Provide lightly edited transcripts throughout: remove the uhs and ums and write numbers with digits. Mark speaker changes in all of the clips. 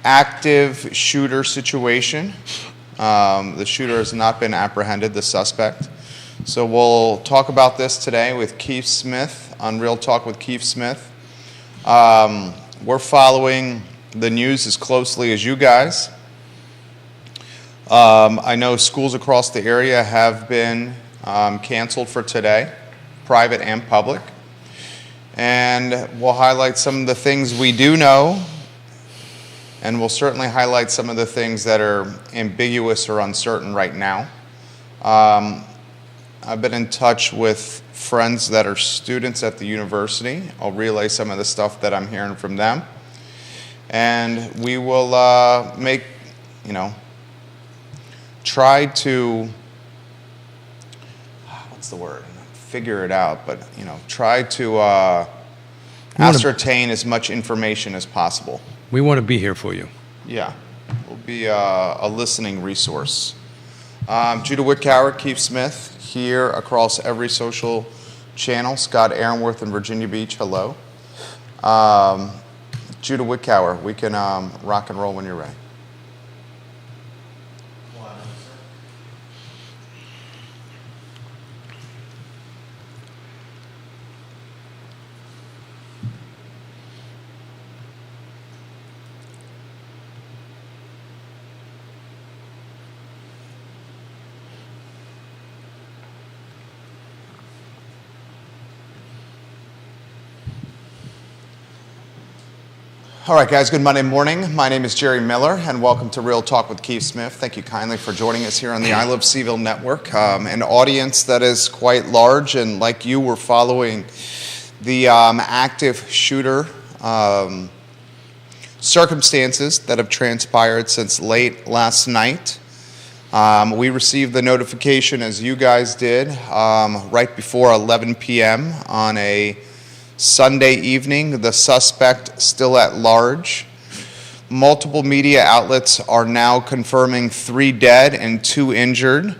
Speaker 1: active shooter situation. The shooter has not been apprehended, the suspect. So we'll talk about this today with Keith Smith on Real Talk with Keith Smith. We're following the news as closely as you guys. I know schools across the area have been canceled for today, private and public. And we'll highlight some of the things we do know, and we'll certainly highlight some of the things that are ambiguous or uncertain right now. I've been in touch with friends that are students at the university. I'll relay some of the stuff that I'm hearing from them. And we will try to, figure it out, but, try to ascertain as much information as possible.
Speaker 2: We want to be here for you.
Speaker 1: Yeah, we'll be a listening resource. Judah Wickower, Keith Smith, here across every social channel. Scott Aaronworth in Virginia Beach, hello. Judah Wickower, we can rock and roll when you're ready. All right, guys, good Monday morning. My name is Jerry Miller, and welcome to Real Talk with Keith Smith. Thank you kindly for joining us here on the I Love Seville Network, an audience that is quite large, and like you, we're following the active shooter circumstances that have transpired since late last night. We received the notification, as you guys did, right before 11 p.m. on a Sunday evening, the suspect still at large. Multiple media outlets are now confirming 3 dead and 2 injured.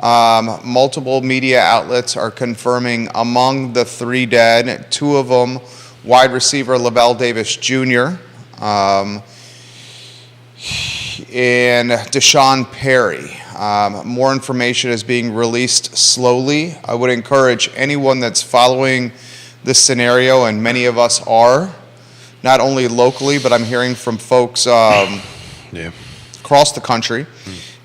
Speaker 1: Multiple media outlets are confirming among the 3 dead, 2 of them wide receiver Lavelle Davis Jr. And Deshaun Perry. More information is being released slowly. I would encourage anyone that's following this scenario, and many of us are, not only locally, but I'm hearing from folks across the country,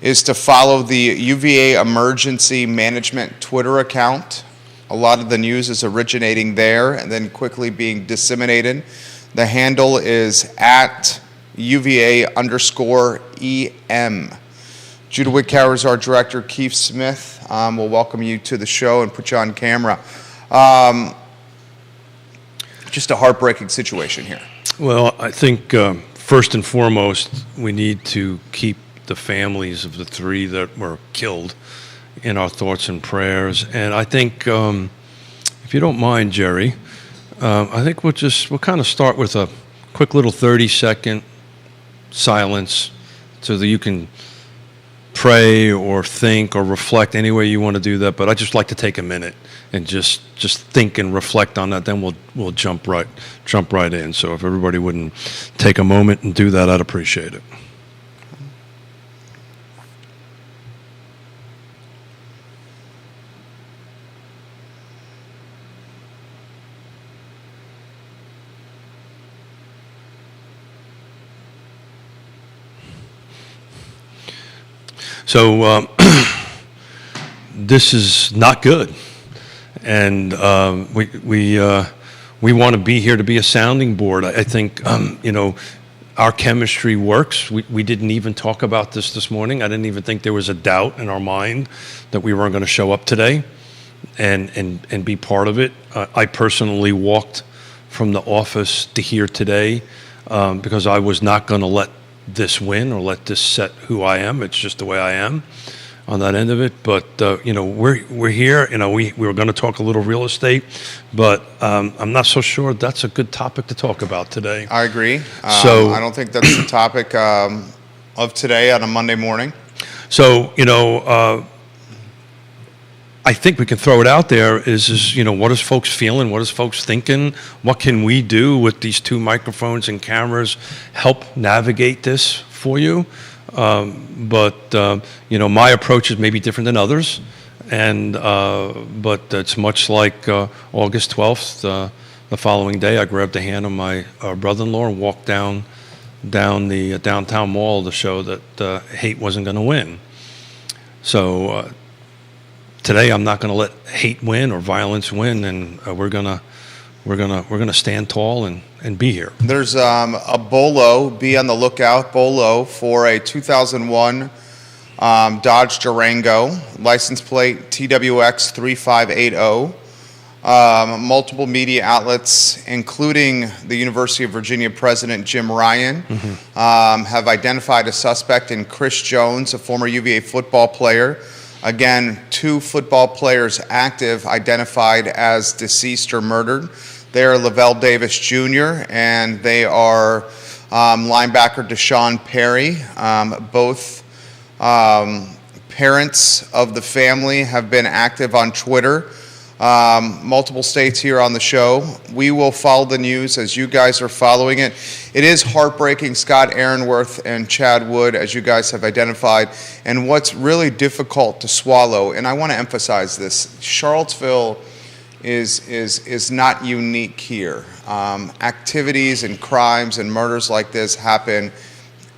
Speaker 1: is to follow the UVA Emergency Management Twitter account. A lot of the news is originating there and then quickly being disseminated. The handle is at UVA_EM. Judah Wickower is our director. Keith Smith will welcome you to the show and put you on camera. Just a heartbreaking situation here.
Speaker 2: Well, I think first and foremost, we need to keep the families of the 3 that were killed in our thoughts and prayers. And I think, if you don't mind, Jerry, I think we'll kind of start with a quick little 30-second silence so that you can pray or think or reflect any way you want to do that. But I'd just like to take a minute and just think and reflect on that. Then we'll jump right in. So if everybody wouldn't take a moment and do that, I'd appreciate it. So this is not good. And we want to be here to be a sounding board. I think, our chemistry works. We didn't even talk about this morning. I didn't even think there was a doubt in our mind that we weren't going to show up today and be part of it. I personally walked from the office to here today because I was not going to let this win or let this set who I am. It's just the way I am on that end of it. But, we're here. We were going to talk a little real estate, but I'm not so sure that's a good topic to talk about today.
Speaker 1: I agree. I don't think that's the topic of today on a Monday morning.
Speaker 2: So, I think we can throw it out there is what is folks feeling? What is folks thinking? What can we do with these two microphones and cameras help navigate this for you? My approach is maybe different than others, but it's much like August 12th. The following day, I grabbed the hand of my brother-in-law and walked down the downtown mall to show that hate wasn't going to win. So today, I'm not going to let hate win or violence win, and we're gonna stand tall and be here.
Speaker 1: There's a bolo. Be on the lookout, bolo, for a 2001 Dodge Durango, license plate TWX 3580. Multiple media outlets, including the University of Virginia President Jim Ryan, have identified a suspect in Chris Jones, a former UVA football player. Again, 2 football players active identified as deceased or murdered. They are Lavelle Davis Jr. and they are linebacker Deshaun Perry. Both parents of the family have been active on Twitter. Multiple states here on the show. We will follow the news as you guys are following it. It is heartbreaking, Scott Aaronworth and Chad Wood, as you guys have identified, and what's really difficult to swallow, and I want to emphasize this, Charlottesville is not unique here. Activities and crimes and murders like this happen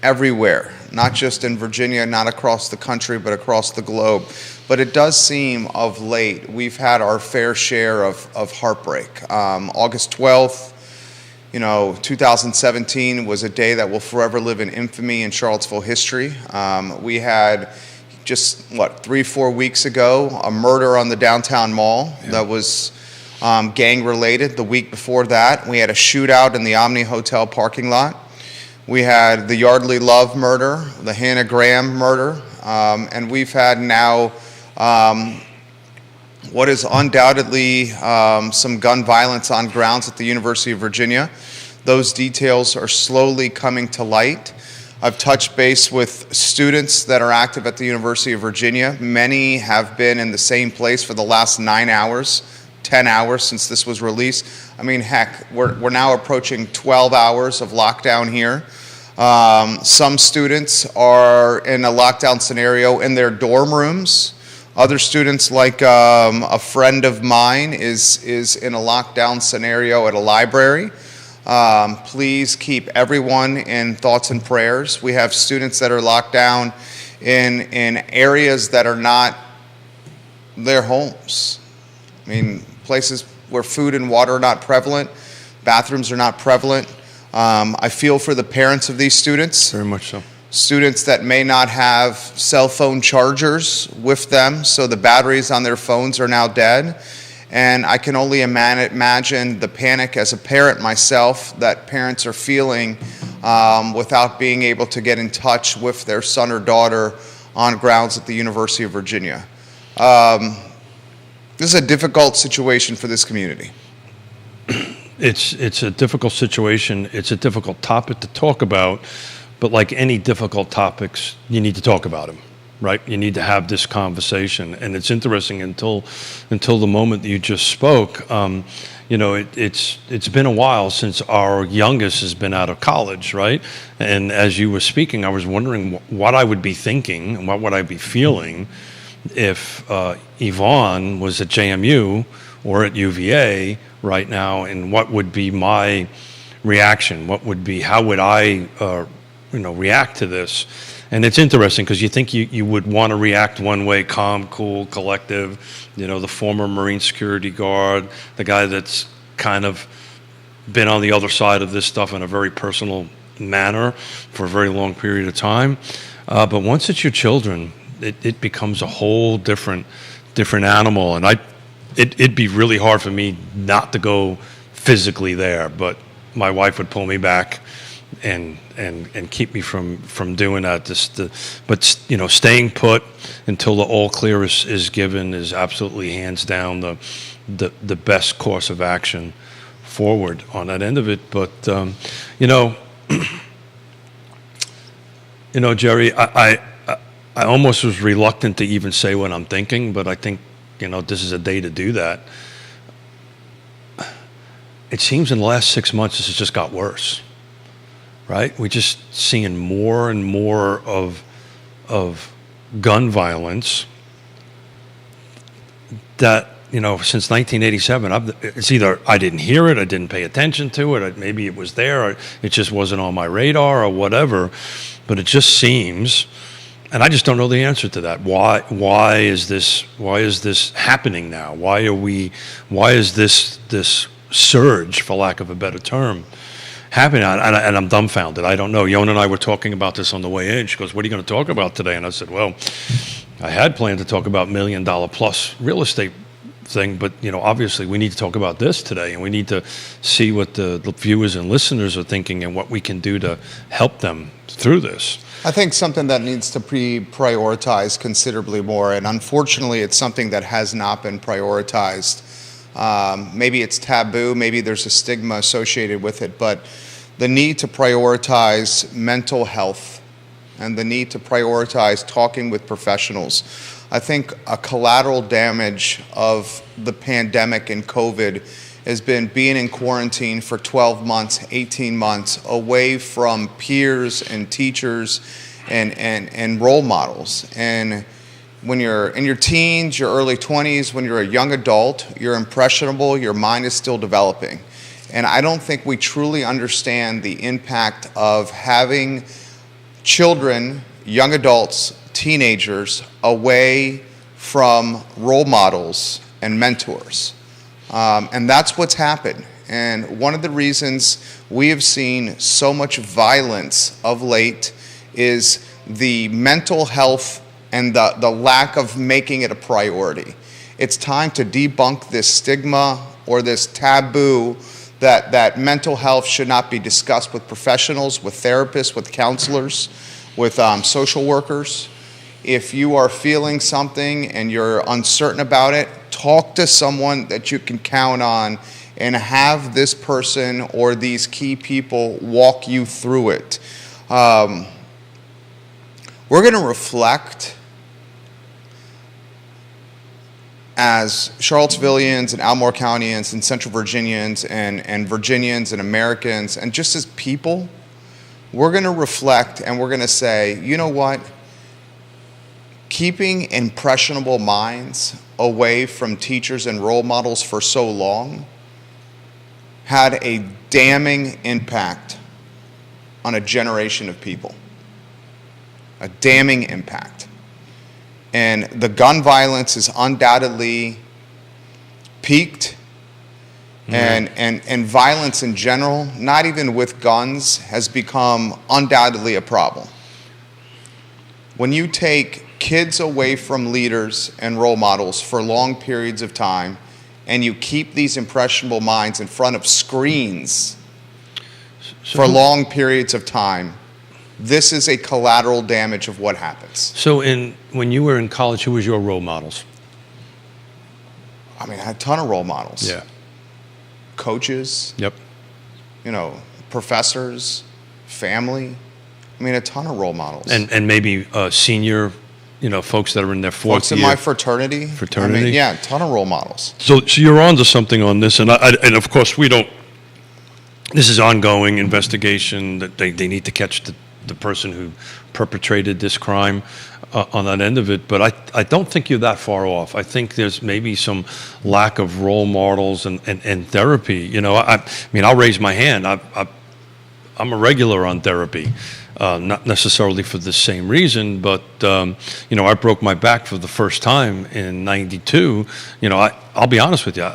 Speaker 1: everywhere, not just in Virginia, not across the country, but across the globe. But it does seem of late we've had our fair share of heartbreak. August 12th, 2017 was a day that will forever live in infamy in Charlottesville history. We had just, 3-4 weeks ago, a murder on the downtown mall that was gang related. The week before that, we had a shootout in the Omni Hotel parking lot. We had the Yardley Love murder, the Hannah Graham murder, and we've had now what is undoubtedly some gun violence on grounds at the University of Virginia. Those details are slowly coming to light. I've touched base with students that are active at the University of Virginia. Many have been in the same place for the last 9 hours, 10 hours since this was released. I mean, heck, we're now approaching 12 hours of lockdown here. Some students are in a lockdown scenario in their dorm rooms. Other students, like a friend of mine, is in a lockdown scenario at a library. Please keep everyone in thoughts and prayers. We have students that are locked down in areas that are not their homes. I mean, places where food and water are not prevalent, bathrooms are not prevalent. I feel for the parents of these students.
Speaker 2: Very much so.
Speaker 1: Students that may not have cell phone chargers with them, so the batteries on their phones are now dead. And I can only imagine the panic as a parent myself that parents are feeling without being able to get in touch with their son or daughter on grounds at the University of Virginia. This is a difficult situation for this community.
Speaker 2: It's a difficult situation. It's a difficult topic to talk about, but like any difficult topics, you need to talk about them, right? You need to have this conversation, and it's interesting until the moment that you just spoke. It's been a while since our youngest has been out of college, right? And as you were speaking, I was wondering what I would be thinking and what would I be feeling if Yvonne was at JMU or at UVA right now, and what would be my reaction? How would I, react to this? And it's interesting because you think you would want to react one way, calm, cool, collective, the former Marine security guard, the guy that's kind of been on the other side of this stuff in a very personal manner for a very long period of time. But once it's your children, it becomes a whole different animal. And it'd be really hard for me not to go physically there, but my wife would pull me back and keep me from doing that. But staying put until the all clear is given is absolutely hands down the best course of action forward on that end of it. But Jerry, I almost was reluctant to even say what I'm thinking, but I think this is a day to do that. It seems in the last 6 months, this has just got worse, right? We're just seeing more and more of gun violence that, since 1987, it's either I didn't hear it, I didn't pay attention to it, maybe it was there, or it just wasn't on my radar or whatever, but it just seems, and I just don't know the answer to that. Why is this happening now? Why is this surge, for lack of a better term, happening? And I'm dumbfounded. I don't know. Yona and I were talking about this on the way in. She goes, "What are you going to talk about today?" And I said, "Well, I had planned to talk about $1 million plus real estate thing, but obviously we need to talk about this today, and we need to see what the viewers and listeners are thinking and what we can do to help them through this."
Speaker 1: I think something that needs to be prioritized considerably more, and unfortunately it's something that has not been prioritized. Maybe it's taboo, maybe there's a stigma associated with it, but the need to prioritize mental health and the need to prioritize talking with professionals. I think a collateral damage of the pandemic and COVID has been being in quarantine for 12 months, 18 months, away from peers and teachers and role models. And when you're in your teens, your early 20s, when you're a young adult, you're impressionable, your mind is still developing. And I don't think we truly understand the impact of having children, young adults, teenagers away from role models and mentors. And that's what's happened. And one of the reasons we have seen so much violence of late is the mental health and the lack of making it a priority. It's time to debunk this stigma or this taboo that mental health should not be discussed with professionals, with therapists, with counselors, with social workers. If you are feeling something and you're uncertain about it, talk to someone that you can count on and have this person or these key people walk you through it. We're going to reflect as Charlottesvillians and Albemarle Countyans and Central Virginians and Virginians and Americans, and just as people, we're going to reflect and we're going to say, you know what? Keeping impressionable minds away from teachers and role models for so long had a damning impact on a generation of people. A damning impact. And the gun violence is undoubtedly peaked, and violence in general, not even with guns, has become undoubtedly a problem. When you take kids away from leaders and role models for long periods of time, and you keep these impressionable minds in front of screens for long periods of time, this is a collateral damage of what happens.
Speaker 2: So when you were in college, who was your role models?
Speaker 1: I mean, I had a ton of role models.
Speaker 2: Yeah.
Speaker 1: Coaches.
Speaker 2: Yep.
Speaker 1: Professors, family. I mean, a ton of role models.
Speaker 2: And maybe senior, folks that are in their fourth year.
Speaker 1: Folks in my fraternity.
Speaker 2: Fraternity?
Speaker 1: I mean, yeah, a ton of role models.
Speaker 2: So you're onto something on this, and of course we don't. This is ongoing investigation that they need to catch the person who perpetrated this crime on that end of it, but I don't think you're that far off. I think there's maybe some lack of role models and therapy. I mean, I'll raise my hand. I'm a regular on therapy, not necessarily for the same reason, but I broke my back for the first time in '92. I'll be honest with you.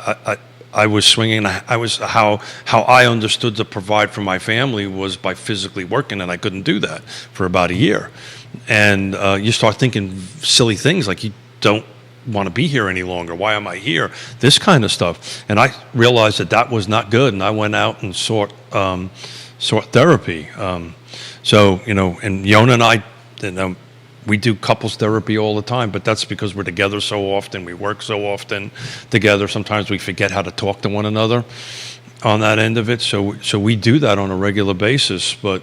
Speaker 2: I was swinging. How I understood to provide for my family was by physically working, and I couldn't do that for about a year. And you start thinking silly things like you don't want to be here any longer. Why am I here? This kind of stuff. And I realized that was not good, and I went out and sought therapy. And Yona and I, we do couples therapy all the time, but that's because we're together so often, we work so often together. Sometimes we forget how to talk to one another on that end of it. So we do that on a regular basis. But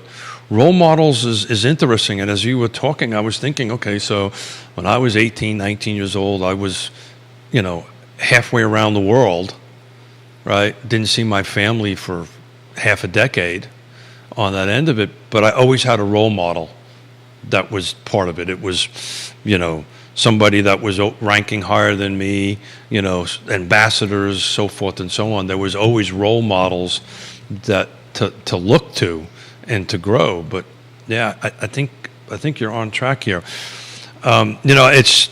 Speaker 2: role models is interesting. And as you were talking, I was thinking, okay, so when I was 18, 19 years old, I was halfway around the world, right? Didn't see my family for half a decade on that end of it, but I always had a role model that was part of it. It was, somebody that was ranking higher than me, ambassadors, so forth and so on. There was always role models that to look to and to grow. But yeah, I think you're on track here. It's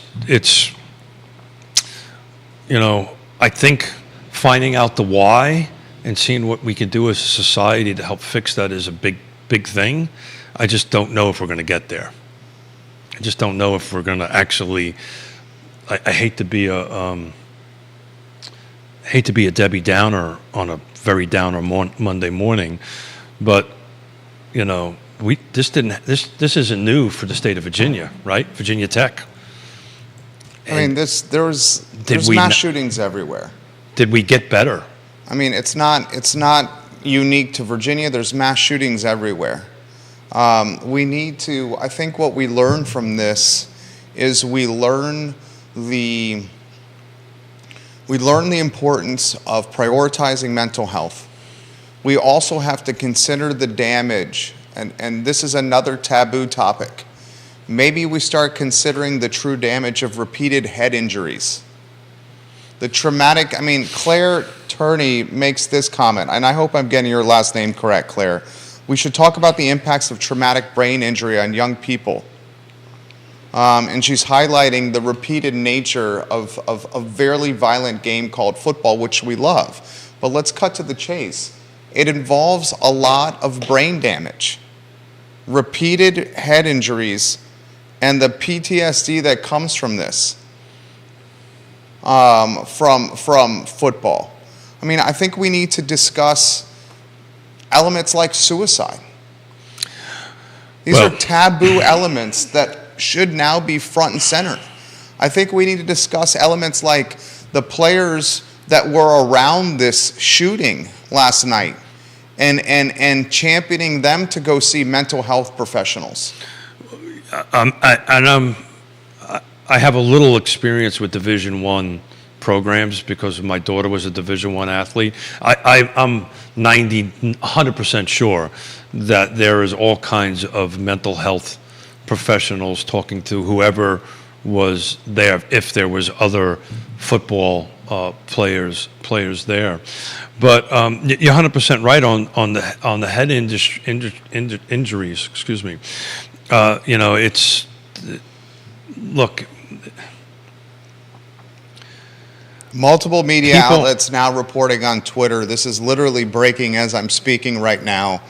Speaker 2: I think finding out the why and seeing what we can do as a society to help fix that is a big thing. I just don't know if we're going to get there. I just don't know if we're going to actually. I hate to be a Debbie Downer on a very downer Monday morning, but this isn't new for the state of Virginia, right? Virginia Tech.
Speaker 1: There's mass shootings everywhere.
Speaker 2: Did we get better?
Speaker 1: It's not unique to Virginia. There's mass shootings everywhere. We need to. I think what we learn from this is we learn the importance of prioritizing mental health. We also have to consider the damage, and this is another taboo topic. Maybe we start considering the true damage of repeated head injuries. The traumatic, Claire Turney makes this comment, and I hope I'm getting your last name correct, Claire. We should talk about the impacts of traumatic brain injury on young people. And she's highlighting the repeated nature of a very violent game called football, which we love. But let's cut to the chase. It involves a lot of brain damage, repeated head injuries, and the PTSD that comes from this, from football. I think we need to discuss elements like suicide. These are taboo elements that should now be front and center. I think we need to discuss elements like the players that were around this shooting last night and championing them to go see mental health professionals.
Speaker 2: I have a little experience with Division I programs because my daughter was a Division I athlete. I'm 100% sure that there is all kinds of mental health professionals talking to whoever was there, if there was other football players there. But you're 100% right on the head injuries. Excuse me. It's look.
Speaker 1: Multiple media outlets now reporting on Twitter. This is literally breaking as I'm speaking right now,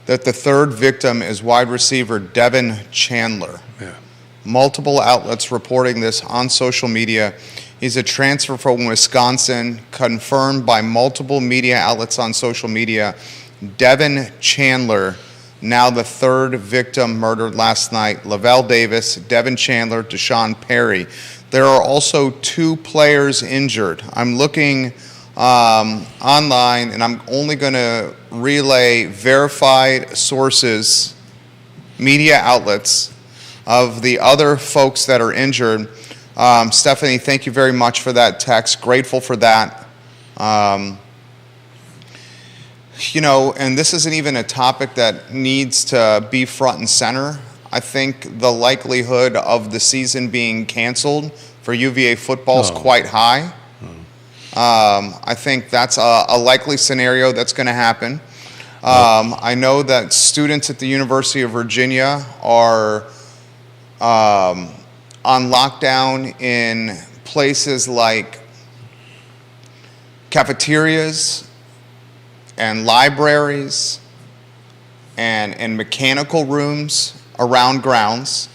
Speaker 1: that the third victim is wide receiver Devin Chandler.
Speaker 2: Yeah.
Speaker 1: Multiple outlets reporting this on social media. He's a transfer from Wisconsin, confirmed by multiple media outlets on social media. Devin Chandler, now the third victim murdered last night. Lavelle Davis, Devin Chandler, Deshaun Perry. There are also 2 players injured. I'm looking online, and I'm only going to relay verified sources, media outlets, of the other folks that are injured. Stephanie, thank you very much for that text. Grateful for that. And this isn't even a topic that needs to be front and center. I think the likelihood of the season being canceled for UVA football is quite high. I think that's a likely scenario that's going to happen. I know that students at the University of Virginia are on lockdown in places like cafeterias and libraries and mechanical rooms around grounds.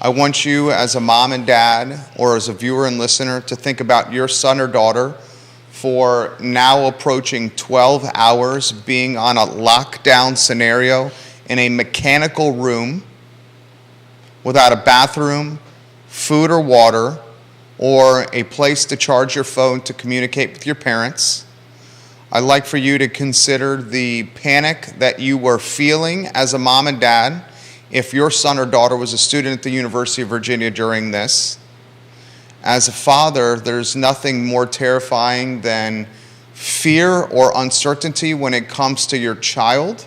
Speaker 1: I want you as a mom and dad or as a viewer and listener to think about your son or daughter for now approaching 12 hours being on a lockdown scenario in a mechanical room without a bathroom, food or water, or a place to charge your phone to communicate with your parents. I'd like for you to consider the panic that you were feeling as a mom and dad if your son or daughter was a student at the University of Virginia during this. As a father, there's nothing more terrifying than fear or uncertainty when it comes to your child.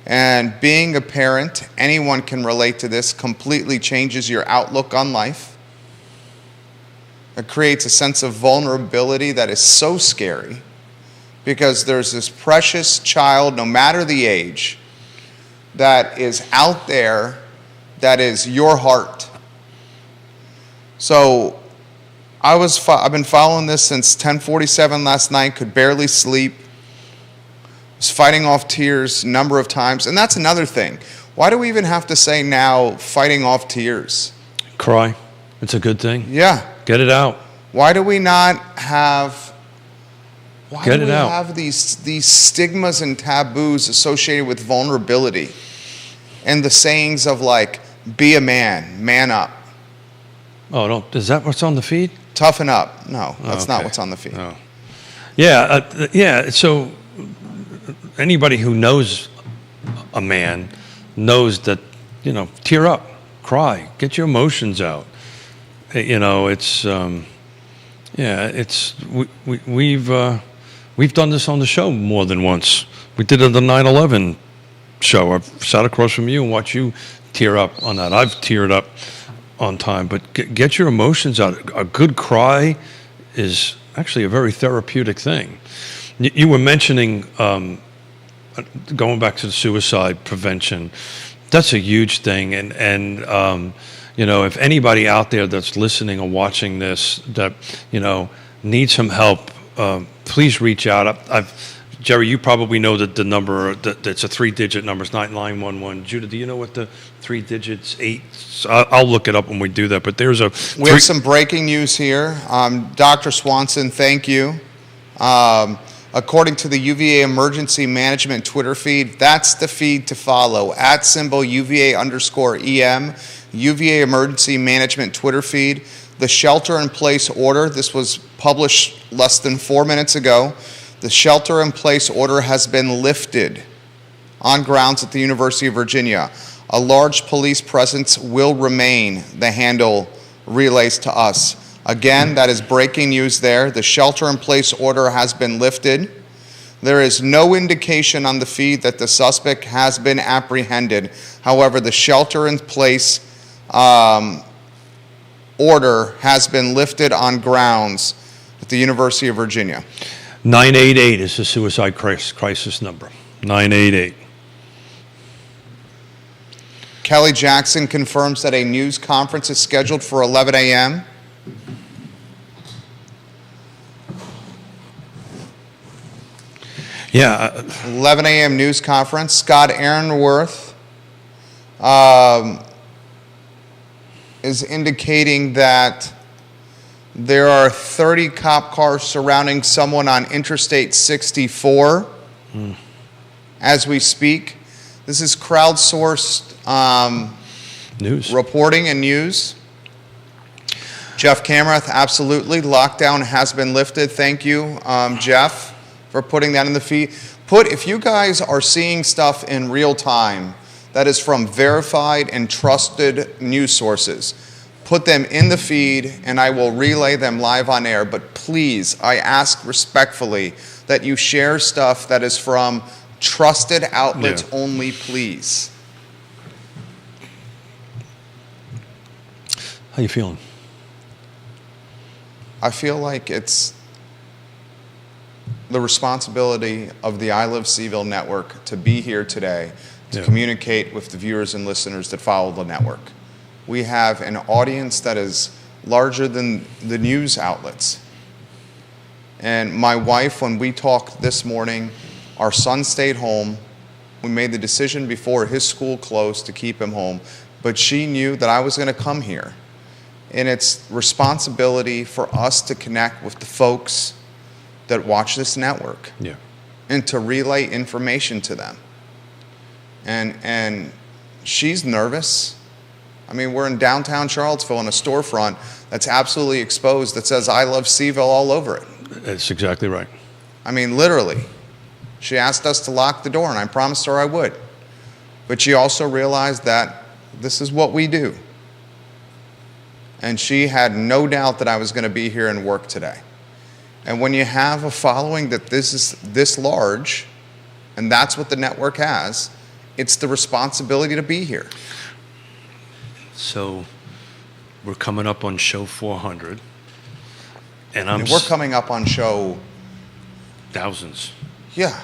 Speaker 1: And being a parent, anyone can relate to this, completely changes your outlook on life. It creates a sense of vulnerability that is so scary because there's this precious child, no matter the age, that is out there, that is your heart. So I've been following this since 10:47 last night, could barely sleep. Was fighting off tears a number of times. And that's another thing. Why do we even have to say now fighting off tears?
Speaker 2: Cry. It's a good thing.
Speaker 1: Yeah.
Speaker 2: Get it out.
Speaker 1: Why do we not have
Speaker 2: Get it out.
Speaker 1: have these stigmas and taboos associated with vulnerability and the sayings of like, be a man, man up,
Speaker 2: Oh, is that what's on the feed?
Speaker 1: toughen up? No, that's not
Speaker 2: Okay.
Speaker 1: what's on the feed.
Speaker 2: Oh. Yeah, yeah. So anybody who knows a man knows that, tear up, cry, get your emotions out. It's we've done this on the show more than once. We did it on the 9/11 show. I've sat across from you and watched you tear up on that. I've teared up on time, but get your emotions out. A good cry is actually a very therapeutic thing. You were mentioning going back to the suicide prevention. That's a huge thing, and if anybody out there that's listening or watching this that needs some help, please reach out. Jerry, you probably know that the number that's a 3-digit number. It's 9911. Judah, do you know what the 3 digits 8? I'll look it up when we do that. But there's
Speaker 1: We have some breaking news here. Dr. Swanson, thank you. According to the UVA Emergency Management Twitter feed, that's the feed to follow. @ UVA_EM, UVA Emergency Management Twitter feed. The shelter-in-place order, this was published less than 4 minutes ago. The shelter-in-place order has been lifted on grounds at the University of Virginia. A large police presence will remain, the handle relays to us. Again, that is breaking news there. The shelter-in-place order has been lifted. There is no indication on the feed that the suspect has been apprehended. However, the shelter-in-place order has been lifted on grounds at the University of Virginia.
Speaker 2: 988 is the suicide crisis number. 988.
Speaker 1: Kelly Jackson confirms that a news conference is scheduled for 11 a.m.
Speaker 2: Yeah.
Speaker 1: 11 a.m. news conference. Scott Aaronworth is indicating that there are 30 cop cars surrounding someone on Interstate 64 as we speak. This is crowdsourced
Speaker 2: News.
Speaker 1: reporting and news. Jeff Camerath, absolutely. Lockdown has been lifted. Thank you, Jeff, for putting that in the feed. If you guys are seeing stuff in real time that is from verified and trusted news sources, put them in the feed and I will relay them live on air. But please, I ask respectfully that you share stuff that is from trusted outlets only, please.
Speaker 2: How you feeling?
Speaker 1: I feel like it's the responsibility of the I Live Seville network to be here today to communicate with the viewers and listeners that follow the network. We have an audience that is larger than the news outlets. And my wife, when we talked this morning, our son stayed home. We made the decision before his school closed to keep him home, but she knew that I was going to come here. And it's responsibility for us to connect with the folks that watch this network and to relay information to them. And she's nervous. I mean, we're in downtown Charlottesville in a storefront that's absolutely exposed that says I Love Seville all over it.
Speaker 2: That's exactly right.
Speaker 1: I mean, literally. She asked us to lock the door, and I promised her I would. But she also realized that this is what we do. and she had no doubt that I was going to be here and work today. And when you have a following that this is this large, and that's what the network has, it's the responsibility to be here.
Speaker 2: So we're coming up on show 400, and
Speaker 1: And we're coming up on show,
Speaker 2: thousands.
Speaker 1: yeah,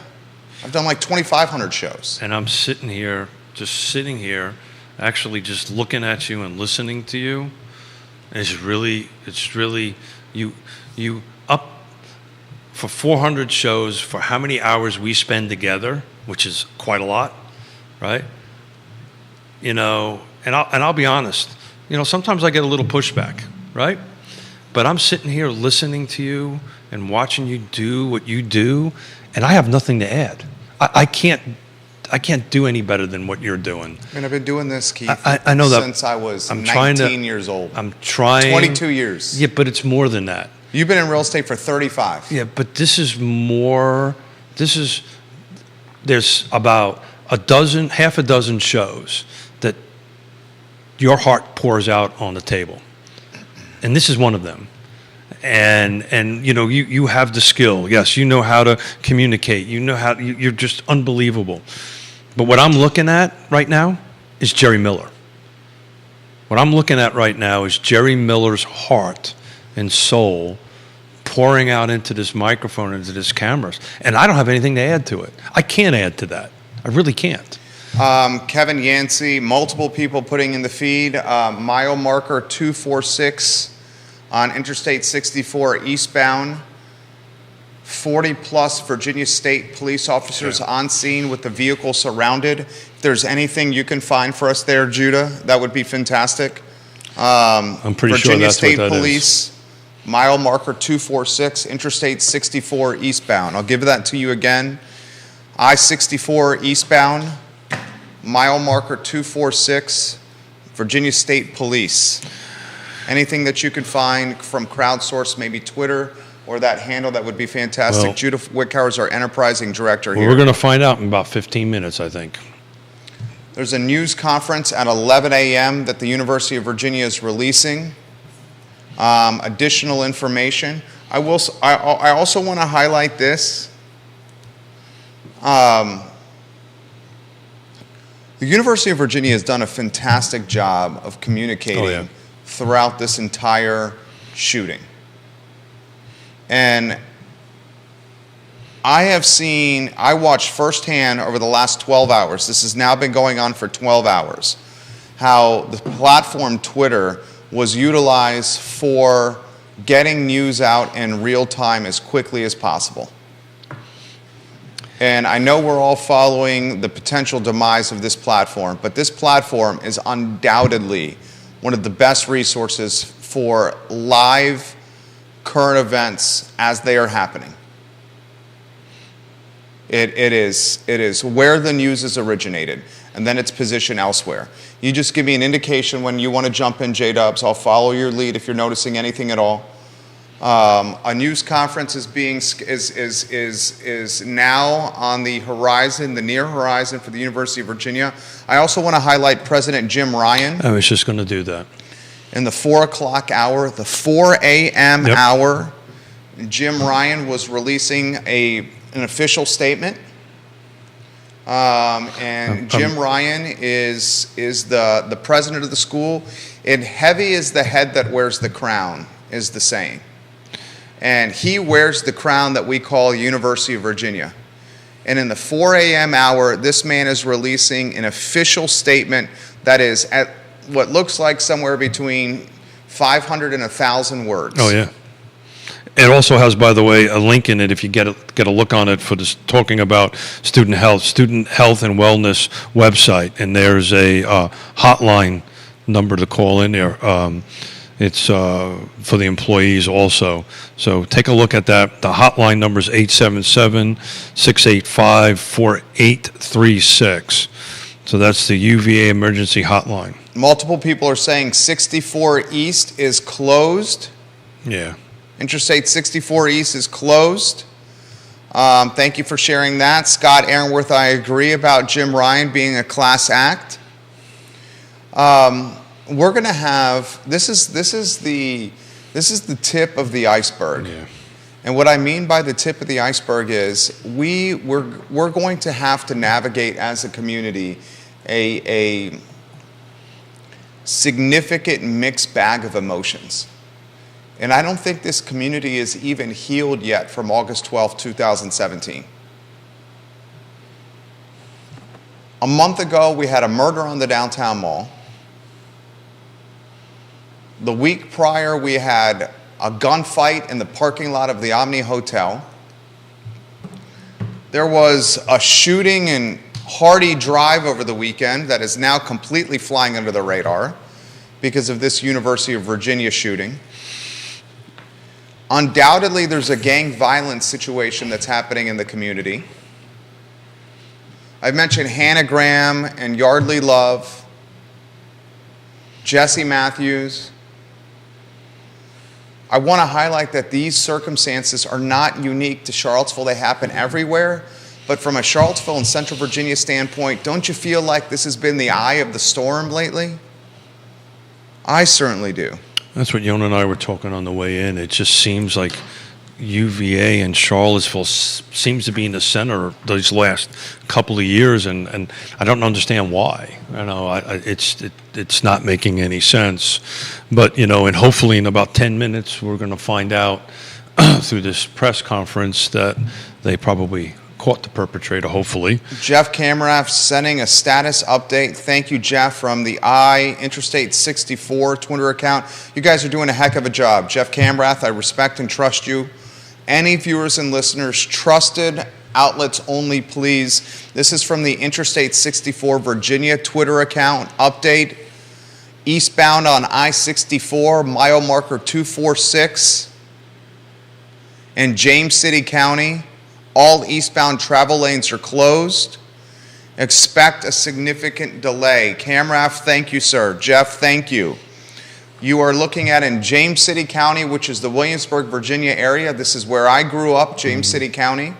Speaker 1: I've done like 2,500 shows.
Speaker 2: And I'm sitting here, actually just looking at you and listening to you. And it's really, you up for 400 shows for how many hours we spend together, which is quite a lot, right? You know, and I'll be honest, you know, sometimes I get a little pushback, right? But I'm sitting here listening to you and watching you do what you do, and I have nothing to add. I can't do any better than what you're doing.
Speaker 1: I mean, I've been doing this, Keith,
Speaker 2: I know that.
Speaker 1: since I was
Speaker 2: I'm
Speaker 1: 19 years old.
Speaker 2: I'm trying.
Speaker 1: 22 years.
Speaker 2: Yeah, but it's more than that.
Speaker 1: You've been in real estate for 35.
Speaker 2: Yeah, but this is more. There's about half a dozen shows that your heart pours out on the table, and this is one of them. And you know, you have the skill. Yes, you know how to communicate. You know how you're just unbelievable. But what I'm looking at right now is Jerry Miller. What I'm looking at right now is Jerry Miller's heart and soul pouring out into this microphone, into this cameras. And I don't have anything to add to it. I can't add to that. I really can't.
Speaker 1: Kevin Yancey, multiple people putting in the feed. Mile marker 246 on Interstate 64 eastbound. 40 plus Virginia State police officers on scene with the vehicle surrounded. If there's anything you can find for us there, Judah, that would be fantastic.
Speaker 2: I'm pretty
Speaker 1: Virginia
Speaker 2: sure that's
Speaker 1: State
Speaker 2: what that
Speaker 1: Police, mile marker 246, Interstate 64 eastbound. I'll give that to you again. I-64 eastbound, mile marker 246, Virginia State Police. Anything that you can find from crowdsource, maybe Twitter or that handle, that would be fantastic.
Speaker 2: Well,
Speaker 1: Judah Wickhauer is our enterprising director
Speaker 2: Well,
Speaker 1: here.
Speaker 2: we're going to find out in about 15 minutes, I think.
Speaker 1: There's a news conference at 11 a.m. that the University of Virginia is releasing. Additional information. I also want to highlight this. The University of Virginia has done a fantastic job of communicating throughout this entire shooting. And I watched firsthand over the last 12 hours, this has now been going on for 12 hours, how the platform Twitter was utilized for getting news out in real time as quickly as possible. And I know we're all following the potential demise of this platform, but this platform is undoubtedly one of the best resources for live current events as they are happening. It is where the news is originated, and then it's positioned elsewhere. You just give me an indication when you want to jump in, J-Dubs. I'll follow your lead if you're noticing anything at all. A news conference is now on the horizon, the near horizon for the University of Virginia. I also want to highlight President Jim Ryan.
Speaker 2: I was just going to do that.
Speaker 1: In the 4 o'clock hour, the 4 a.m. hour, Jim Ryan was releasing an official statement. Jim Ryan is the president of the school. And heavy is the head that wears the crown, is the saying. And he wears the crown that we call University of Virginia. And in the 4 a.m. hour, this man is releasing an official statement that is at what looks like somewhere between 500 and 1,000 words.
Speaker 2: Oh, yeah. It also has, by the way, a link in it if you get a look on it for this, talking about student health and wellness website. And there's a hotline number to call in there. It's for the employees also. So take a look at that. The hotline number is 877-685-4836. So that's the UVA emergency hotline.
Speaker 1: Multiple people are saying 64 East is closed.
Speaker 2: Yeah.
Speaker 1: Interstate 64 East is closed. Thank you for sharing that. Scott Aaronworth, I agree about Jim Ryan being a class act. we're going to have, this is the tip of the iceberg.
Speaker 2: Yeah.
Speaker 1: And what I mean by the tip of the iceberg is we're going to have to navigate as a community a significant mixed bag of emotions. And I don't think this community is even healed yet from August 12, 2017. A month ago, we had a murder on the downtown mall. The week prior, we had a gunfight in the parking lot of the Omni Hotel. There was a shooting in Hardy Drive over the weekend that is now completely flying under the radar because of this University of Virginia shooting. Undoubtedly, there's a gang violence situation that's happening in the community. I've mentioned Hannah Graham and Yardley Love, Jesse Matthews. I want to highlight that these circumstances are not unique to Charlottesville. They happen everywhere. But from a Charlottesville and Central Virginia standpoint, don't you feel like this has been the eye of the storm lately? I certainly do.
Speaker 2: That's what Yona and I were talking on the way in. It just seems like UVA and Charlottesville seems to be in the center these last couple of years, and I don't understand why. It's not making any sense. But and hopefully in about 10 minutes we're going to find out through this press conference that they probably caught the perpetrator. Hopefully,
Speaker 1: Jeff Kamrath sending a status update. Thank you, Jeff, from the Interstate 64 Twitter account. You guys are doing a heck of a job, Jeff Kamrath. I respect and trust you. Any viewers and listeners, trusted outlets only, please. This is from the Interstate 64 Virginia Twitter account. Update, eastbound on I-64, mile marker 246 in James City County. All eastbound travel lanes are closed. Expect a significant delay. Kamrath, thank you, sir. Jeff, thank you. You are looking at in James City County, which is the Williamsburg, Virginia area. This is where I grew up, James City County.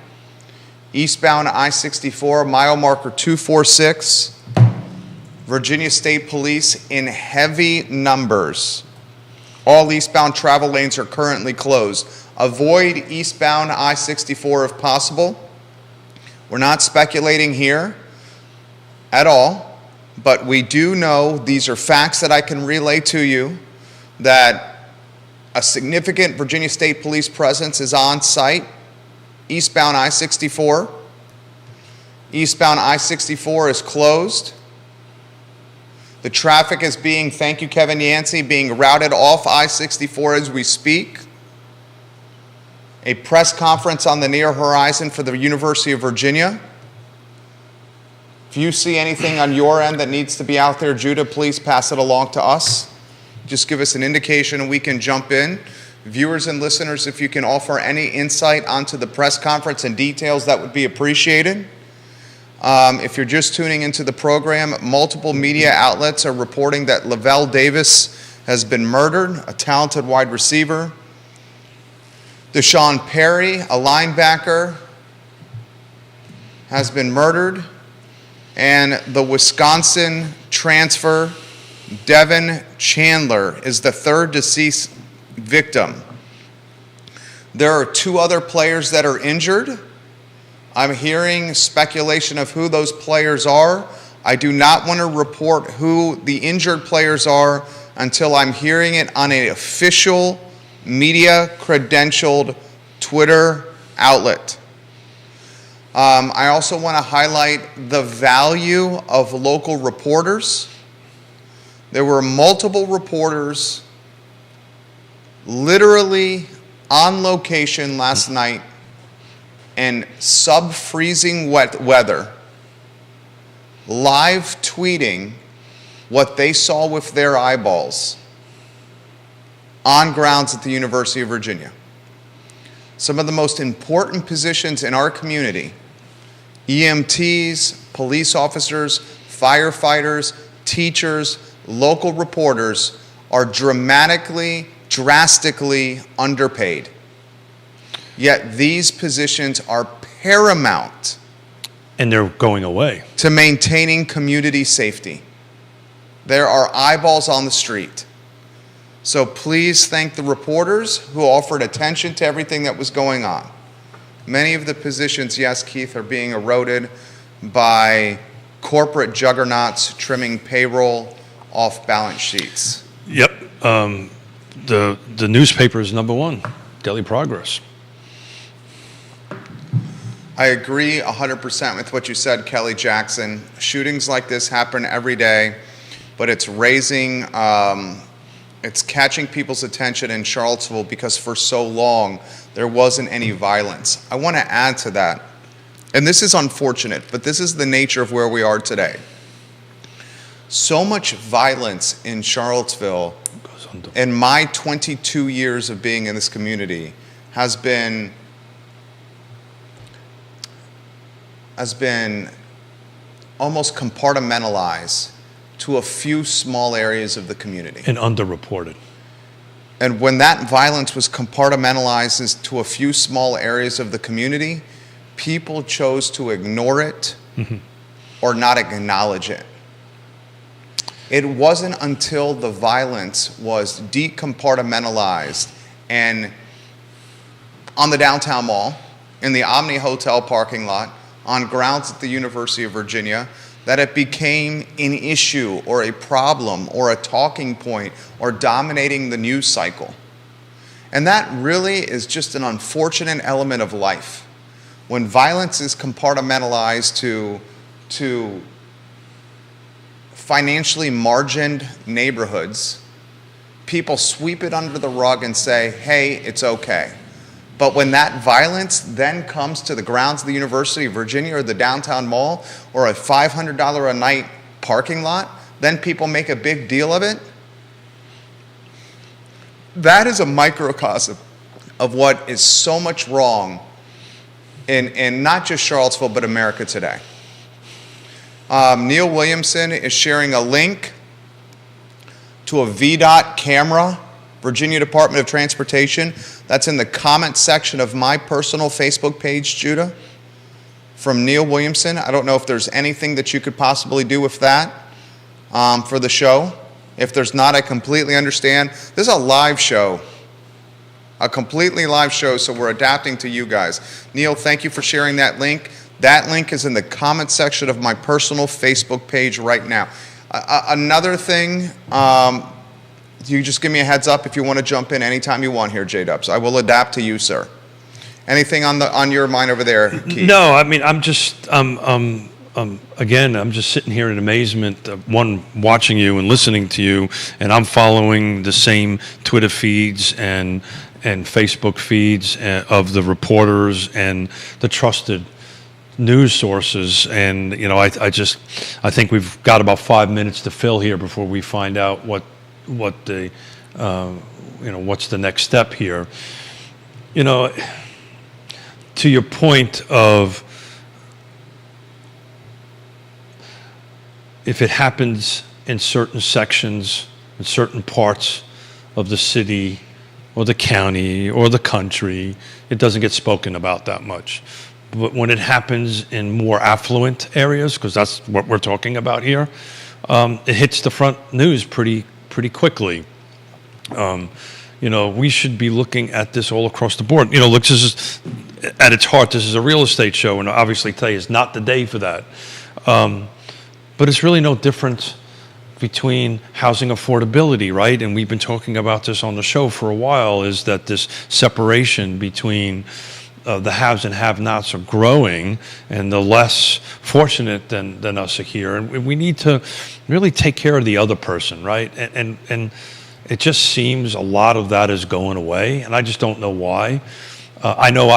Speaker 1: Eastbound I-64, mile marker 246. Virginia State Police in heavy numbers. All eastbound travel lanes are currently closed. Avoid eastbound I-64 if possible. We're not speculating here at all, but we do know, these are facts that I can relay to you, that a significant Virginia State Police presence is on site, eastbound I-64. Eastbound I-64 is closed. The traffic is being, thank you Kevin Yancey, being routed off I-64 as we speak. A press conference on the near horizon for the University of Virginia. If you see anything on your end that needs to be out there, Judah, please pass it along to us. Just give us an indication and we can jump in. Viewers and listeners, if you can offer any insight onto the press conference and details, that would be appreciated. If you're just tuning into the program, multiple media outlets are reporting that Lavelle Davis has been murdered, a talented wide receiver. Deshaun Perry, a linebacker, has been murdered. And the Wisconsin transfer, Devin Chandler, is the third deceased victim. There are two other players that are injured. I'm hearing speculation of who those players are. I do not want to report who the injured players are until I'm hearing it on an official media credentialed Twitter outlet. I also want to highlight the value of local reporters. There were multiple reporters literally on location last night in sub-freezing wet weather, live tweeting what they saw with their eyeballs on grounds at the University of Virginia. Some of the most important positions in our community, EMTs, police officers, firefighters, teachers, local reporters, are drastically underpaid. Yet these positions are paramount.
Speaker 2: And they're going away.
Speaker 1: To maintaining community safety. There are eyeballs on the street. So please thank the reporters who offered attention to everything that was going on. Many of the positions, yes, Keith, are being eroded by corporate juggernauts trimming payroll off balance sheets.
Speaker 2: Yep. The newspaper is number one, Daily Progress.
Speaker 1: I agree 100% with what you said, Kelly Jackson. Shootings like this happen every day, but it's it's catching people's attention in Charlottesville because for so long there wasn't any violence. I want to add to that, and this is unfortunate, but this is the nature of where we are today. So much violence in Charlottesville in my 22 years of being in this community has been almost compartmentalized to a few small areas of the community.
Speaker 2: And underreported.
Speaker 1: And when that violence was compartmentalized to a few small areas of the community, people chose to ignore it or not acknowledge it. It wasn't until the violence was decompartmentalized and on the downtown mall, in the Omni Hotel parking lot, on grounds at the University of Virginia, that it became an issue or a problem or a talking point or dominating the news cycle. And that really is just an unfortunate element of life. When violence is compartmentalized to financially margined neighborhoods, people sweep it under the rug and say, hey, it's okay. But when that violence then comes to the grounds of the University of Virginia or the downtown mall or a $500 a night parking lot, then people make a big deal of it. That is a microcosm of what is so much wrong in not just Charlottesville, but America today. Neil Williamson is sharing a link to a VDOT camera, Virginia Department of Transportation. That's in the comment section of my personal Facebook page, Judah, from Neil Williamson. I don't know if there's anything that you could possibly do with that for the show. If there's not, I completely understand. This is a live show, a completely live show, so we're adapting to you guys. Neil, thank you for sharing that link. That link is in the comment section of my personal Facebook page right now. Another thing, you just give me a heads up if you want to jump in anytime you want here, J-Dubs. I will adapt to you, sir. Anything on your mind over there, Keith?
Speaker 2: No, I mean, I'm just, again, I'm just sitting here in amazement, one, watching you and listening to you, and I'm following the same Twitter feeds and Facebook feeds of the reporters and the trusted news sources, and you know, I think we've got about 5 minutes to fill here before we find out what the what's the next step here. You know, to your point of if it happens in certain sections, in certain parts of the city or the county or the country, it doesn't get spoken about that much. But when it happens in more affluent areas, because that's what we're talking about here, it hits the front news pretty quickly. You know, we should be looking at this all across the board. You know, look, this is, at its heart, this is a real estate show, and obviously today is not the day for that. But it's really no difference between housing affordability, right? And we've been talking about this on the show for a while, is that this separation between the haves and have-nots are growing, and the less fortunate than us are here. And we need to really take care of the other person, right? And it just seems a lot of that is going away, and I just don't know why. I know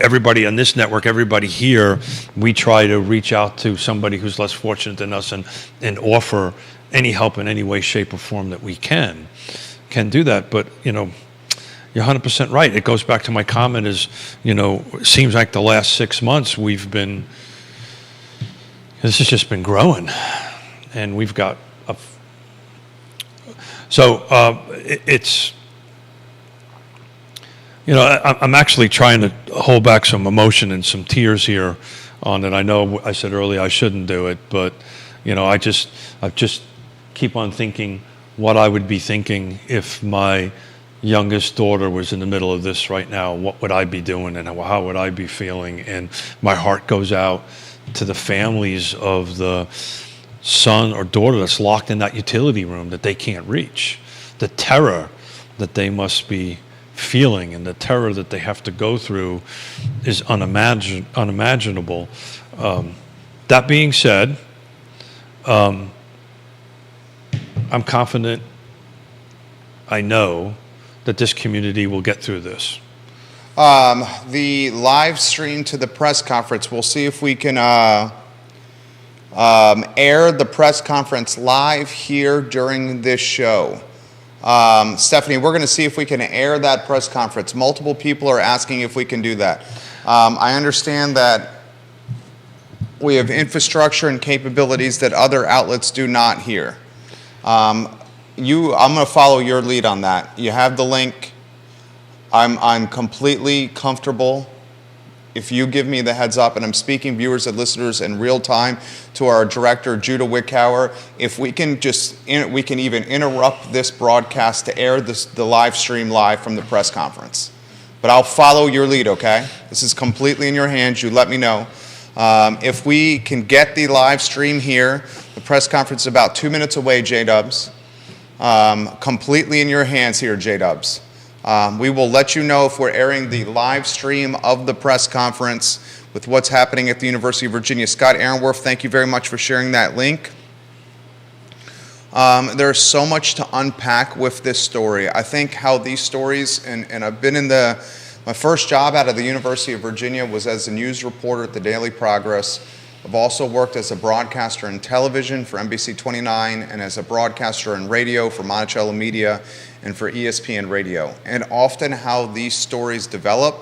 Speaker 2: everybody on this network, everybody here, we try to reach out to somebody who's less fortunate than us and offer any help in any way, shape, or form that we can do that. But, you know, you're 100% right. It goes back to my comment is, you know, it seems like the last 6 months this has just been growing, and we've got it's, you know, I'm actually trying to hold back some emotion and some tears here on it. I know I said earlier I shouldn't do it, but, you know, I've just keep on thinking what I would be thinking if my youngest daughter was in the middle of this right now. What would I be doing, and how would I be feeling? And my heart goes out to the families of the son or daughter that's locked in that utility room that they can't reach. The terror that they must be feeling and the terror that they have to go through is unimaginable. That being said, I'm confident, I know, that this community will get through this.
Speaker 1: The live stream to the press conference, we'll see if we can air the press conference live here during this show. Stephanie, we're going to see if we can air that press conference. Multiple people are asking if we can do that. I understand that we have infrastructure and capabilities that other outlets do not here. I'm going to follow your lead on that. You have the link. I'm completely comfortable if you give me the heads up, and I'm speaking viewers and listeners in real time to our director, Judah Wickower. If we can we can even interrupt this broadcast to air the live stream live from the press conference. But I'll follow your lead, okay? This is completely in your hands. You let me know. If we can get the live stream here, the press conference is about 2 minutes away, J-Dubs. Completely in your hands here, J-Dubs. We will let you know if we're airing the live stream of the press conference with what's happening at the University of Virginia. Scott Aaronworth, thank you very much for sharing that link. There's so much to unpack with this story. I think how these stories, and I've been in my first job out of the University of Virginia was as a news reporter at the Daily Progress. I've also worked as a broadcaster in television for NBC 29 and as a broadcaster in radio for Monticello Media and for ESPN Radio. And often how these stories develop,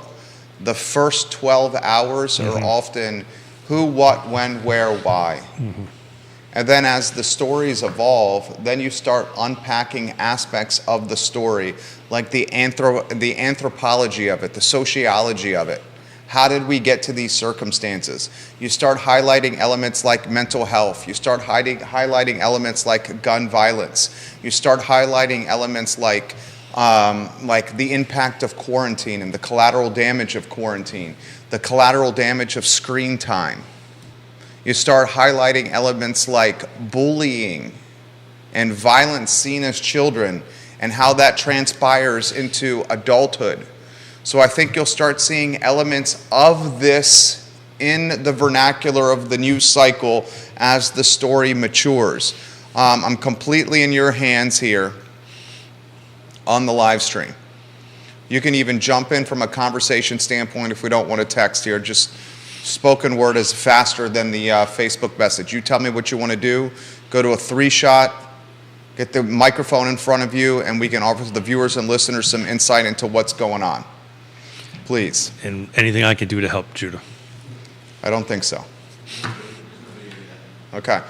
Speaker 1: the first 12 hours are often who, what, when, where, why. And then as the stories evolve, then you start unpacking aspects of the story, like the anthropology of it, the sociology of it. How did we get to these circumstances? You start highlighting elements like mental health. You start highlighting elements like gun violence. You start highlighting elements like the impact of quarantine and the collateral damage of quarantine, the collateral damage of screen time. You start highlighting elements like bullying and violence seen as children and how that transpires into adulthood. So I think you'll start seeing elements of this in the vernacular of the news cycle as the story matures. I'm completely in your hands here on the live stream. You can even jump in from a conversation standpoint if we don't want to text here. Just spoken word is faster than the Facebook message. You tell me what you want to do. Go to a 3-shot, get the microphone in front of you, and we can offer the viewers and listeners some insight into what's going on. Please.
Speaker 2: And anything I can do to help, Judah?
Speaker 1: I don't think so. Okay.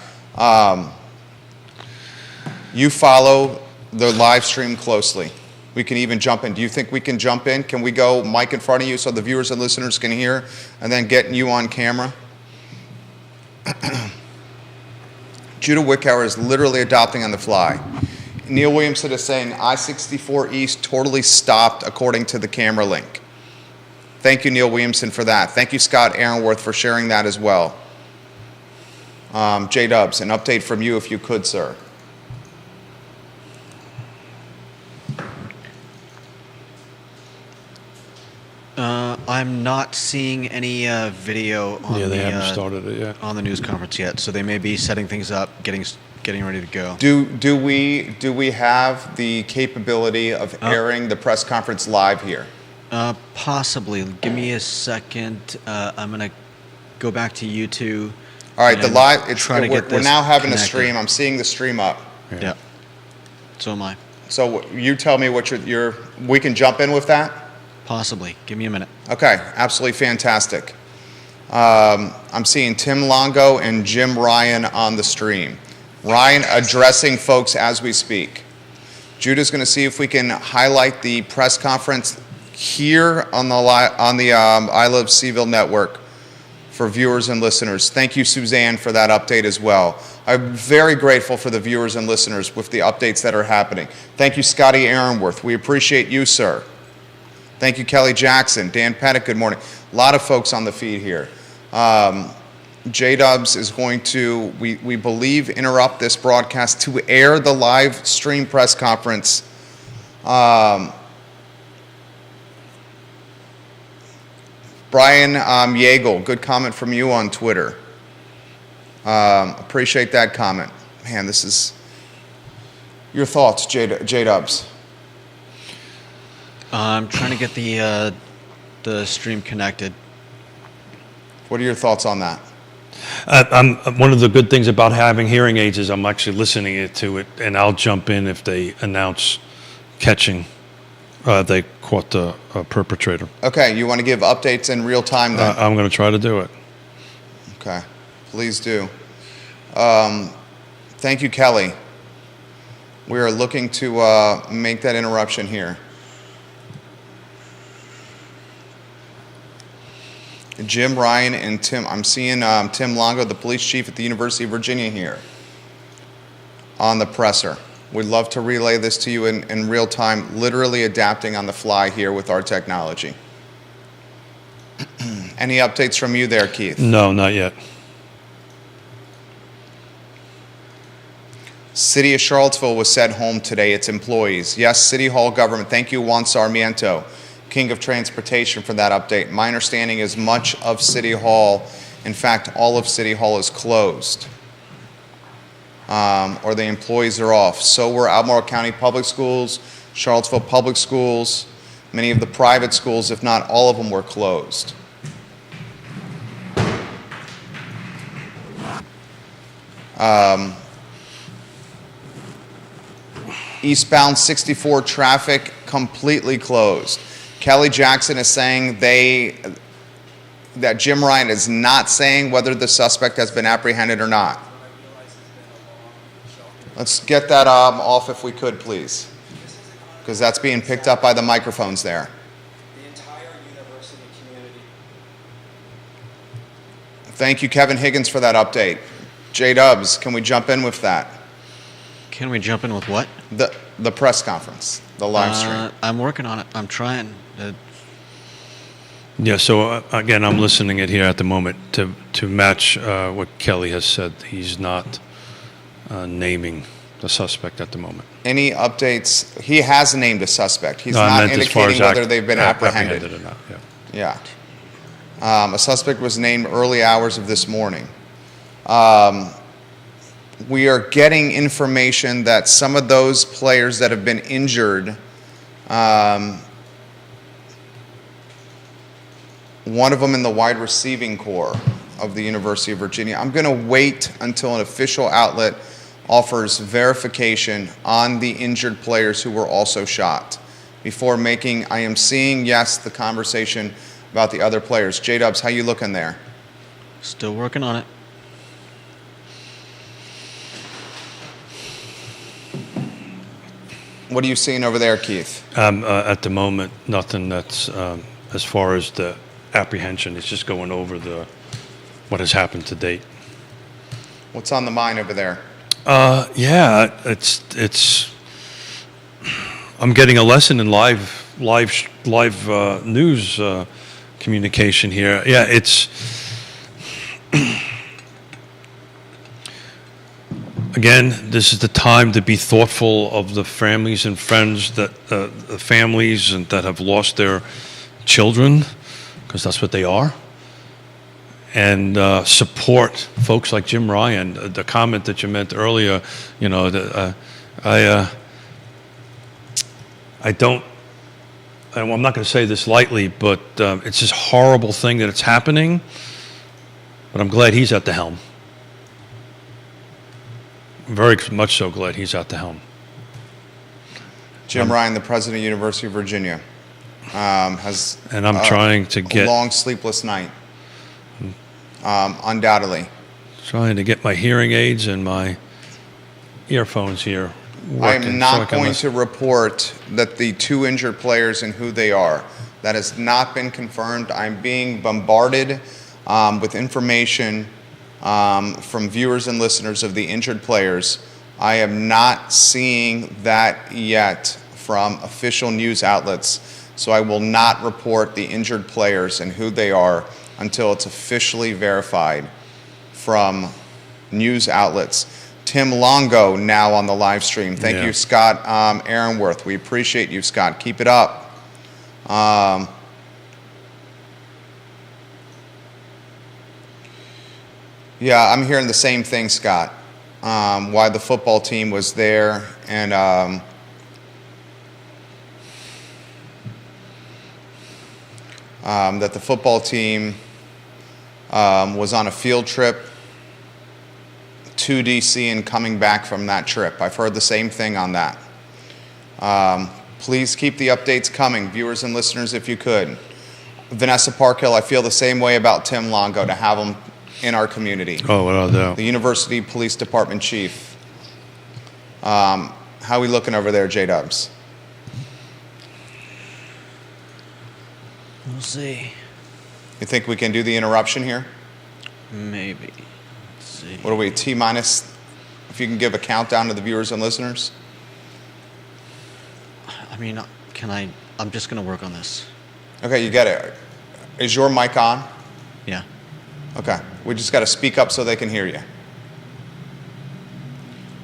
Speaker 1: You follow the live stream closely. We can even jump in. Do you think we can jump in? Can we go mic in front of you so the viewers and listeners can hear, and then get you on camera? Judah Wickower is literally adopting on the fly. Neil Williamson is saying I-64 East totally stopped according to the camera link. Thank you, Neil Williamson, for that. Thank you, Scott Aaronworth, for sharing that as well. J-Dubs, an update from you if you could, sir.
Speaker 3: I'm not seeing any video on
Speaker 2: they haven't started it yet.
Speaker 3: on the news conference yet, so they may be setting things up, getting ready to go.
Speaker 1: Do we have the capability of airing the press conference live here?
Speaker 3: Possibly. Give me a second. I'm gonna go back to YouTube.
Speaker 1: All right, the live. We're now having
Speaker 3: connected.
Speaker 1: a stream. I'm seeing the stream up.
Speaker 3: Yeah. So am I.
Speaker 1: So you tell me what we can jump in with that?
Speaker 3: Possibly. Give me a minute.
Speaker 1: Okay, absolutely fantastic. I'm seeing Tim Longo and Jim Ryan on the stream. Ryan addressing folks as we speak. Judah's going to see if we can highlight the press conference here on the I Love Seville network for viewers and listeners. Thank you, Suzanne, for that update as well. I'm very grateful for the viewers and listeners with the updates that are happening. Thank you, Scotty Aaronworth. We appreciate you, sir. Thank you, Kelly Jackson. Dan Pettit, good morning. A lot of folks on the feed here. J-Dubs is going to, we believe, interrupt this broadcast to air the live stream press conference. Brian Yeagle, good comment from you on Twitter. Appreciate that comment. Man, this is your thoughts, J-Dubs.
Speaker 3: I'm trying to get the stream connected.
Speaker 1: What are your thoughts on that?
Speaker 2: One of the good things about having hearing aids is I'm actually listening to it, and I'll jump in if they announce catching. They caught the perpetrator.
Speaker 1: Okay, you want to give updates in real time then?
Speaker 2: I'm going to try to do it.
Speaker 1: Okay, please do. Thank you, Kelly. We are looking to make that interruption here. Jim Ryan and Tim, I'm seeing Tim Longo, the police chief at the University of Virginia here on the presser. We'd love to relay this to you in real time, literally adapting on the fly here with our technology. Any updates from you there, Keith?
Speaker 2: No, not yet.
Speaker 1: City of Charlottesville was sent home today, its employees. Yes, City Hall government. Thank you, Juan Sarmiento, King of Transportation, for that update. My understanding is much of City Hall, in fact, all of City Hall is closed. Or the employees are off. So were Albemarle County Public Schools, Charlottesville Public Schools, many of the private schools, if not all of them, were closed. Eastbound 64 traffic completely closed. Kelly Jackson is saying that Jim Ryan is not saying whether the suspect has been apprehended or not. Let's get that off if we could, please, because that's being picked up by the microphones there.
Speaker 4: The entire university community.
Speaker 1: Thank you, Kevin Higgins, for that update. J-Dubs, can we jump in with that?
Speaker 3: Can we jump in with what?
Speaker 1: The press conference, the live stream.
Speaker 3: I'm working on it. I'm trying.
Speaker 2: Yeah, so again, I'm listening it here at the moment to match what Kelly has said. He's not naming the suspect at the moment.
Speaker 1: Any updates? He has named a suspect. He's
Speaker 2: No, I
Speaker 1: not
Speaker 2: meant as far
Speaker 1: indicating
Speaker 2: as
Speaker 1: whether they've been apprehended.
Speaker 2: or not. Yeah.
Speaker 1: Yeah. A suspect was named early hours of this morning. We are getting information that some of those players that have been injured, one of them in the wide receiving corps of the University of Virginia. I'm going to wait until an official outlet offers verification on the injured players who were also shot before making, I am seeing, yes, the conversation about the other players. J-Dubs, how you looking there?
Speaker 3: Still working on it.
Speaker 1: What are you seeing over there, Keith?
Speaker 2: At the moment, nothing that's, as far as the apprehension, it's just going over what has happened to date.
Speaker 1: What's on the mind over there?
Speaker 2: Yeah, it's. I'm getting a lesson in live news communication here. Yeah, it's. Again, this is the time to be thoughtful of the families and friends that the families and that have lost their children, because that's what they are. And support folks like Jim Ryan. The comment that you meant earlier, you know, I don't. I'm not going to say this lightly, but it's this horrible thing that it's happening. But I'm glad he's at the helm. Very much so glad he's at the helm.
Speaker 1: Jim Ryan, the president of the University of Virginia, has
Speaker 2: and I'm trying to get
Speaker 1: a long sleepless night. Undoubtedly.
Speaker 2: Trying to get my hearing aids and my earphones here working.
Speaker 1: I'm not going to report that the two injured players and who they are. That has not been confirmed. I'm being bombarded with information from viewers and listeners of the injured players. I am not seeing that yet from official news outlets, so I will not report the injured players and who they are until it's officially verified from news outlets. Tim Longo now on the live stream. Thank you, Scott Aaronworth. We appreciate you, Scott. Keep it up. Yeah, I'm hearing the same thing, Scott. Why the football team was there, and that the football team was on a field trip to DC and coming back from that trip. I've heard the same thing on that. Please keep the updates coming, viewers and listeners, if you could. Vanessa Parkhill, I feel the same way about Tim Longo, to have him in our community.
Speaker 2: Oh, without a doubt.
Speaker 1: The University Police Department chief. How are we looking over there, J-Dubs?
Speaker 3: We'll see.
Speaker 1: You think we can do the interruption here?
Speaker 3: Maybe. Let's see.
Speaker 1: What are we, T-minus? If you can give a countdown to the viewers and listeners?
Speaker 3: I mean, I'm just going to work on this.
Speaker 1: Okay, you get it. Is your mic on?
Speaker 3: Yeah.
Speaker 1: Okay. We just got to speak up so they can hear you.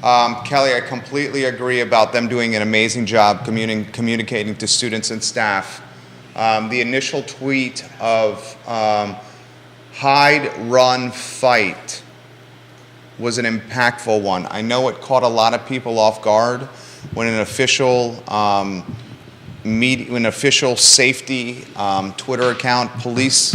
Speaker 1: Kelly, I completely agree about them doing an amazing job communicating to students and staff. The initial tweet of hide, run, fight was an impactful one. I know it caught a lot of people off guard when an official safety Twitter account, police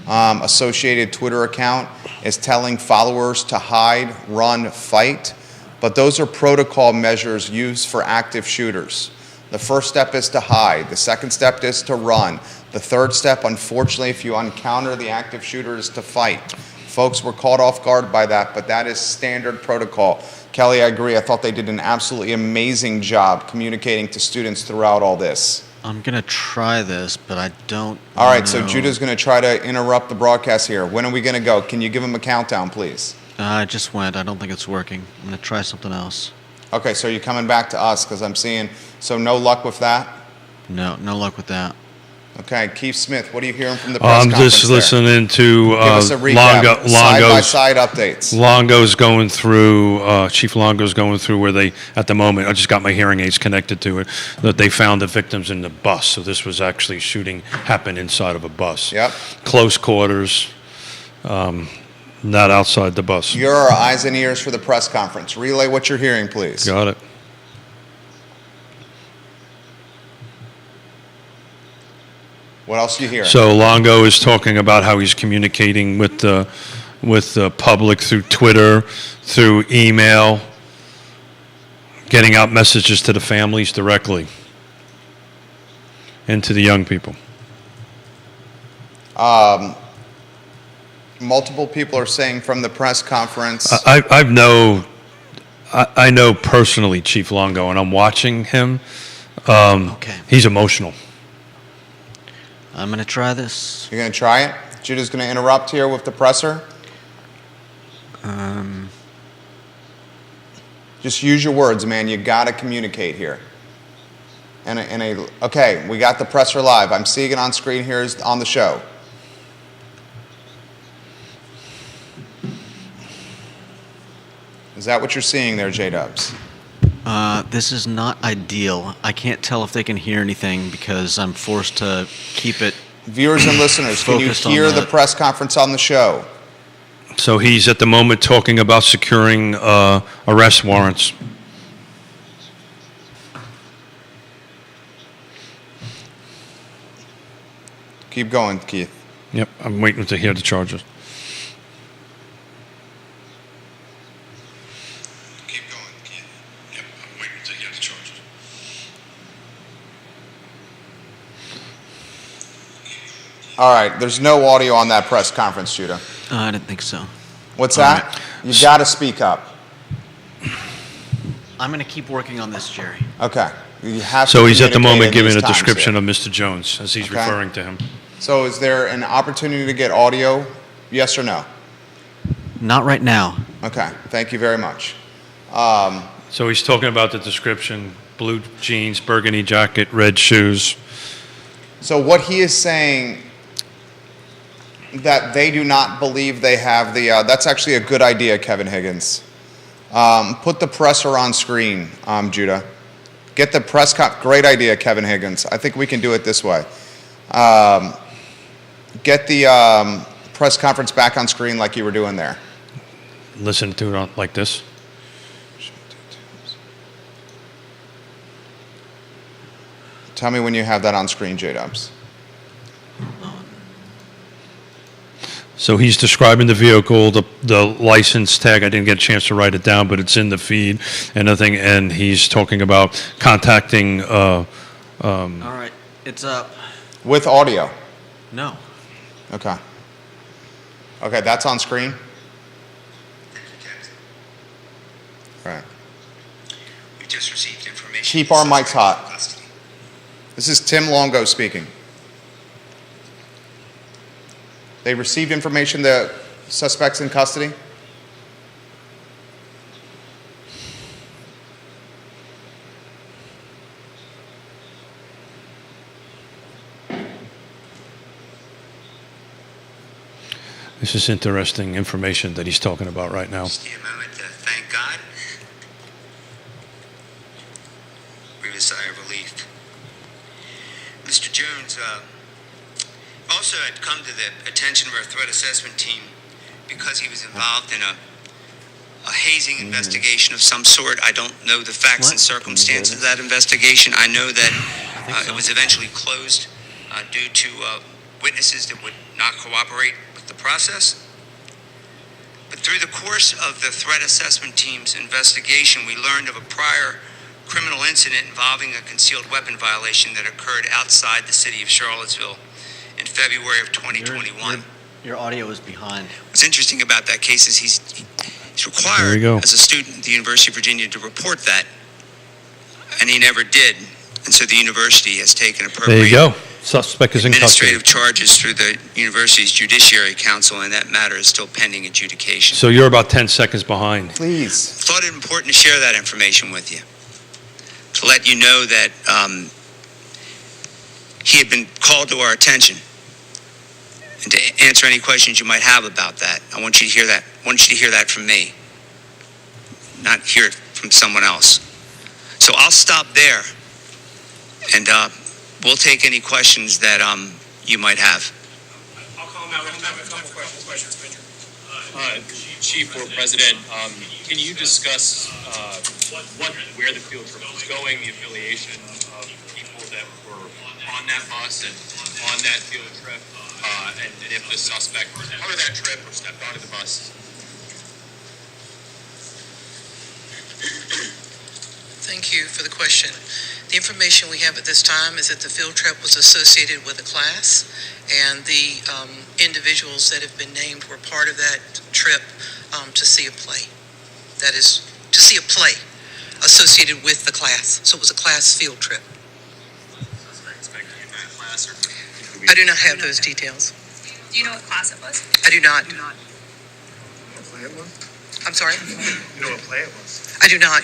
Speaker 1: associated Twitter account, is telling followers to hide, run, fight. But those are protocol measures used for active shooters. The first step is to hide. The second step is to run. The third step, unfortunately, if you encounter the active shooter, is to fight. Folks were caught off guard by that, but that is standard protocol. Kelly, I agree. I thought they did an absolutely amazing job communicating to students throughout all this.
Speaker 3: I'm going to try this, but I don't
Speaker 1: All right,
Speaker 3: know.
Speaker 1: so Judah's going to try to interrupt the broadcast here. When are we going to go? Can you give him a countdown, please?
Speaker 3: I just went. I don't think it's working. I'm going to try something else.
Speaker 1: Okay, so you're coming back to us because I'm seeing, so no luck with that?
Speaker 3: No luck with that.
Speaker 1: Okay, Keith Smith, what are you hearing from the press
Speaker 2: I'm
Speaker 1: conference
Speaker 2: just
Speaker 1: there?
Speaker 2: listening to
Speaker 1: Give us a recap, side-by-side updates.
Speaker 2: Longo's going through, Chief Longo's going through where they, at the moment, I just got my hearing aids connected to it, that they found the victims in the bus. So this was actually shooting happened inside of a bus.
Speaker 1: Yep.
Speaker 2: Close quarters, not outside the bus.
Speaker 1: You're our eyes and ears for the press conference. Relay what you're hearing, please.
Speaker 2: Got it.
Speaker 1: What else do you hear?
Speaker 2: So Longo is talking about how he's communicating with the public through Twitter, through email, getting out messages to the families directly and to the young people.
Speaker 1: Multiple people are saying from the press conference.
Speaker 2: I know personally Chief Longo, and I'm watching him.
Speaker 3: Okay.
Speaker 2: He's emotional.
Speaker 3: I'm going to try this.
Speaker 1: You're going to try it? Judah's going to interrupt here with the presser. Just use your words, man. You got to communicate here. Okay, we got the presser live. I'm seeing it on screen here on the show. Is that what you're seeing there, J-Dubs?
Speaker 3: This is not ideal. I can't tell if they can hear anything because I'm forced to keep it.
Speaker 1: Viewers and listeners, can you
Speaker 3: Focused on
Speaker 1: hear the
Speaker 3: that.
Speaker 1: press conference on the show?
Speaker 2: So he's at the moment talking about securing arrest warrants.
Speaker 1: Keep going, Keith.
Speaker 2: Yep, I'm waiting to hear the charges. Keep going, Keith. Yep, I'm waiting to hear the charges.
Speaker 1: All right, there's no audio on that press conference, Judah.
Speaker 3: I didn't think so.
Speaker 1: What's
Speaker 3: All
Speaker 1: that?
Speaker 3: right.
Speaker 1: You got to speak up.
Speaker 3: I'm going to keep working on this, Jerry.
Speaker 1: Okay. You have
Speaker 2: So
Speaker 1: to
Speaker 2: he's at the
Speaker 1: communicate
Speaker 2: moment
Speaker 1: in
Speaker 2: giving
Speaker 1: these
Speaker 2: a
Speaker 1: times
Speaker 2: description
Speaker 1: here.
Speaker 2: of Mr. Jones as he's
Speaker 1: Okay.
Speaker 2: referring to him.
Speaker 1: So is there an opportunity to get audio? Yes or no?
Speaker 3: Not right now.
Speaker 1: Okay, thank you very much.
Speaker 2: So he's talking about the description: blue jeans, burgundy jacket, red shoes.
Speaker 1: So what he is saying, that they do not believe they have the, that's actually a good idea, Kevin Higgins. Put the presser on screen, Judah. Get the great idea, Kevin Higgins. I think we can do it this way. Get the press conference back on screen like you were doing there.
Speaker 2: Listen to it like this.
Speaker 1: Tell me when you have that on screen, J-Dubs.
Speaker 2: So he's describing the vehicle, the license tag. I didn't get a chance to write it down, but it's in the feed and everything. And he's talking about contacting.
Speaker 3: All right, it's up.
Speaker 1: With audio.
Speaker 3: No.
Speaker 1: Okay. Okay, that's on screen? Right.
Speaker 5: We just received information.
Speaker 1: Keep our mics hot. This is Tim Longo speaking. They received information the suspect's in custody?
Speaker 2: This is interesting information that he's talking about right now.
Speaker 5: Just a moment to thank God. Breathe a sigh of relief. Mr. Jones, also had come to the attention of our threat assessment team because he was involved in a hazing investigation of some sort. I don't know the facts and circumstances of that investigation. I know that it was eventually closed due to witnesses that would not cooperate with the process. But through the course of the threat assessment team's investigation, we learned of a prior criminal incident involving a concealed weapon violation that occurred outside the city of Charlottesville in February of 2021.
Speaker 3: Your audio is behind.
Speaker 5: What's interesting about that case is he's
Speaker 2: There
Speaker 5: required
Speaker 2: you go.
Speaker 5: as a student at the University of Virginia to report that, and he never did. And so the university has taken
Speaker 2: There
Speaker 5: appropriate
Speaker 2: you go. Suspect is in custody.
Speaker 5: administrative charges through the university's Judiciary Council, and that matter is still pending adjudication.
Speaker 2: So you're about 10 seconds behind.
Speaker 1: Please.
Speaker 5: Thought it important to share that information with you, to let you know that he had been called to our attention, and to answer any questions you might have about that. I want you to hear that. I want you to hear that from me, not hear it from someone else. So I'll stop there, and we'll take any questions that you might have.
Speaker 4: I'll call him out. We have a couple questions, Major.
Speaker 6: Chief or President, can you discuss where the field trip was going, the affiliation of people that were on that bus and on that field trip, and if the suspect was part of that trip or stepped onto the bus?
Speaker 7: Thank you for the question. The information we have at this time is that the field trip was associated with a class, and the individuals that have been named were part of that trip to see a play. That is, to see a play associated with the class. So it was a class field trip. I do not have those details.
Speaker 8: Do you know what class it was?
Speaker 7: I do not. I'm sorry?
Speaker 6: You know what play it was?
Speaker 7: I do not.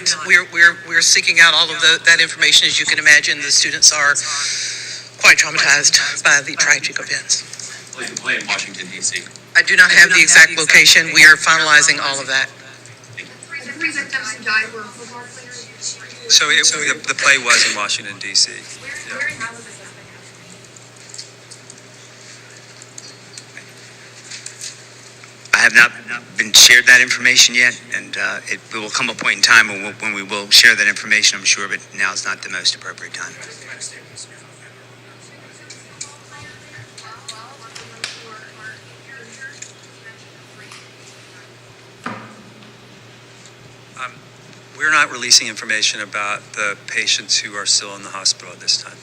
Speaker 7: We're seeking out all of that information. As you can imagine, the students are quite traumatized by the tragic events.
Speaker 6: Play in Washington, D.C.
Speaker 7: I do not have the exact location. We are finalizing all of that.
Speaker 8: The three victims who died were football players.
Speaker 5: So the play was in Washington, D.C.
Speaker 8: Where and how was this happening?
Speaker 5: I have not been shared that information yet, and it will come a point in time when we will share that information, I'm sure, but now is not the most appropriate time. We're not releasing information about the patients who are still in the hospital at this time.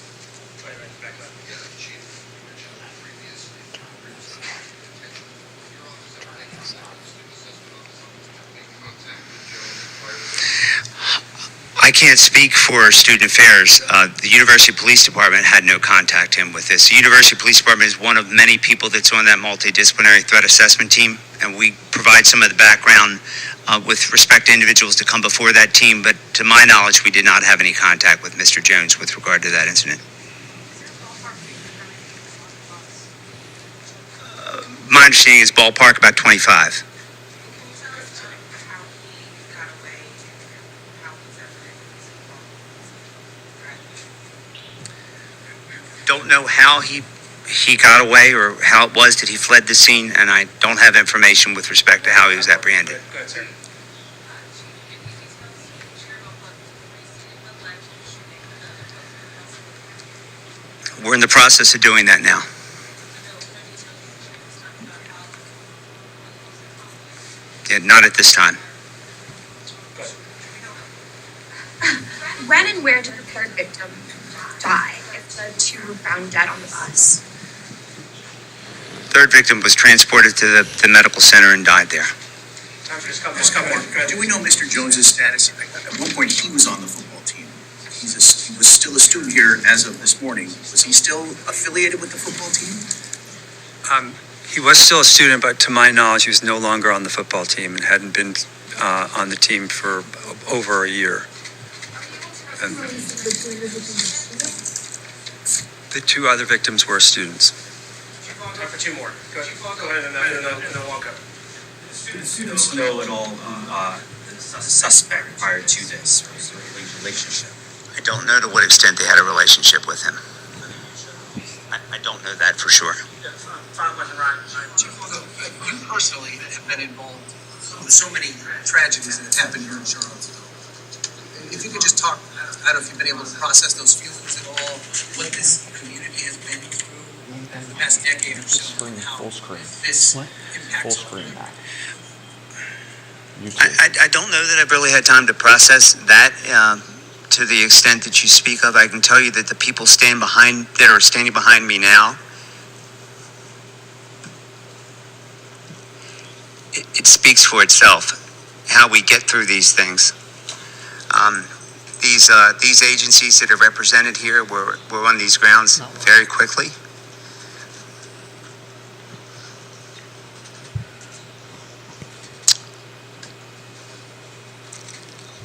Speaker 5: I can't speak for student affairs. The University Police Department had no contact him with this. The University Police Department is one of many people that's on that multidisciplinary threat assessment team, and we provide some of the background with respect to individuals to come before that team, but to my knowledge, we did not have any contact with Mr. Jones with regard to that incident. My understanding is ballpark about 25. Don't know how he got away or how it was that he fled the scene, and I don't have information with respect to how he was apprehended.
Speaker 4: Go ahead, sir.
Speaker 5: We're in the process of doing that now. Yeah, not at this time.
Speaker 8: When and where did the third victim die if the two were found dead on the bus?
Speaker 5: Third victim was transported to the medical center and died there.
Speaker 4: Time for just
Speaker 9: Just a couple more. Do we know Mr. Jones's status? At one point, he was on the football team. He was still a student here as of this morning. Was he still affiliated with the football team?
Speaker 10: He was still a student, but to my knowledge, he was no longer on the football team and hadn't been on the team for over a year. And the two other victims were students.
Speaker 4: Time for two more. Go ahead and then walk up.
Speaker 11: Did the students know at all the suspect prior to this relationship?
Speaker 5: I don't know to what extent they had a relationship with him. I don't know that for sure.
Speaker 4: Final question, Ryan.
Speaker 9: Chief Longo, you personally have been involved with so many tragedies that have happened here in Charlottesville. If you could just talk, I don't know if you've been able to process those feelings at all, what this community has been through the past decade or so, and how this impacts on them.
Speaker 5: I don't know that I've really had time to process that to the extent that you speak of. I can tell you that the people that are standing behind me now, it speaks for itself, how we get through these things. These agencies that are represented here were on these grounds very quickly.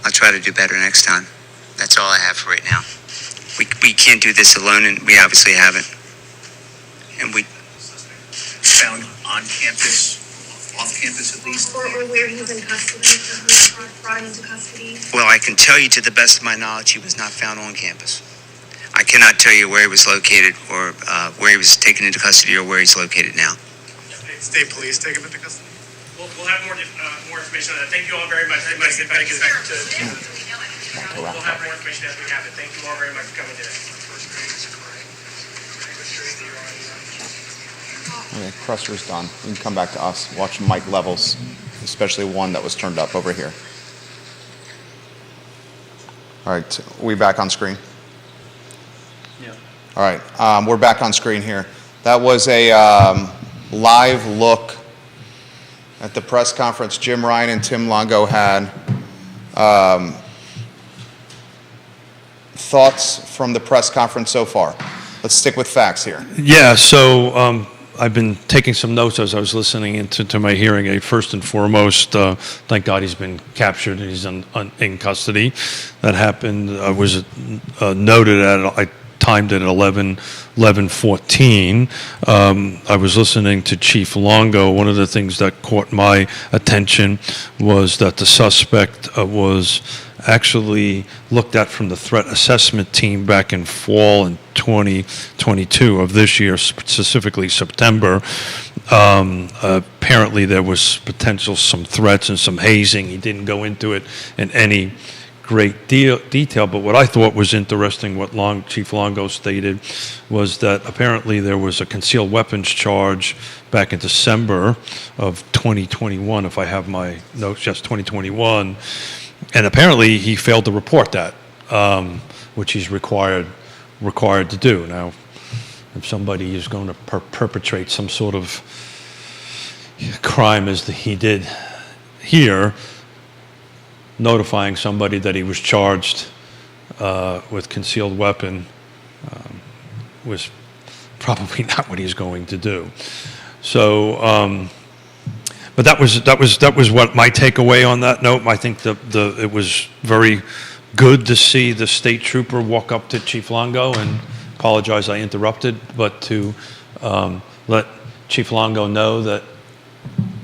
Speaker 5: I'll try to do better next time. That's all I have for right now. We can't do this alone, and we obviously haven't. And we
Speaker 9: Found on campus, off campus at least.
Speaker 8: Or where he's in custody, or who was brought into custody?
Speaker 5: Well, I can tell you to the best of my knowledge, he was not found on campus. I cannot tell you where he was located or where he was taken into custody or where he's located now.
Speaker 4: State police take him into custody. We'll have more information on that. Thank you all very much. We'll have more information as we have it. Thank you all very much for coming today.
Speaker 1: Okay, presser's done. You can come back to us. Watch mic levels, especially one that was turned up over here. All right, we back on screen?
Speaker 10: Yeah.
Speaker 1: All right, we're back on screen here. That was a live look at the press conference Jim Ryan and Tim Longo had. Thoughts from the press conference so far? Let's stick with facts here.
Speaker 2: Yeah, so I've been taking some notes as I was listening to my hearing aid. First and foremost, thank God he's been captured and he's in custody. That happened, was noted I timed it at 11:14. I was listening to Chief Longo. One of the things that caught my attention was that the suspect was actually looked at from the threat assessment team back in fall in 2022 of this year, specifically September. Apparently there was some threats and some hazing. He didn't go into it in any great detail, but what I thought was interesting, what Chief Longo stated, was that apparently there was a concealed weapons charge back in December of 2021, if I have my notes, yes, 2021, and apparently he failed to report that, which he's required to do. Now, if somebody is going to perpetrate some sort of crime as he did here, notifying somebody that he was charged with concealed weapon was probably not what he's going to do. So, but that was what my takeaway on that note. I think it was very good to see the state trooper walk up to Chief Longo and apologize I interrupted, but to let Chief Longo know that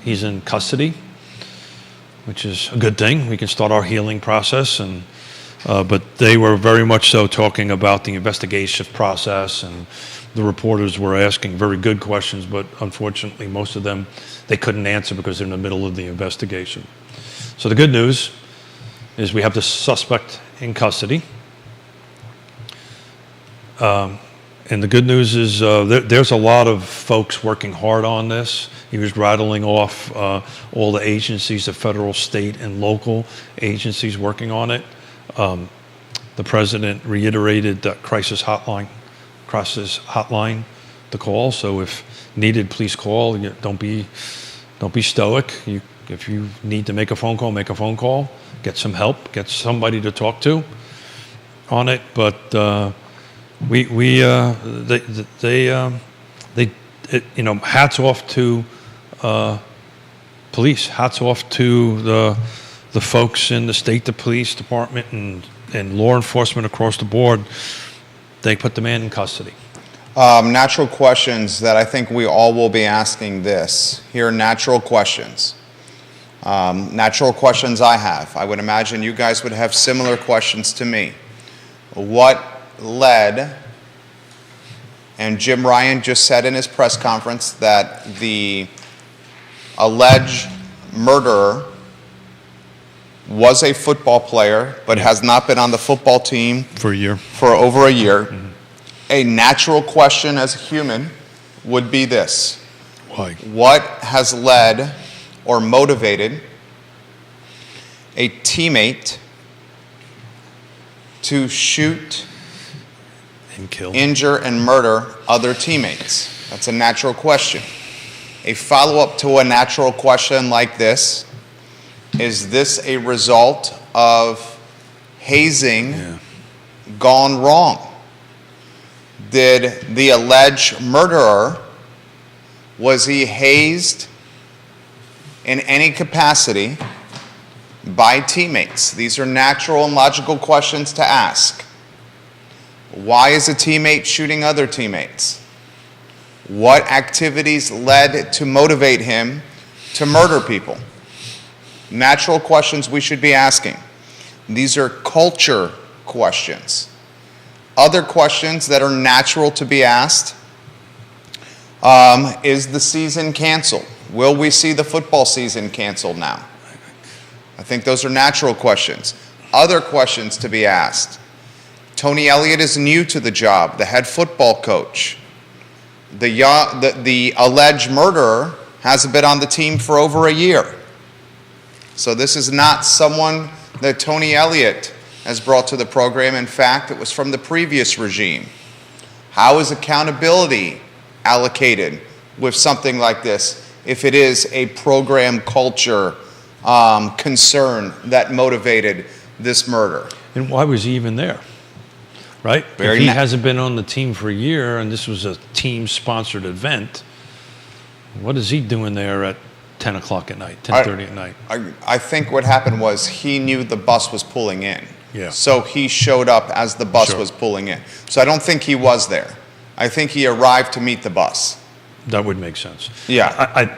Speaker 2: he's in custody, which is a good thing. We can start our healing process, and but they were very much so talking about the investigation process, and the reporters were asking very good questions, but unfortunately most of them they couldn't answer because they're in the middle of the investigation. So the good news is we have the suspect in custody. And the good news is there's a lot of folks working hard on this. He was rattling off all the agencies, the federal, state, and local agencies working on it. The president reiterated that crisis hotline to call. So if needed, please call. Don't be stoic. If you need to make a phone call, make a phone call. Get some help. Get somebody to talk to on it. But hats off to police. Hats off to the folks in the state, the police department, and law enforcement across the board. They put the man in custody.
Speaker 1: Natural questions that I think we all will be asking this. Here are natural questions. Natural questions I have. I would imagine you guys would have similar questions to me. What led, and Jim Ryan just said in his press conference that the alleged murderer was a football player, but has not been on the football team
Speaker 2: for
Speaker 1: over a year. Mm-hmm. A natural question as a human would be this.
Speaker 2: Why?
Speaker 1: What has led or motivated a teammate to shoot,
Speaker 2: and kill,
Speaker 1: injure, and murder other teammates? That's a natural question. A follow-up to a natural question like this: is this a result of hazing gone wrong? Did the alleged murderer, was he hazed in any capacity by teammates? These are natural and logical questions to ask. Why is a teammate shooting other teammates? What activities led to motivate him to murder people? Natural questions we should be asking. These are culture questions. Other questions that are natural to be asked. Is the season canceled? Will we see the football season canceled now? I think those are natural questions. Other questions to be asked. Tony Elliott is new to the job, the head football coach. The alleged murderer hasn't been on the team for over a year. So this is not someone that Tony Elliott has brought to the program. In fact, it was from the previous regime. How is accountability allocated with something like this if it is a program culture concern that motivated this murder?
Speaker 2: And why was he even there? Right? If he hasn't been on the team for a year and this was a team-sponsored event, what is he doing there at 10 o'clock at night, 10:30 at night?
Speaker 1: I think what happened was he knew the bus was pulling in.
Speaker 2: Yeah.
Speaker 1: So he showed up as the bus was pulling in. So I don't think he was there. I think he arrived to meet the bus.
Speaker 2: That would make sense.
Speaker 1: Yeah.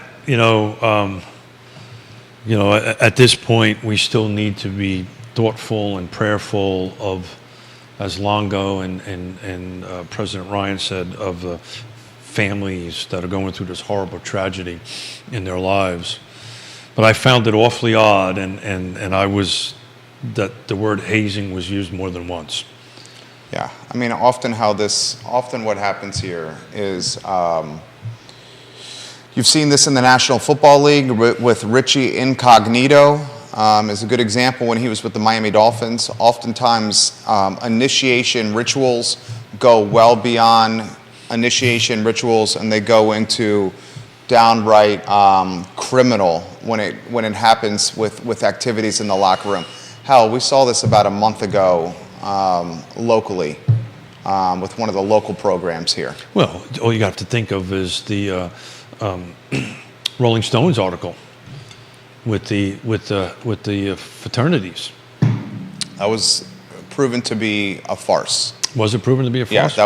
Speaker 2: At this point, we still need to be thoughtful and prayerful of, as Longo and President Ryan said, of the families that are going through this horrible tragedy in their lives. But I found it awfully odd, and I was, that the word hazing was used more than once.
Speaker 1: Yeah, I mean, often what happens here is, you've seen this in the National Football League with Richie Incognito, is a good example when he was with the Miami Dolphins. Oftentimes, initiation rituals go well beyond initiation rituals, and they go into downright criminal when it happens with activities in the locker room. Hell, we saw this about a month ago locally with one of the local programs here.
Speaker 2: Well, all you have to think of is the Rolling Stones article with the fraternities.
Speaker 1: That was proven to be a farce.
Speaker 2: Was it proven to be a farce?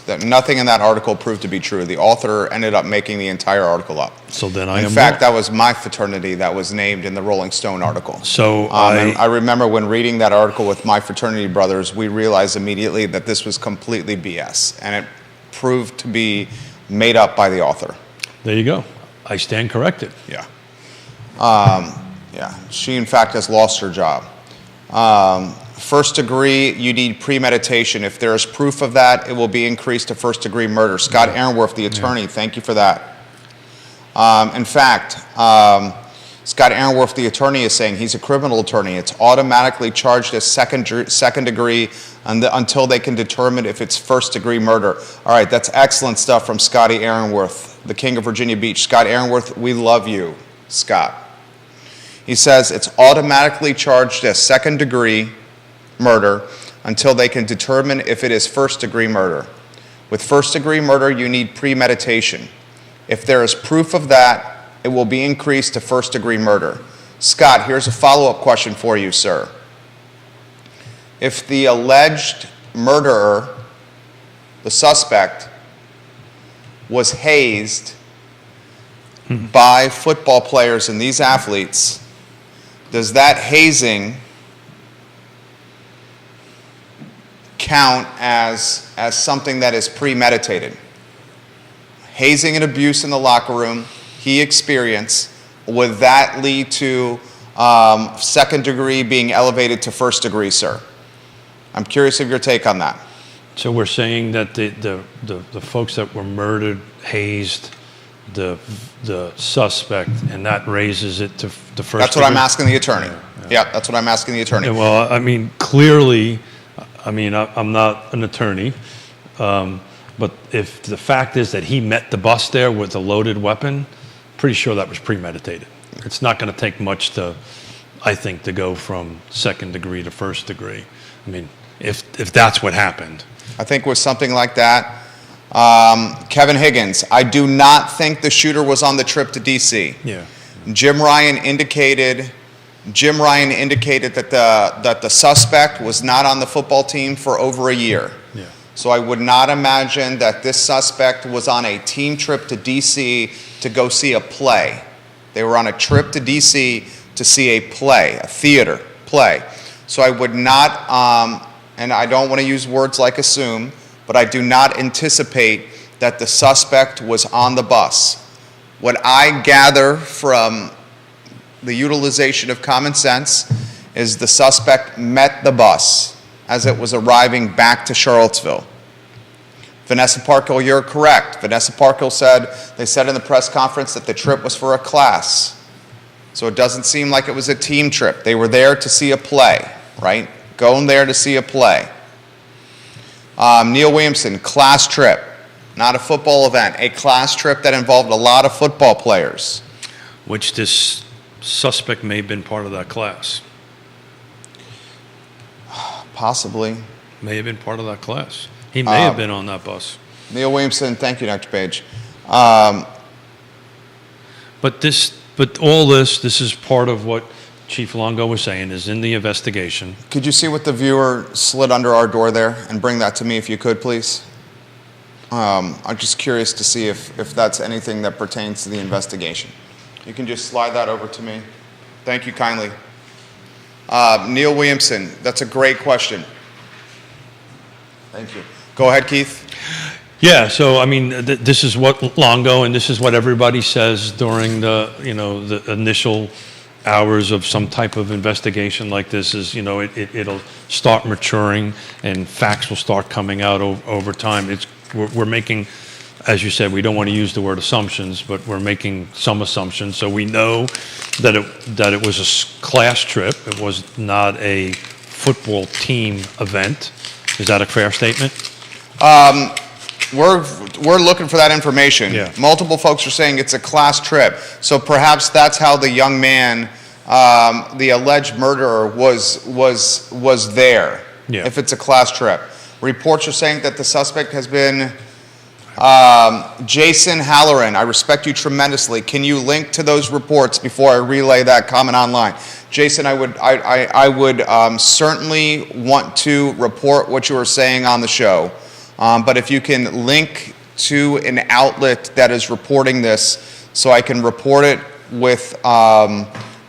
Speaker 1: Yeah, nothing in that article proved to be true. The author ended up making the entire article up.
Speaker 2: So then
Speaker 1: In fact, that was my fraternity that was named in the Rolling Stone article.
Speaker 2: So
Speaker 1: and I remember when reading that article with my fraternity brothers, we realized immediately that this was completely BS, and it proved to be made up by the author.
Speaker 2: There you go. I stand corrected.
Speaker 1: Yeah. Yeah. She, in fact, has lost her job. First degree, you need premeditation. If there is proof of that, it will be increased to first degree murder. Scott Aaronworth, the attorney, thank you for that. In fact, Scott Aaronworth, the attorney, is saying he's a criminal attorney. It's automatically charged as second degree until they can determine if it's first degree murder. All right, that's excellent stuff from Scotty Aaronworth, the king of Virginia Beach. Scott Aaronworth, we love you, Scott. He says it's automatically charged as second degree murder until they can determine if it is first degree murder. With first degree murder, you need premeditation. If there is proof of that, it will be increased to first degree murder. Scott, here's a follow-up question for you, sir. If the alleged murderer, the suspect, was hazed by football players and these athletes, does that hazing count as something that is premeditated? Hazing and abuse in the locker room he experienced, would that lead to second degree being elevated to first degree, sir? I'm curious of your take on that.
Speaker 2: So we're saying that the folks that were murdered, hazed the suspect, and that raises it to first degree?
Speaker 1: That's what I'm asking the attorney. Yeah, that's what I'm asking the attorney.
Speaker 2: Yeah, well, I mean, clearly, I'm not an attorney, but if the fact is that he met the bus there with a loaded weapon, pretty sure that was premeditated. It's not going to take much I think, to go from second degree to first degree. I mean, if that's what happened.
Speaker 1: I think with something like that, Kevin Higgins, I do not think the shooter was on the trip to D.C.
Speaker 2: Yeah.
Speaker 1: Jim Ryan indicated that the suspect was not on the football team for over a year.
Speaker 2: Yeah.
Speaker 1: So I would not imagine that this suspect was on a team trip to D.C. to go see a play. They were on a trip to D.C. to see a play, a theater play. So I would not, and I don't want to use words like assume, but I do not anticipate that the suspect was on the bus. What I gather from the utilization of common sense is the suspect met the bus as it was arriving back to Charlottesville. Vanessa Parkhill, you're correct. Vanessa Parkhill they said in the press conference that the trip was for a class. So it doesn't seem like it was a team trip. They were there to see a play, right? Going there to see a play. Neil Williamson, class trip, not a football event, a class trip that involved a lot of football players.
Speaker 2: Which this suspect may have been part of that class.
Speaker 1: Possibly.
Speaker 2: May have been part of that class. He may have been on that bus.
Speaker 1: Neil Williamson, thank you, next page. But
Speaker 2: all this is part of what Chief Longo was saying, is in the investigation.
Speaker 1: Could you see what the viewer slid under our door there and bring that to me if you could, please? I'm just curious to see if that's anything that pertains to the investigation. You can just slide that over to me. Thank you kindly. Neil Williamson, that's a great question. Thank you. Go ahead, Keith.
Speaker 2: Yeah, so I mean, this is what Longo and this is what everybody says during the initial hours of some type of investigation like this is, it'll start maturing and facts will start coming out over time. We're making, as you said, we don't want to use the word assumptions, but we're making some assumptions. So we know that it was a class trip. It was not a football team event. Is that a fair statement?
Speaker 1: We're looking for that information.
Speaker 2: Yeah.
Speaker 1: Multiple folks are saying it's a class trip. So perhaps that's how the young man the alleged murderer was there.
Speaker 2: Yeah.
Speaker 1: If it's a class trip. Reports are saying that the suspect has been Jason Halloran. I respect you tremendously. Can you link to those reports before I relay that comment online? Jason, I would certainly want to report what you were saying on the show. But if you can link to an outlet that is reporting this so I can report it with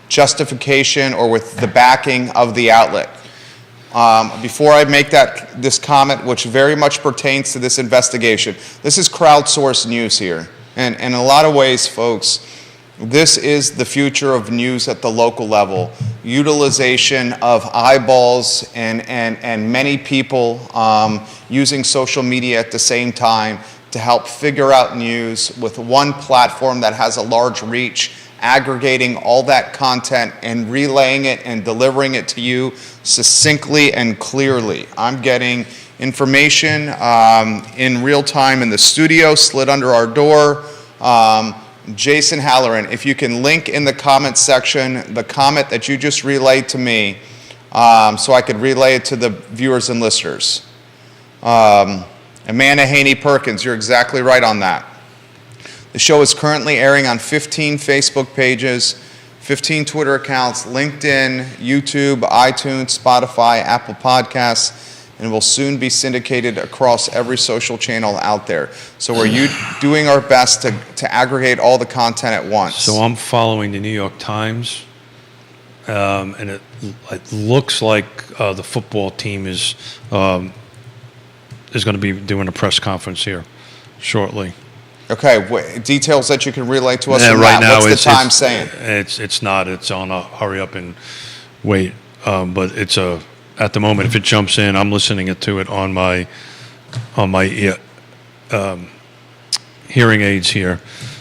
Speaker 1: justification or with the backing of the outlet. Before I make this comment, which very much pertains to this investigation, this is crowdsourced news here. And in a lot of ways, folks, this is the future of news at the local level. Utilization of eyeballs and many people using social media at the same time to help figure out news with one platform that has a large reach, aggregating all that content and relaying it and delivering it to you succinctly and clearly. I'm getting information in real time in the studio, slid under our door. Jason Halloran, if you can link in the comments section the comment that you just relayed to me so I could relay it to the viewers and listeners. Amanda Haney Perkins, you're exactly right on that. The show is currently airing on 15 Facebook pages, 15 Twitter accounts, LinkedIn, YouTube, iTunes, Spotify, Apple Podcasts, and will soon be syndicated across every social channel out there. So we're doing our best to aggregate all the content at once.
Speaker 2: So I'm following the New York Times, and it looks like the football team is going to be doing a press conference here shortly.
Speaker 1: Okay, details that you can relay to us
Speaker 2: Yeah,
Speaker 1: from
Speaker 2: right
Speaker 1: that.
Speaker 2: now
Speaker 1: What's the time saying?
Speaker 2: It's not. It's on a hurry up and wait. But it's at the moment, if it jumps in, I'm listening to it on my hearing aids here.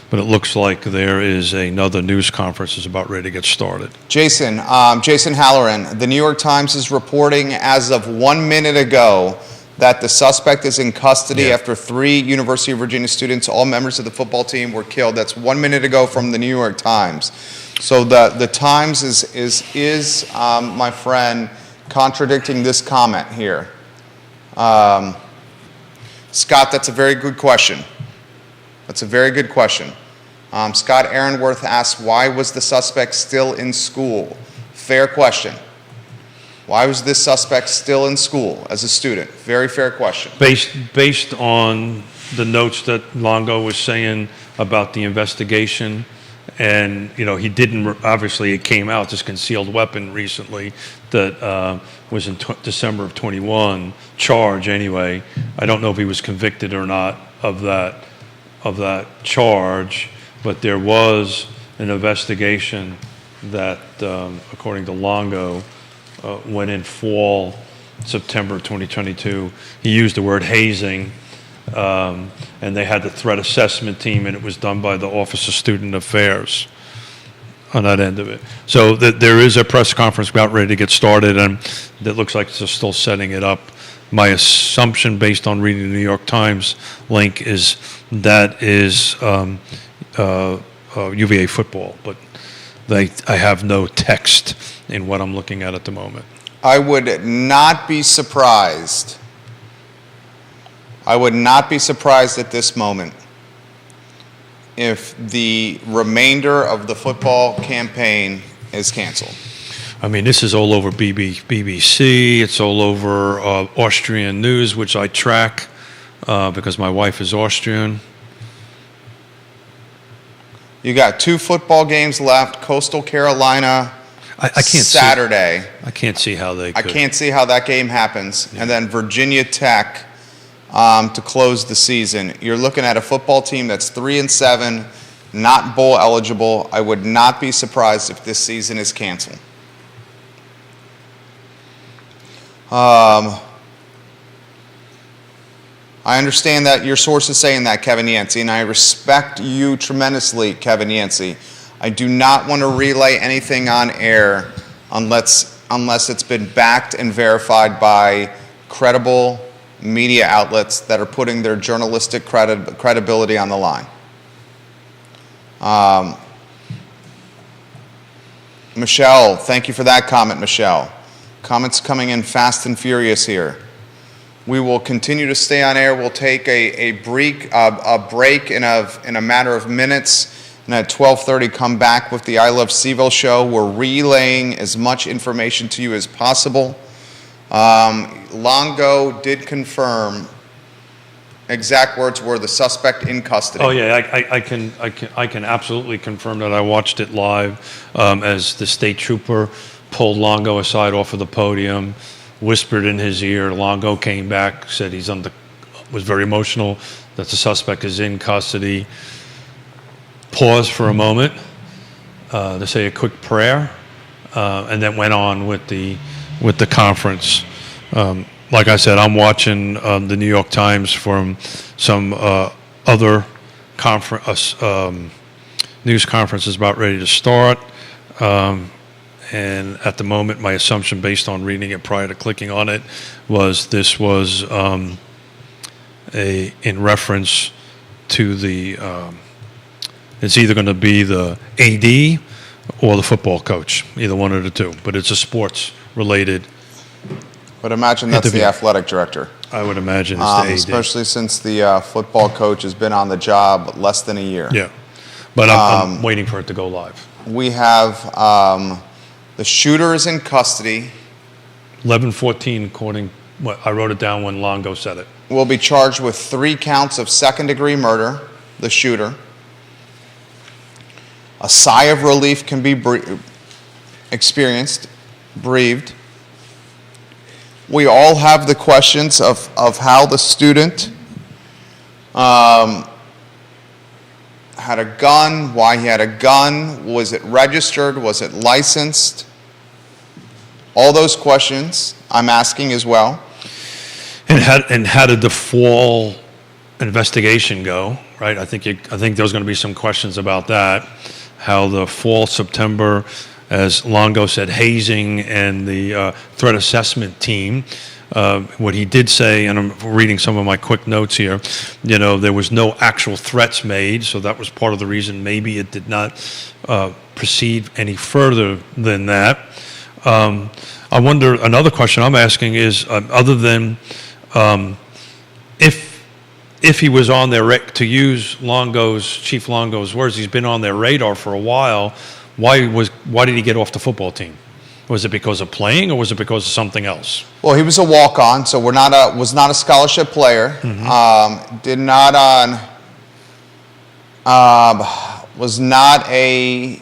Speaker 2: But it looks like there is another news conference is about ready to get started.
Speaker 1: Jason Halloran, the New York Times is reporting as of 1 minute ago that the suspect is in custody after 3 University of Virginia students, all members of the football team, were killed. That's 1 minute ago from the New York Times. So the Times is my friend, contradicting this comment here. Scott, that's a very good question. That's a very good question. Scott Aaronworth asks, why was the suspect still in school? Fair question. Why was this suspect still in school as a student? Very fair question.
Speaker 2: Based on the notes that Longo was saying about the investigation, and he didn't. Obviously, it came out this concealed weapon recently that was in December of 21 charge. Anyway, I don't know if he was convicted or not of that charge, but there was an investigation that, according to Longo, went in fall, September 2022. He used the word hazing, and they had the threat assessment team, and it was done by the Office of Student Affairs on that end of it. So there is a press conference about ready to get started, and it looks like they're still setting it up. My assumption, based on reading the New York Times link, is that is UVA football, but I have no text in what I'm looking at the moment.
Speaker 1: I would not be surprised. I would not be surprised at this moment if the remainder of the football campaign is canceled.
Speaker 2: I mean, this is all over BBC. It's all over Austrian news, which I track because my wife is Austrian.
Speaker 1: You got 2 football games left. Coastal Carolina,
Speaker 2: I can't
Speaker 1: Saturday.
Speaker 2: I can't see how they could.
Speaker 1: I can't see how that game happens. Yeah. And then Virginia Tech to close the season. You're looking at a football team that's 3-7, not bowl eligible. I would not be surprised if this season is canceled. I understand that your source is saying that, Kevin Yancey, and I respect you tremendously, Kevin Yancey. I do not want to relay anything on air unless it's been backed and verified by credible media outlets that are putting their journalistic credibility on the line. Michelle, thank you for that comment, Michelle. Comments coming in fast and furious here. We will continue to stay on air. We'll take a break in a matter of minutes, and at 12:30 come back with the I Love CVille show. We're relaying as much information to you as possible. Longo did confirm. Exact words were the suspect in custody.
Speaker 2: Oh yeah, I can absolutely confirm that. I watched it live as the state trooper pulled Longo aside off of the podium, whispered in his ear. Longo came back, said was very emotional that the suspect is in custody. Paused for a moment to say a quick prayer, and then went on with the conference. Like I said, I'm watching the New York Times from some other news conference is about ready to start. And at the moment, my assumption, based on reading it prior to clicking on it, was this was in reference to the. It's either going to be the AD or the football coach, either one of the two. But it's a sports-related.
Speaker 1: But imagine that's the athletic director.
Speaker 2: I would imagine it's the AD.
Speaker 1: Especially since the football coach has been on the job less than a year.
Speaker 2: Yeah, but I'm waiting for it to go live.
Speaker 1: We have the shooter is in custody.
Speaker 2: 11/14, according. I wrote it down when Longo said it.
Speaker 1: Will be charged with 3 counts of second-degree murder. The shooter. A sigh of relief can be breathed. We all have the questions of how the student had a gun, why he had a gun, was it registered, was it licensed? All those questions I'm asking as well.
Speaker 2: And how did the fall investigation go? Right, I think there's going to be some questions about that. How the fall September, as Longo said, hazing and the threat assessment team. What he did say, and I'm reading some of my quick notes here, there was no actual threats made, so that was part of the reason maybe it did not proceed any further than that. I wonder, another question I'm asking is, other than if he was on their, to use Chief Longo's words, he's been on their radar for a while. Why did he get off the football team? Was it because of playing, or was it because of something else?
Speaker 1: Well, he was a walk-on, so was not a scholarship player. Mm-hmm. Was not a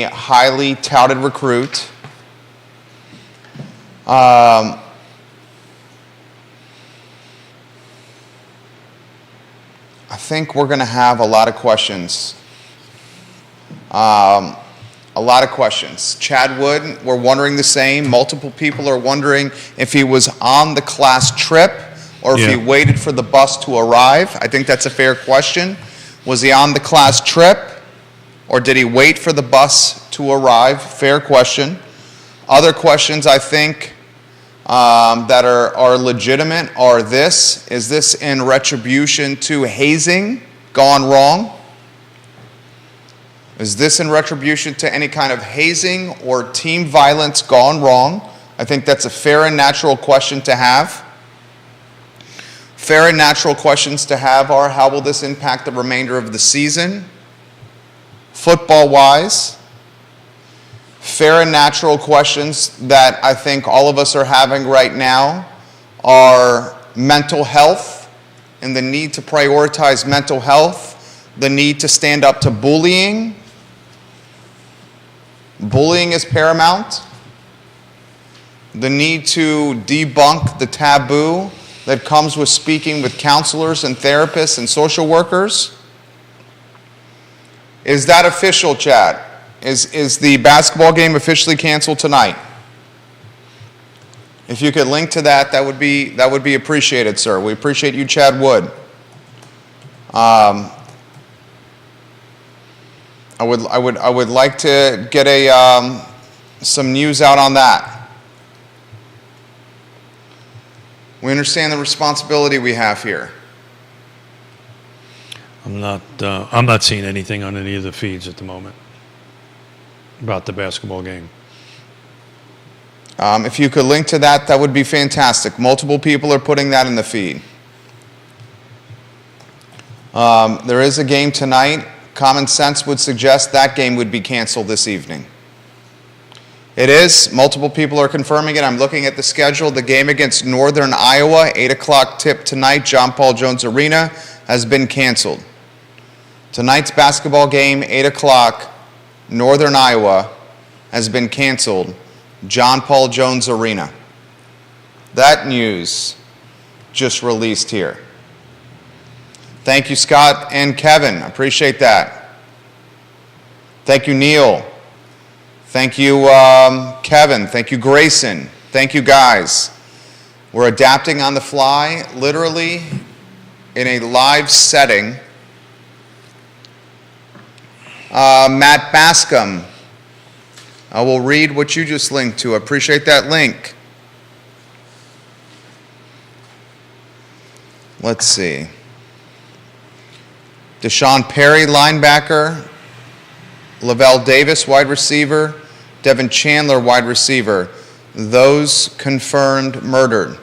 Speaker 1: highly touted recruit. I think we're going to have a lot of questions. A lot of questions. Chad Wood, we're wondering the same. Multiple people are wondering if he was on the class trip or if he waited for the bus to arrive. I think that's a fair question. Was he on the class trip or did he wait for the bus to arrive? Fair question. Other questions I think that are legitimate are this. Is this in retribution to hazing gone wrong? Is this in retribution to any kind of hazing or team violence gone wrong? I think that's a fair and natural question to have. Fair and natural questions to have are, how will this impact the remainder of the season, football-wise? Fair and natural questions that I think all of us are having right now are mental health and the need to prioritize mental health, the need to stand up to bullying. Bullying is paramount. The need to debunk the taboo that comes with speaking with counselors and therapists and social workers. Is that official, Chad? Is the basketball game officially canceled tonight? If you could link to that, that would be appreciated, sir. We appreciate you, Chad Wood. I would like to get some news out on that. We understand the responsibility we have here.
Speaker 2: I'm not seeing anything on any of the feeds at the moment. about the basketball game.
Speaker 1: If you could link to that, that would be fantastic. Multiple people are putting that in the feed. There is a game tonight. Common sense would suggest that game would be canceled this evening. It is. Multiple people are confirming it. I'm looking at the schedule. The game against Northern Iowa, 8 o'clock tip tonight, John Paul Jones Arena, has been canceled. Tonight's basketball game, 8 o'clock, Northern Iowa, has been canceled. John Paul Jones Arena. That news just released here. Thank you, Scott and Kevin. Appreciate that. Thank you, Neil. Thank you, Kevin. Thank you, Grayson. Thank you, guys. We're adapting on the fly, literally in a live setting. Matt Bascom. I will read what you just linked to. I appreciate that link. Let's see. Deshaun Perry, linebacker. Lavelle Davis, wide receiver. Devin Chandler, wide receiver. Those confirmed murdered.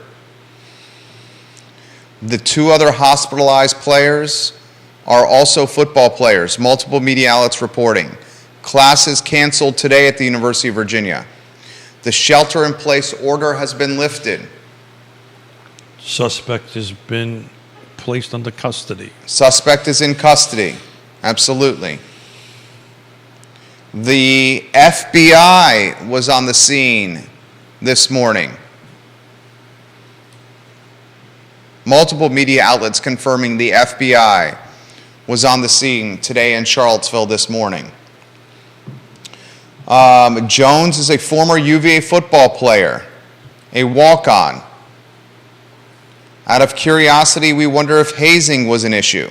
Speaker 1: The two other hospitalized players are also football players. Multiple media outlets reporting. Classes canceled today at the University of Virginia. The shelter-in-place order has been lifted.
Speaker 2: Suspect has been placed under custody.
Speaker 1: Suspect is in custody. Absolutely. The FBI was on the scene this morning. Multiple media outlets confirming the FBI was on the scene today in Charlottesville this morning. Jones is a former UVA football player, a walk-on. Out of curiosity, we wonder if hazing was an issue.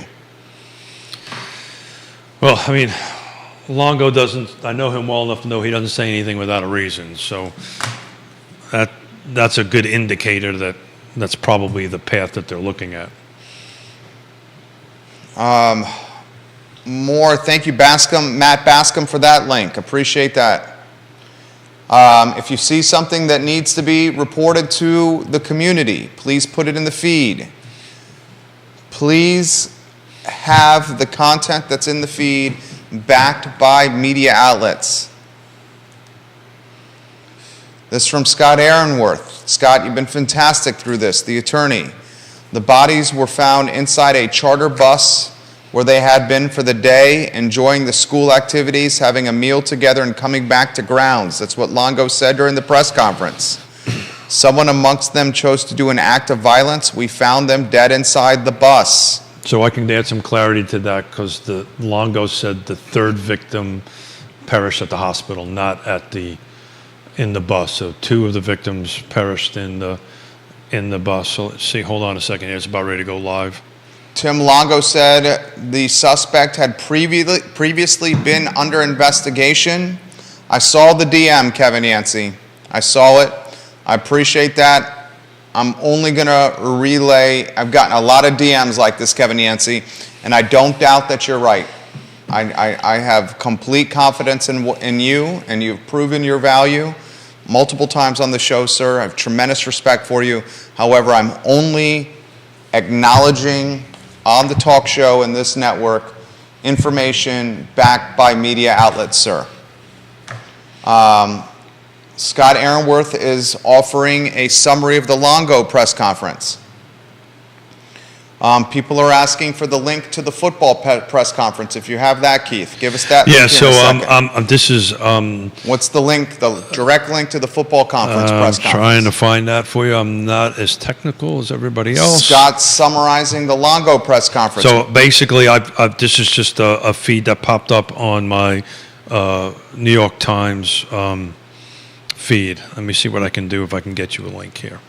Speaker 2: Well, I mean, Longo doesn't, I know him well enough to know he doesn't say anything without a reason. So that's a good indicator that that's probably the path that they're looking at.
Speaker 1: More, thank you, Bascom, Matt Bascom, for that link. Appreciate that. If you see something that needs to be reported to the community, please put it in the feed. Please have the content that's in the feed backed by media outlets. This is from Scott Aaronworth. Scott, you've been fantastic through this, the attorney. The bodies were found inside a charter bus where they had been for the day, enjoying the school activities, having a meal together, and coming back to grounds. That's what Longo said during the press conference. Someone amongst them chose to do an act of violence. We found them dead inside the bus.
Speaker 2: So I can add some clarity to that because the Longo said the third victim perished at the hospital, not in the bus. So two of the victims perished in the bus. So let's see. Hold on a second here. It's about ready to go live.
Speaker 1: Tim Longo said the suspect had previously been under investigation. I saw the DM, Kevin Yancey. I saw it. I appreciate that. I'm only going to relay. I've gotten a lot of DMs like this, Kevin Yancey, and I don't doubt that you're right. I have complete confidence in you, and you've proven your value multiple times on the show, sir. I have tremendous respect for you. However, I'm only acknowledging on the talk show and this network information backed by media outlets, sir. Scott Aaronworth is offering a summary of the Longo press conference. People are asking for the link to the football press conference. If you have that, Keith, give us that.
Speaker 2: Yeah,
Speaker 1: link
Speaker 2: so this is...
Speaker 1: What's the link, the direct link to the football conference press conference?
Speaker 2: I'm trying to find that for you. I'm not as technical as everybody else.
Speaker 1: Scott's summarizing the Longo press conference.
Speaker 2: So basically, this is just a feed that popped up on my New York Times feed. Let me see what I can do if I can get you a link here.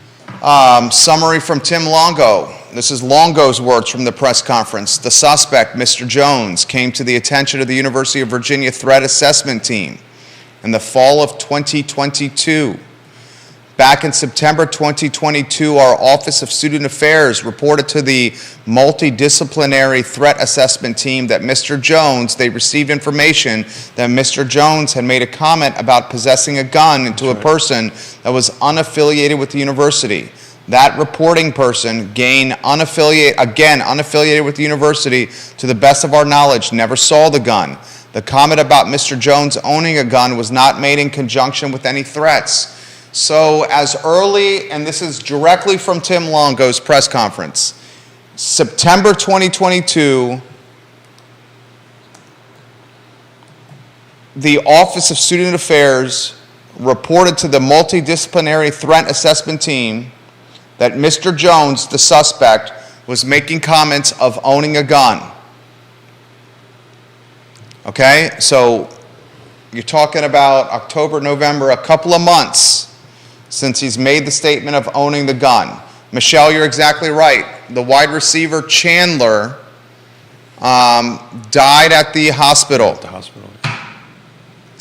Speaker 1: Summary from Tim Longo. This is Longo's words from the press conference. The suspect, Mr. Jones, came to the attention of the University of Virginia Threat Assessment Team in the fall of 2022. Back in September 2022, our Office of Student Affairs reported to the multidisciplinary threat assessment team that they received information that Mr. Jones had made a comment about possessing a gun into a person that was unaffiliated with the university. That reporting person, unaffiliated with the university, to the best of our knowledge, never saw the gun. The comment about Mr. Jones owning a gun was not made in conjunction with any threats. So as early, and this is directly from Tim Longo's press conference, September 2022, the Office of Student Affairs reported to the multidisciplinary threat assessment team that Mr. Jones, the suspect, was making comments of owning a gun. Okay, so you're talking about October, November, a couple of months since he's made the statement of owning the gun. Michelle, you're exactly right. The wide receiver, Chandler, died at the hospital. That's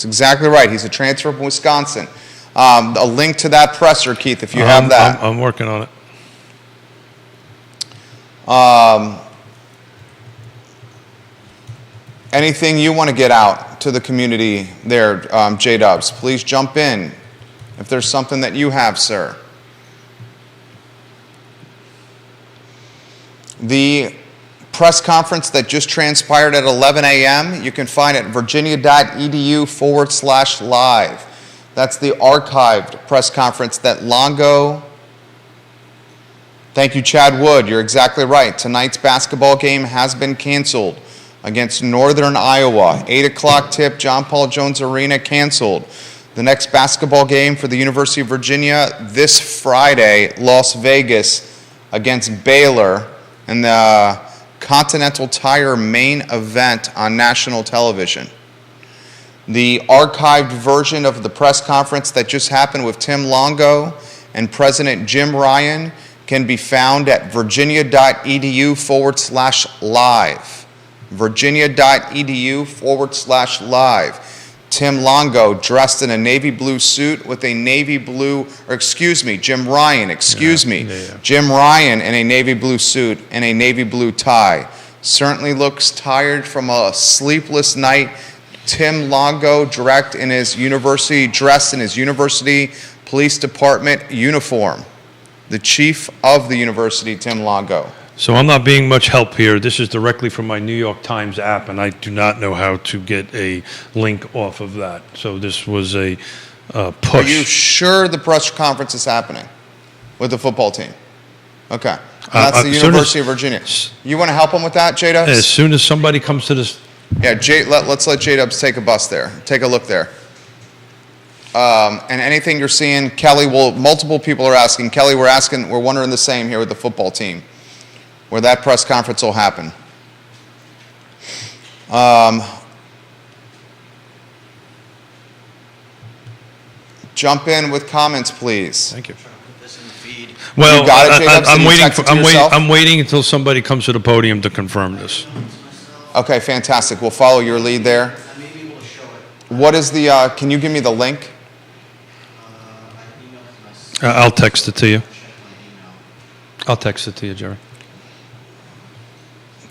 Speaker 1: exactly right. He's a transfer from Wisconsin. A link to that presser, Keith, if you have that.
Speaker 2: I'm working on it.
Speaker 1: Anything you want to get out to the community there, J-Dubs, please jump in if there's something that you have, sir. The press conference that just transpired at 11 a.m., you can find at virginia.edu/live. That's the archived press conference that Longo. Thank you, Chad Wood. You're exactly right. Tonight's basketball game has been canceled against Northern Iowa. 8 o'clock tip, John Paul Jones Arena canceled. The next basketball game for the University of Virginia this Friday, Las Vegas against Baylor in the Continental Tire main event on national television. The archived version of the press conference that just happened with Tim Longo and President Jim Ryan can be found at virginia.edu/live. virginia.edu/live. Tim Longo dressed in a navy blue suit with a navy blue, Jim Ryan, Jim Ryan in a navy blue suit and a navy blue tie. Certainly looks tired from a sleepless night. Tim Longo dressed in his university police department uniform. The chief of the university, Tim Longo.
Speaker 2: So I'm not being much help here. This is directly from my New York Times app, and I do not know how to get a link off of that. So this was a push.
Speaker 1: Are you sure the press conference is happening with the football team? Okay. That's the University of Virginia. You want to help them with that, J-Dubs?
Speaker 2: As soon as somebody comes to this.
Speaker 1: Yeah, let's let J-Dubs take a bus there. Take a look there. And anything you're seeing, Kelly, multiple people are asking. Kelly, we're wondering the same here with the football team, where that press conference will happen. Jump in with comments, please.
Speaker 2: Thank you. Well,
Speaker 1: you got it, J-Dubs?
Speaker 2: I'm waiting until somebody comes to the podium to confirm this.
Speaker 1: Okay, fantastic. We'll follow your lead there. What is the, can you give me the link?
Speaker 2: I'll text it to you. I'll text it to you, Jerry.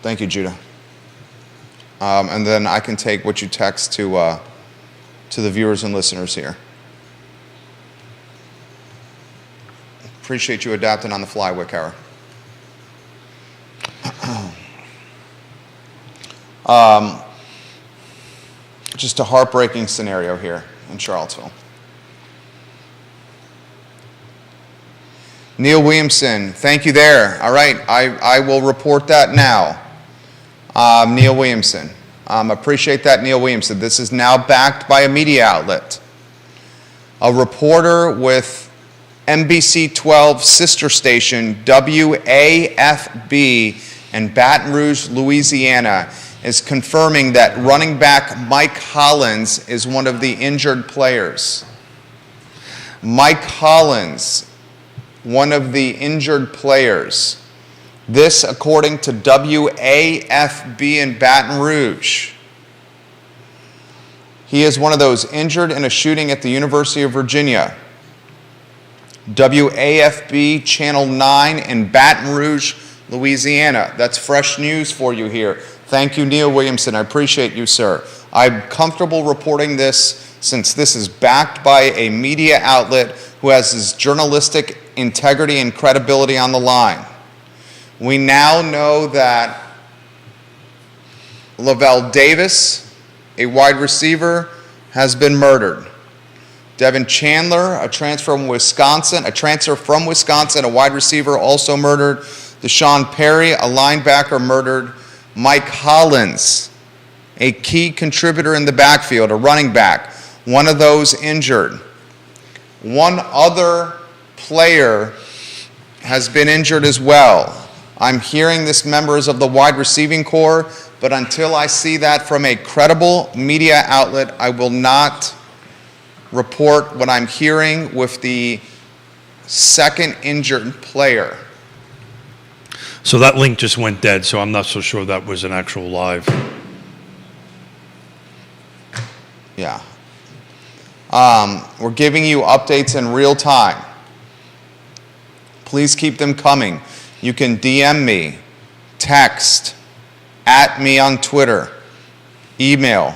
Speaker 1: Thank you, Judah. And then I can take what you text to the viewers and listeners here. Appreciate you adapting on the fly, Wickhauer. Just a heartbreaking scenario here in Charlottesville. Neil Williamson, thank you there. All right, I will report that now. Neil Williamson. Appreciate that, Neil Williamson. This is now backed by a media outlet. A reporter with NBC 12 sister station WAFB in Baton Rouge, Louisiana, is confirming that running back Mike Hollins is one of the injured players. Mike Hollins, one of the injured players. This, according to WAFB in Baton Rouge. He is one of those injured in a shooting at the University of Virginia. WAFB Channel 9 in Baton Rouge, Louisiana. That's fresh news for you here. Thank you, Neil Williamson. I appreciate you, sir. I'm comfortable reporting this since this is backed by a media outlet who has his journalistic integrity and credibility on the line. We now know that Lavelle Davis, a wide receiver, has been murdered. Devin Chandler, a transfer from Wisconsin, a wide receiver, also murdered. Deshaun Perry, a linebacker, murdered. Mike Hollins, a key contributor in the backfield, a running back, one of those injured. One other player has been injured as well. I'm hearing this members of the wide receiving corps, but until I see that from a credible media outlet, I will not report what I'm hearing with the second injured player.
Speaker 2: So that link just went dead, so I'm not so sure that was an actual live.
Speaker 1: Yeah. We're giving you updates in real time. Please keep them coming. You can DM me, text, at me on Twitter, email.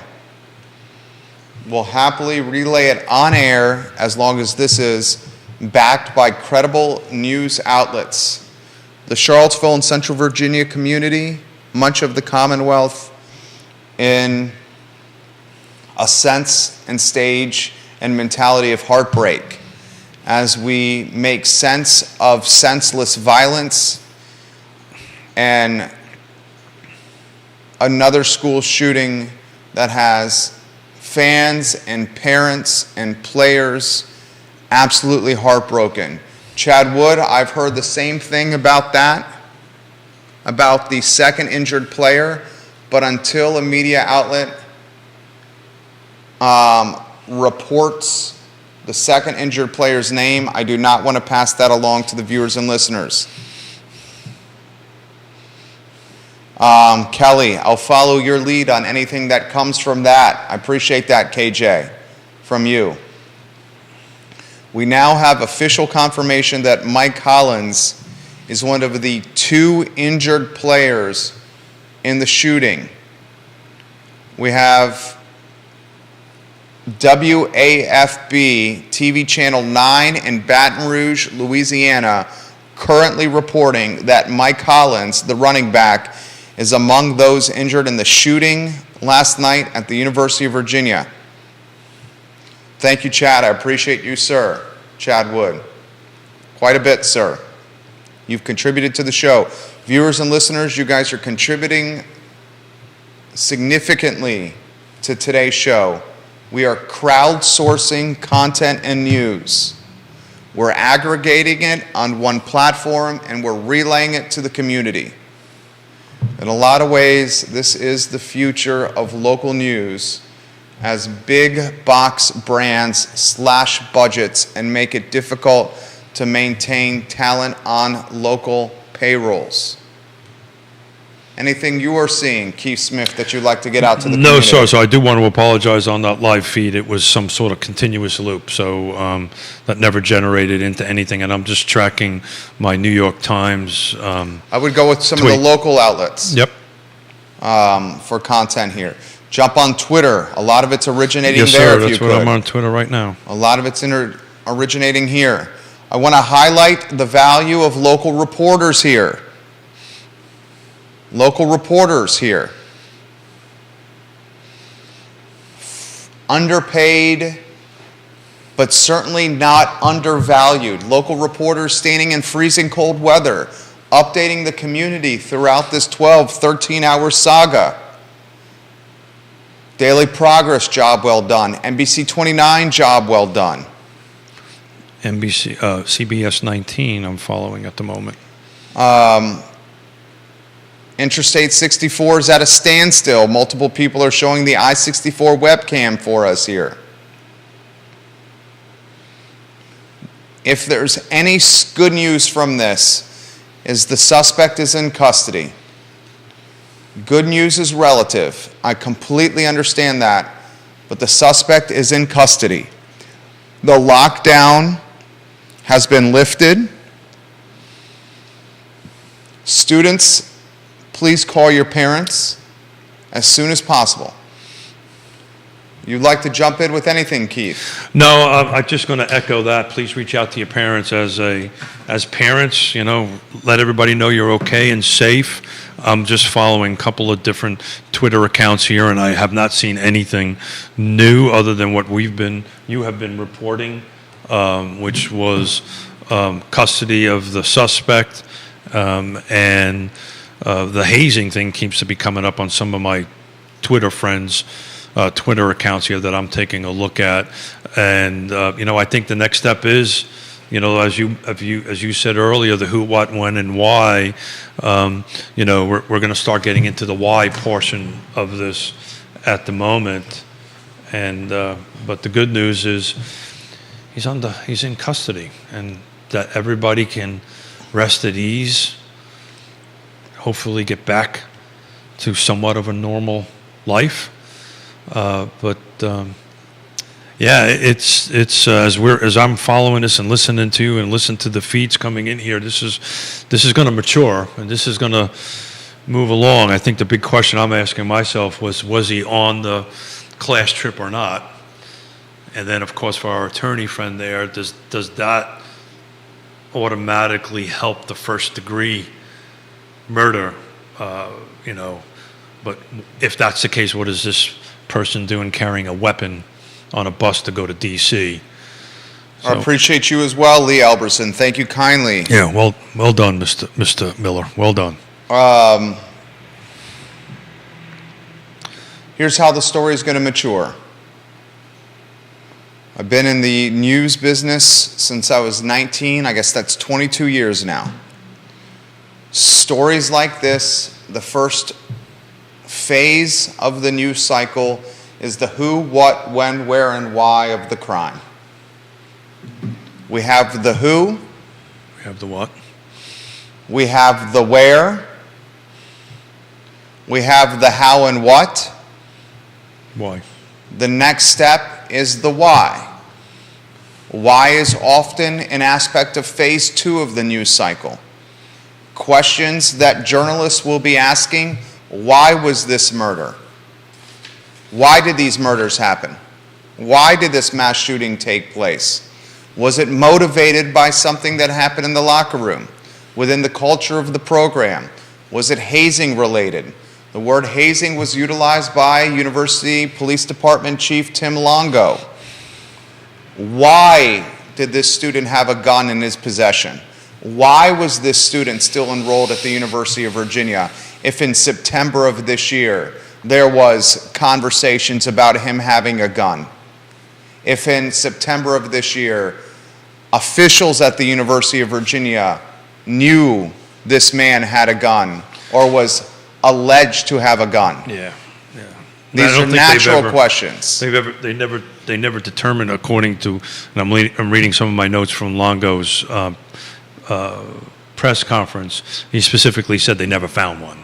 Speaker 1: We'll happily relay it on air as long as this is backed by credible news outlets. The Charlottesville and Central Virginia community, much of the Commonwealth, in a sense and stage and mentality of heartbreak as we make sense of senseless violence and another school shooting that has fans and parents and players absolutely heartbroken. Chad Wood, I've heard the same thing about that, about the second injured player, but until a media outlet reports the second injured player's name, I do not want to pass that along to the viewers and listeners. Kelly, I'll follow your lead on anything that comes from that. I appreciate that, KJ, from you. We now have official confirmation that Mike Hollins is one of the 2 injured players in the shooting. We have WAFB TV Channel 9 in Baton Rouge, Louisiana, currently reporting that Mike Hollins, the running back, is among those injured in the shooting last night at the University of Virginia. Thank you, Chad. I appreciate you, sir. Chad Wood. Quite a bit, sir. You've contributed to the show. Viewers and listeners, you guys are contributing significantly to today's show. We are crowdsourcing content and news. We're aggregating it on one platform and we're relaying it to the community. In a lot of ways, this is the future of local news as big box brands slash budgets and make it difficult to maintain talent on local payrolls. Anything you are seeing, Keith Smith, that you'd like to get out to the community?
Speaker 2: No, sir. So I do want to apologize on that live feed. It was some sort of continuous loop, so that never generated into anything. And I'm just tracking my New York Times.
Speaker 1: I would go with some
Speaker 2: tweet.
Speaker 1: of the local outlets.
Speaker 2: Yep.
Speaker 1: For content here. Jump on Twitter. A lot of it's originating
Speaker 2: Yes,
Speaker 1: there.
Speaker 2: sir.
Speaker 1: If
Speaker 2: That's
Speaker 1: you
Speaker 2: what
Speaker 1: could.
Speaker 2: I'm on Twitter right now.
Speaker 1: A lot of it's originating here. I want to highlight the value of local reporters here. Local reporters here. Underpaid, but certainly not undervalued. Local reporters standing in freezing cold weather, updating the community throughout this 12, 13-hour saga. Daily Progress, job well done. NBC 29, job well done.
Speaker 2: CBS 19, I'm following at the moment.
Speaker 1: Interstate 64 is at a standstill. Multiple people are showing the I-64 webcam for us here. If there's any good news from this, is the suspect is in custody. Good news is relative. I completely understand that, but the suspect is in custody. The lockdown has been lifted. Students, please call your parents as soon as possible. You'd like to jump in with anything, Keith?
Speaker 2: No, I'm just going to echo that. Please reach out to your parents as parents. Let everybody know you're okay and safe. I'm just following a couple of different Twitter accounts here, and I have not seen anything new other than what you have been reporting, which was custody of the suspect, and the hazing thing keeps to be coming up on some of my Twitter friends. Twitter accounts here that I'm taking a look at, and I think the next step is, as you said earlier, the who, what, when, and why. We're going to start getting into the why portion of this at the moment, and but the good news is he's in custody, and that everybody can rest at ease. Hopefully, get back to somewhat of a normal life. It's as I'm following this and listening to you and listen to the feeds coming in here, this is going to mature and this is going to move along. I think the big question I'm asking myself was he on the class trip or not? And then, of course, for our attorney friend there, does that automatically help the first degree murder? But if that's the case, what is this person doing carrying a weapon on a bus to go to D.C.?
Speaker 1: I appreciate you as well, Lee Elberson. Thank you kindly.
Speaker 2: Yeah, well done, Mr. Miller. Well done.
Speaker 1: Here's how the story is going to mature. I've been in the news business since I was 19. I guess that's 22 years now. Stories like this, the first phase of the news cycle is the who, what, when, where, and why of the crime. We have the who.
Speaker 2: We have the what.
Speaker 1: We have the where. We have the how and what.
Speaker 2: Why?
Speaker 1: The next step is the why. Why is often an aspect of phase 2 of the news cycle. Questions that journalists will be asking: why was this murder? Why did these murders happen? Why did this mass shooting take place? Was it motivated by something that happened in the locker room, within the culture of the program? Was it hazing related? The word hazing was utilized by University Police Department Chief Tim Longo. Why did this student have a gun in his possession? Why was this student still enrolled at the University of Virginia if in September of this year there was conversations about him having a gun? If in September of this year officials at the University of Virginia knew this man had a gun or was alleged to have a gun?
Speaker 2: Yeah.
Speaker 1: These are natural questions.
Speaker 2: They never determined, according to, and I'm reading some of my notes from Longo's press conference. He specifically said they never found one,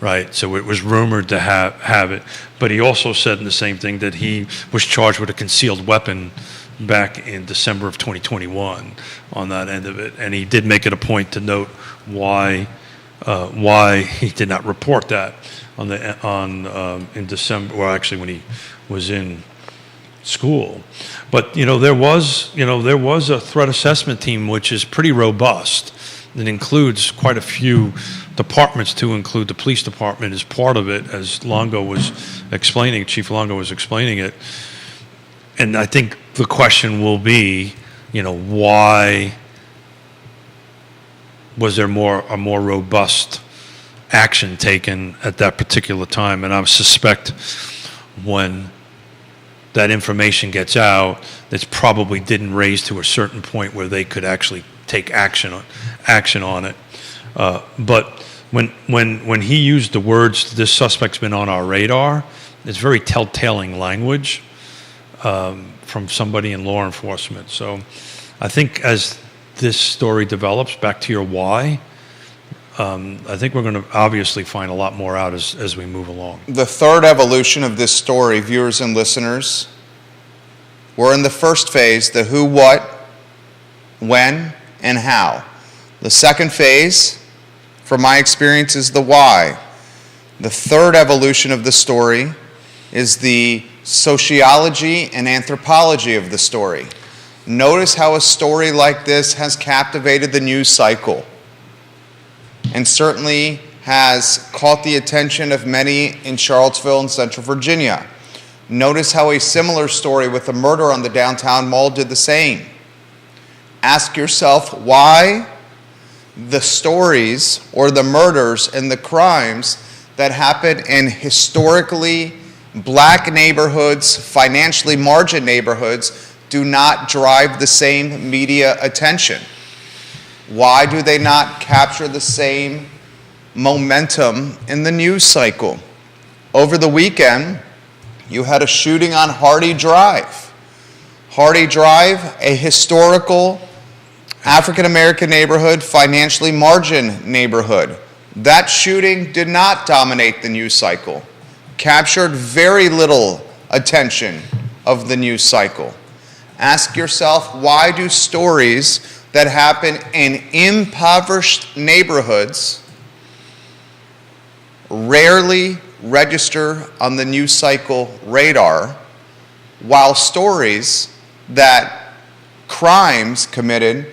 Speaker 2: right? So it was rumored to have it, but he also said in the same thing that he was charged with a concealed weapon back in December of 2021 on that end of it, and he did make it a point to note why he did not report that in December, well, actually when he was in school. But there was a threat assessment team which is pretty robust. It includes quite a few departments, to include the police department as part of it, as Longo was explaining, Chief Longo was explaining it. And I think the question will be, why was there a more robust action taken at that particular time? And I suspect when that information gets out, it probably didn't raise to a certain point where they could actually take action on it. But when he used the words, "this suspect's been on our radar," it's very telltale language from somebody in law enforcement. So I think as this story develops, back to your why, I think we're going to obviously find a lot more out as we move along.
Speaker 1: The third evolution of this story, viewers and listeners, we're in the first phase, the who, what, when, and how. The second phase, from my experience, is the why. The third evolution of the story is the sociology and anthropology of the story. Notice how a story like this has captivated the news cycle and certainly has caught the attention of many in Charlottesville and Central Virginia. Notice how a similar story with a murder on the downtown mall did the same. Ask yourself why the stories or the murders and the crimes that happen in historically black neighborhoods, financially margined neighborhoods, do not drive the same media attention. Why do they not capture the same momentum in the news cycle? Over the weekend, you had a shooting on Hardy Drive. Hardy Drive, a historical African-American neighborhood, financially margined neighborhood. That shooting did not dominate the news cycle, captured very little attention of the news cycle. Ask yourself, why do stories that happen in impoverished neighborhoods rarely register on the news cycle radar, while stories that crimes committed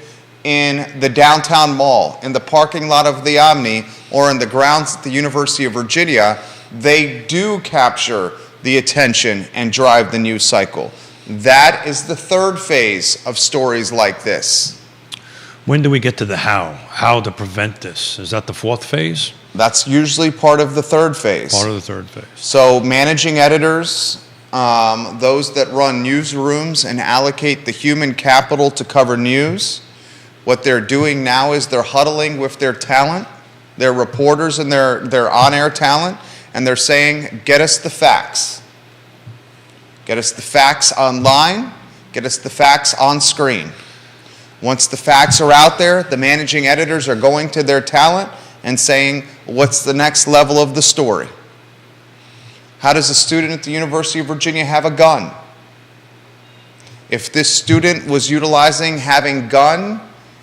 Speaker 1: in the downtown mall, in the parking lot of the Omni, or in the grounds at the University of Virginia, they do capture the attention and drive the news cycle? That is the third phase of stories like this.
Speaker 2: When do we get to the how? How to prevent this? Is that the fourth phase?
Speaker 1: That's usually part of the third phase.
Speaker 2: Part of the third phase.
Speaker 1: So managing editors, those that run newsrooms and allocate the human capital to cover news, what they're doing now is they're huddling with their talent, their reporters and their on-air talent, and they're saying, get us the facts. Get us the facts online, get us the facts on screen. Once the facts are out there, the managing editors are going to their talent and saying, what's the next level of the story? How does a student at the University of Virginia have a gun? If this student was utilizing having gun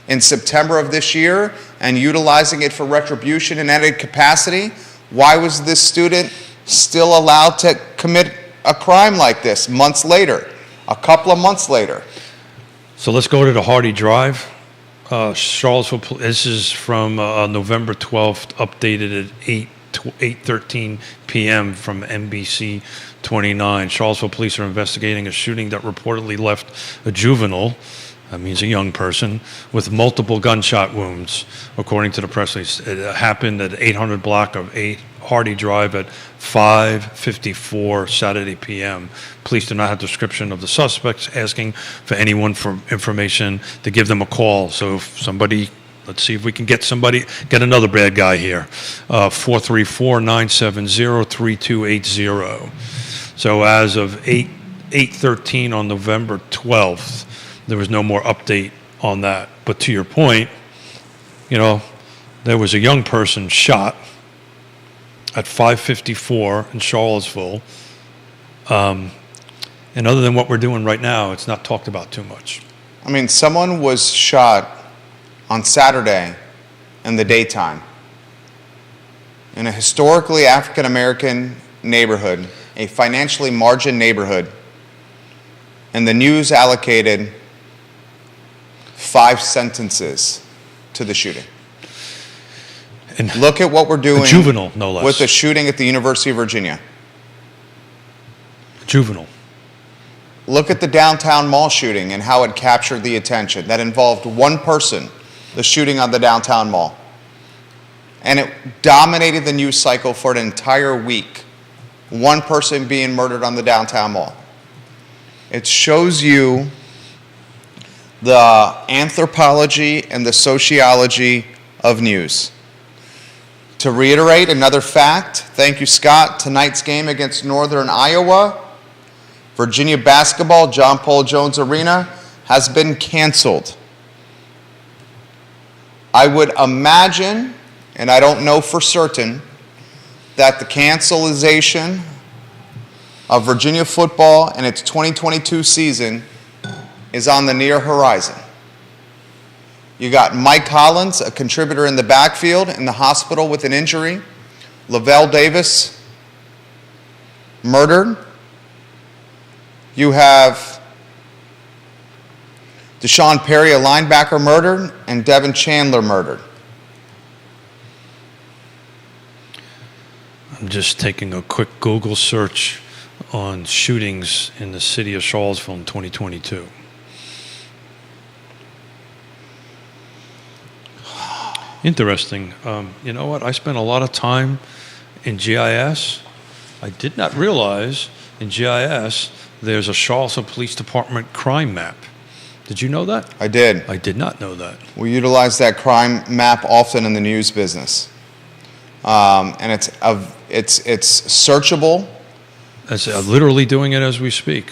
Speaker 1: in September of this year and utilizing it for retribution in any capacity, why was this student still allowed to commit a crime like this months later, a couple of months later?
Speaker 2: So let's go to the Hardy Drive. Charlottesville, this is from November 12th, updated at 8:13 p.m. from NBC 29. Charlottesville police are investigating a shooting that reportedly left a juvenile, that means a young person, with multiple gunshot wounds, according to the press release. It happened at 800 block of 8 Hardy Drive at 5:54 Saturday p.m. Police do not have description of the suspects, asking for anyone for information to give them a call. So if somebody, let's see if we can get another bad guy here. 434-970-3280. So as of 8:13 on November 12th, there was no more update on that. But to your point, there was a young person shot at 5:54 in Charlottesville. And other than what we're doing right now, it's not talked about too much.
Speaker 1: I mean, someone was shot on Saturday in the daytime in a historically African-American neighborhood, a financially margined neighborhood, and the news allocated 5 sentences to the shooting.
Speaker 2: And
Speaker 1: look at what we're doing.
Speaker 2: A juvenile, no less.
Speaker 1: With the shooting at the University of Virginia.
Speaker 2: Juvenile.
Speaker 1: Look at the downtown mall shooting and how it captured the attention. That involved one person, the shooting on the downtown mall. And it dominated the news cycle for an entire week. One person being murdered on the downtown mall. It shows you the anthropology and the sociology of news. To reiterate another fact, thank you, Scott, tonight's game against Northern Iowa, Virginia basketball, John Paul Jones Arena, has been canceled. I would imagine, and I don't know for certain, that the cancellation of Virginia football and its 2022 season is on the near horizon. You got Mike Collins, a contributor in the backfield, in the hospital with an injury. Lavelle Davis, murdered. You have Deshaun Perry, a linebacker, murdered, and Devin Chandler murdered.
Speaker 2: I'm just taking a quick Google search on shootings in the city of Charlottesville in 2022. Interesting. You know what? I spent a lot of time in GIS. I did not realize in GIS there's a Charlottesville Police Department crime map. Did you know that?
Speaker 1: I did.
Speaker 2: I did not know that.
Speaker 1: We utilize that crime map often in the news business. And it's searchable.
Speaker 2: That's literally doing it as we speak.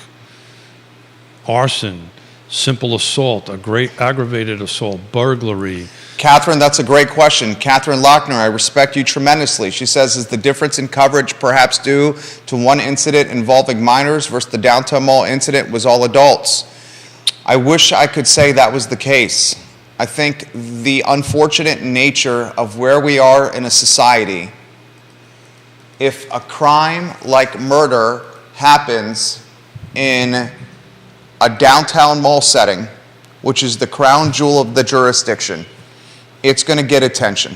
Speaker 2: Arson, simple assault, a great aggravated assault, burglary.
Speaker 1: Catherine, that's a great question. Catherine Lochner, I respect you tremendously. She says, is the difference in coverage perhaps due to one incident involving minors versus the downtown mall incident was all adults? I wish I could say that was the case. I think the unfortunate nature of where we are in a society, if a crime like murder happens in a downtown mall setting, which is the crown jewel of the jurisdiction, it's going to get attention.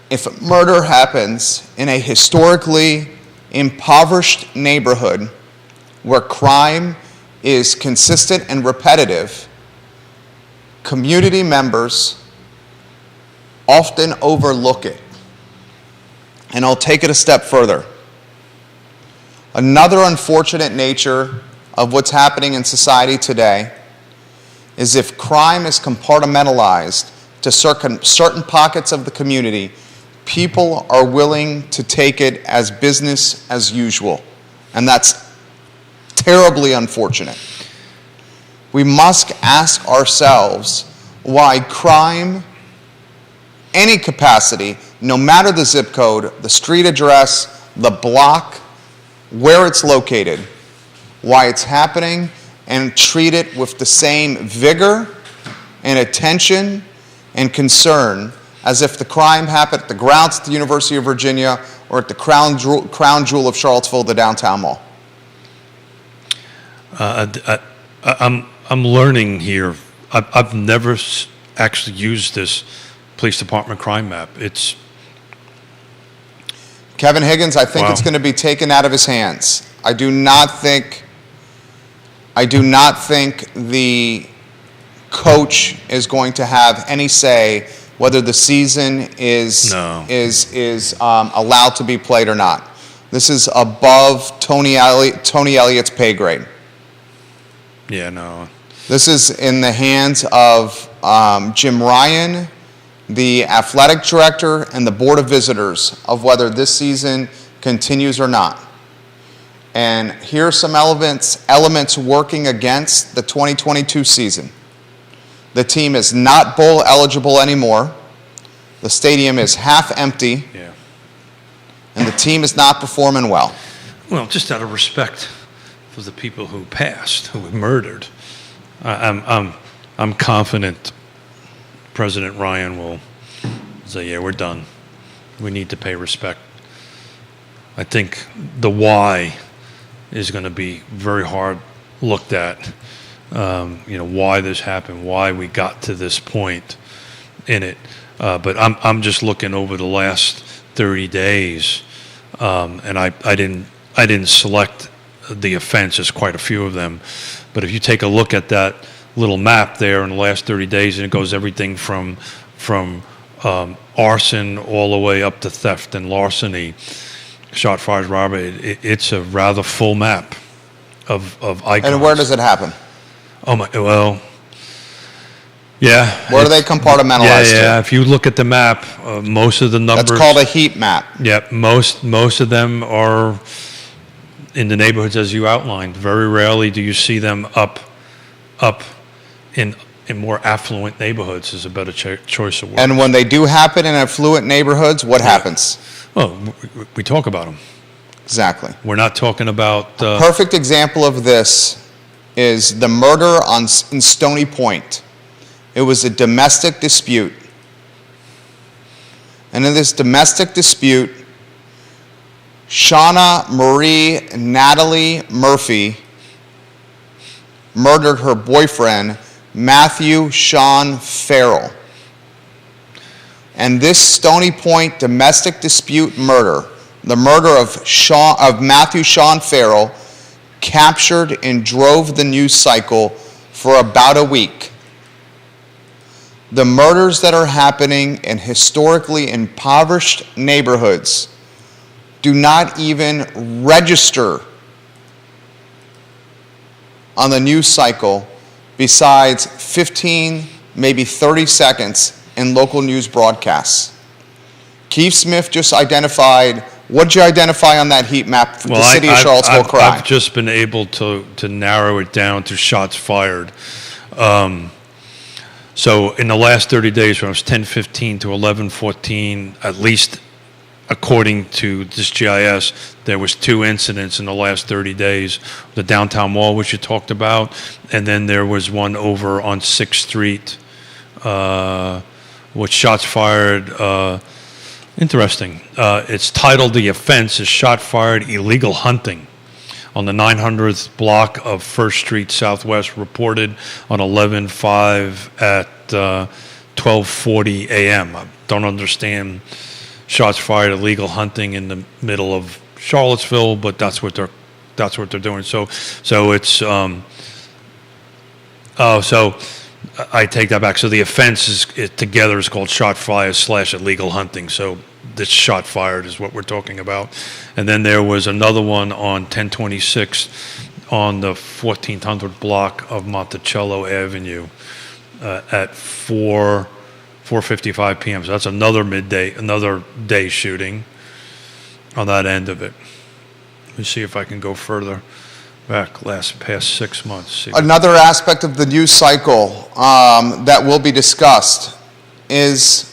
Speaker 1: If murder happens in a historically impoverished neighborhood where crime is consistent and repetitive, community members often overlook it. And I'll take it a step further. Another unfortunate nature of what's happening in society today is if crime is compartmentalized to certain pockets of the community, people are willing to take it as business as usual. And that's terribly unfortunate. We must ask ourselves why crime, any capacity, no matter the zip code, the street address, the block, where it's located, why it's happening, and treat it with the same vigor and attention and concern as if the crime happened at the grounds at the University of Virginia or at the crown jewel of Charlottesville, the downtown mall.
Speaker 2: I'm learning here. I've never actually used this police department crime map. It's
Speaker 1: Kevin Higgins, I think
Speaker 2: Wow.
Speaker 1: it's going to be taken out of his hands. I do not think the coach is going to have any say whether the season is allowed to be played or not. This is above Tony Elliott's pay grade.
Speaker 2: Yeah, no.
Speaker 1: This is in the hands of Jim Ryan, the athletic director, and the board of visitors of whether this season continues or not. And here are some elements working against the 2022 season. The team is not bowl eligible anymore. The stadium is half empty.
Speaker 2: Yeah.
Speaker 1: And the team is not performing well.
Speaker 2: Well, just out of respect for the people who passed, who were murdered, I'm confident President Ryan will say, yeah, we're done. We need to pay respect. I think the why is going to be very hard looked at. Why this happened, why we got to this point in it. But I'm just looking over the last 30 days, and I didn't select the offenses, quite a few of them. But if you take a look at that little map there in the last 30 days, and it goes everything from arson all the way up to theft and larceny, shot, fires, robbery. It's a rather full map of icons.
Speaker 1: And where does it happen?
Speaker 2: Oh my! Well, yeah.
Speaker 1: Where do they compartmentalize to?
Speaker 2: Yeah. If you look at the map, most of the numbers.
Speaker 1: That's called a heat map.
Speaker 2: Yeah, most of them are in the neighborhoods as you outlined. Very rarely do you see them up in more affluent neighborhoods. Is a better choice of word.
Speaker 1: And when they do happen in affluent neighborhoods, what happens?
Speaker 2: Well, we talk about them.
Speaker 1: Exactly.
Speaker 2: We're not talking about.
Speaker 1: Perfect example of this is the murder in Stony Point. It was a domestic dispute. And in this domestic dispute, Shauna Marie Natalie Murphy murdered her boyfriend, Matthew Sean Farrell. And this Stony Point domestic dispute murder, the murder of Matthew Sean Farrell, captured and drove the news cycle for about a week. The murders that are happening in historically impoverished neighborhoods do not even register on the news cycle besides 15, maybe 30 seconds in local news broadcasts. Keith Smith just identified, what did you identify on that heat map for the city of Charlottesville crime?
Speaker 2: I've just been able to narrow it down to shots fired. So in the last 30 days, when it was 10:15 to 11:14, at least according to this GIS, there was 2 incidents in the last 30 days. The downtown mall, which you talked about, and then there was one over on 6th Street, with shots fired. Interesting. It's titled, the offense is shot fired illegal hunting on the 900th block of 1st Street Southwest, reported on 11/5 at 12:40 a.m. I don't understand shots fired illegal hunting in the middle of Charlottesville, but that's what they're doing. So it's so I take that back. So the offense together is called shot fire / illegal hunting. So this shot fired is what we're talking about. And then there was another one on 1026 on the 1400 block of Monticello Avenue at 4:55 p.m. So that's another day shooting on that end of it. Let me see if I can go further back past 6 months.
Speaker 1: Another aspect of the news cycle that will be discussed is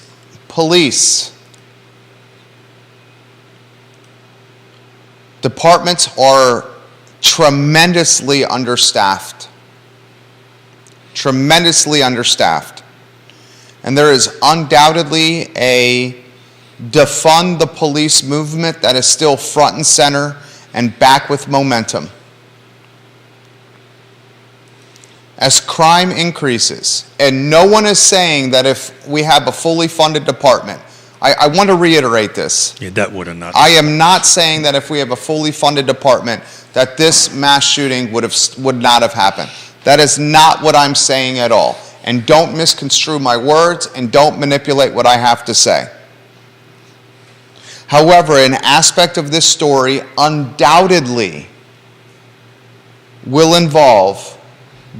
Speaker 1: police. Departments are tremendously understaffed. Tremendously understaffed. And there is undoubtedly a defund the police movement that is still front and center and back with momentum. As crime increases, and no one is saying that if we have a fully funded department, I want to reiterate this.
Speaker 2: Yeah, that would have not.
Speaker 1: I am not saying that if we have a fully funded department that this mass shooting would not have happened. That is not what I'm saying at all. And don't misconstrue my words and don't manipulate what I have to say. However, an aspect of this story undoubtedly will involve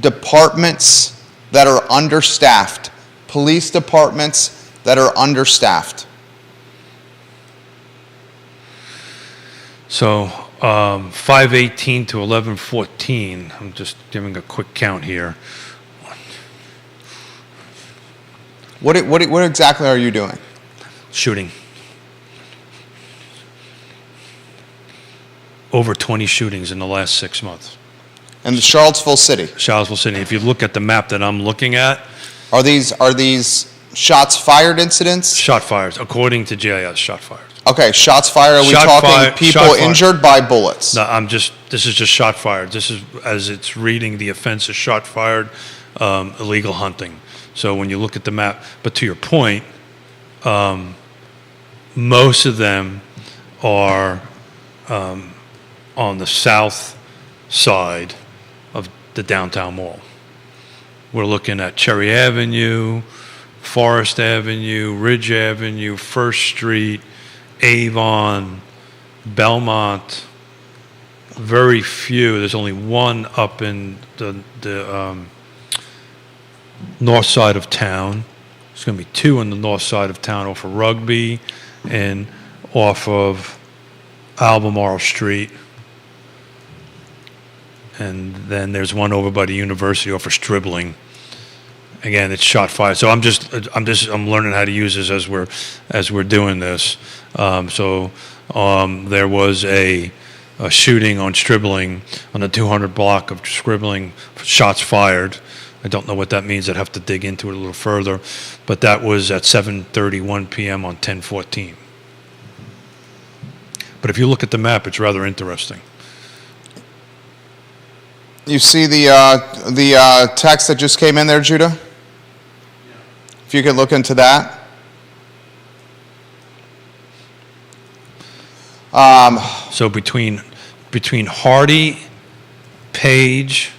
Speaker 1: departments that are understaffed, police departments that are understaffed.
Speaker 2: So 5:18 to 11:14. I'm just giving a quick count here.
Speaker 1: What exactly are you doing?
Speaker 2: Shooting. Over 20 shootings in the last 6 months.
Speaker 1: In the Charlottesville City?
Speaker 2: Charlottesville City. If you look at the map that I'm looking at.
Speaker 1: Are these shots fired incidents?
Speaker 2: Shot fires, according to GIS, shot fires.
Speaker 1: Okay, shots fired, are we talking people injured by bullets?
Speaker 2: No, this is just shot fired. This is, as it's reading, the offense is shot fired, illegal hunting. So when you look at the map, but to your point, most of them are on the south side of the downtown mall. We're looking at Cherry Avenue, Forest Avenue, Ridge Avenue, 1st Street, Avon, Belmont. Very few. There's only one up in the north side of town. There's going to be 2 on the north side of town off of Rugby and off of Albemarle Street. And then there's one over by the university off of Stribling. Again, it's shot fire. So I'm learning how to use this as we're doing this. There was a shooting on Stribling on the 200 block of Stribling, shots fired. I don't know what that means. I'd have to dig into it a little further. But that was at 7:31 p.m. on 10/14. But if you look at the map, it's rather interesting.
Speaker 1: You see the text that just came in there, Judah? If you could look into that.
Speaker 2: So between Hardy, Page,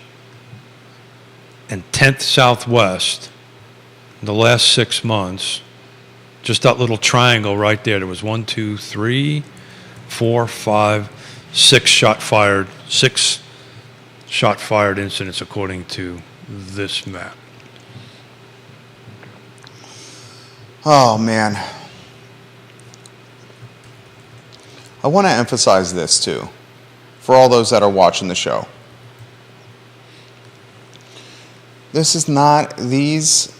Speaker 2: and 10th Southwest, in the last 6 months, just that little triangle right there, there was 1, 2, 3, 4, 5, 6 shot fired incidents according to this map.
Speaker 1: Oh, man. I want to emphasize this, too, for all those that are watching the show. This is not these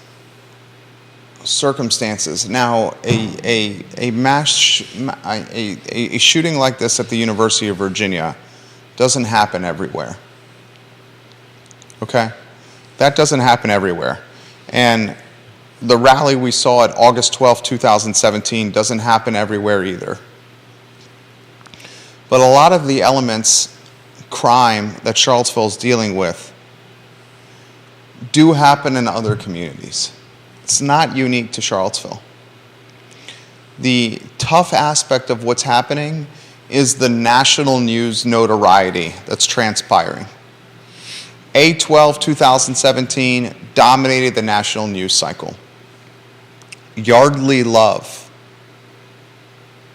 Speaker 1: circumstances. Now, a shooting like this at the University of Virginia doesn't happen everywhere. Okay? That doesn't happen everywhere. And the rally we saw at August 12, 2017 doesn't happen everywhere either. But a lot of the elements, crime that Charlottesville is dealing with, do happen in other communities. It's not unique to Charlottesville. The tough aspect of what's happening is the national news notoriety that's transpiring. A12 2017 dominated the national news cycle. Yardley Love,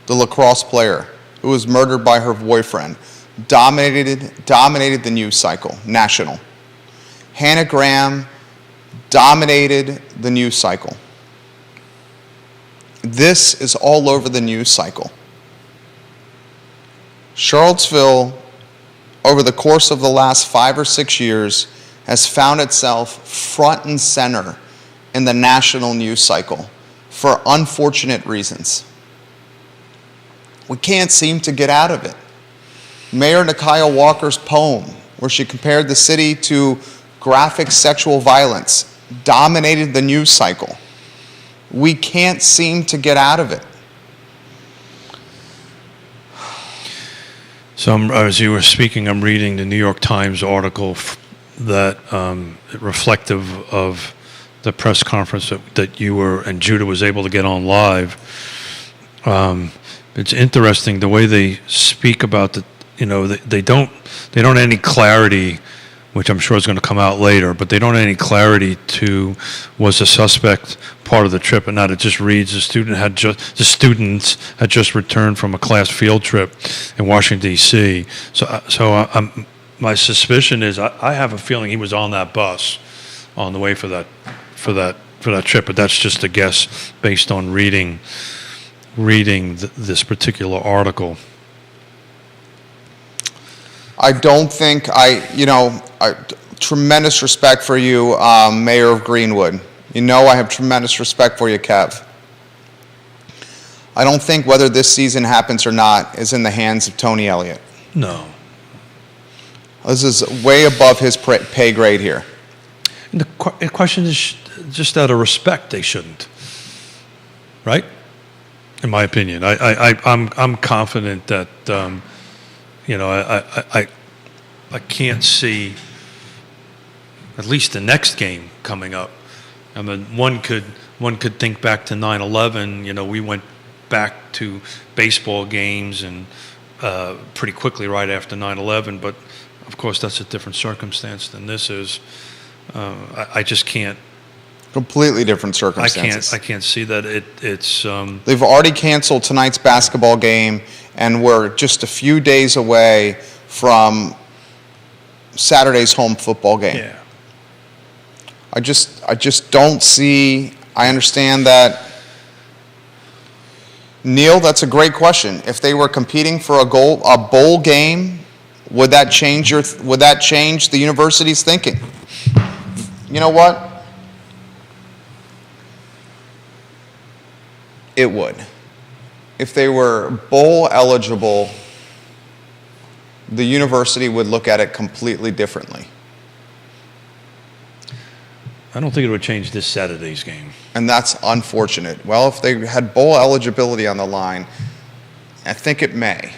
Speaker 1: the lacrosse player who was murdered by her boyfriend, dominated the news cycle, national. Hannah Graham dominated the news cycle. This is all over the news cycle. Charlottesville, over the course of the last 5 or 6 years, has found itself front and center in the national news cycle for unfortunate reasons. We can't seem to get out of it. Mayor Nikia Walker's poem, where she compared the city to graphic sexual violence, dominated the news cycle. We can't seem to get out of it.
Speaker 2: So as you were speaking, I'm reading the New York Times article that reflective of the press conference that you were and Judah was able to get on live. It's interesting the way they speak about they don't have any clarity, which I'm sure is going to come out later, but they don't have any clarity to was the suspect part of the trip or not. It just reads the students had just returned from a class field trip in Washington D.C. So my suspicion is I have a feeling he was on that bus on the way for that trip, but that's just a guess based on reading this particular article.
Speaker 1: I don't think tremendous respect for you, Mayor of Greenwood. You know I have tremendous respect for you, Kev. I don't think whether this season happens or not is in the hands of Tony Elliott.
Speaker 2: No.
Speaker 1: This is way above his pay grade here.
Speaker 2: And the question is just out of respect, they shouldn't. Right? In my opinion. I'm confident that, I can't see at least the next game coming up. I mean, one could think back to 9/11. We went back to baseball games and pretty quickly right after 9/11. But of course, that's a different circumstance than this is. I just can't.
Speaker 1: Completely different circumstances.
Speaker 2: I can't see that it's.
Speaker 1: They've already canceled tonight's basketball game, and we're just a few days away from Saturday's home football game.
Speaker 2: Yeah.
Speaker 1: I just don't see. I understand that. Neil, that's a great question. If they were competing for a bowl game, would that change the university's thinking? You know what? It would. If they were bowl eligible, the university would look at it completely differently.
Speaker 2: I don't think it would change this Saturday's game.
Speaker 1: And that's unfortunate. Well, if they had bowl eligibility on the line, I think it may.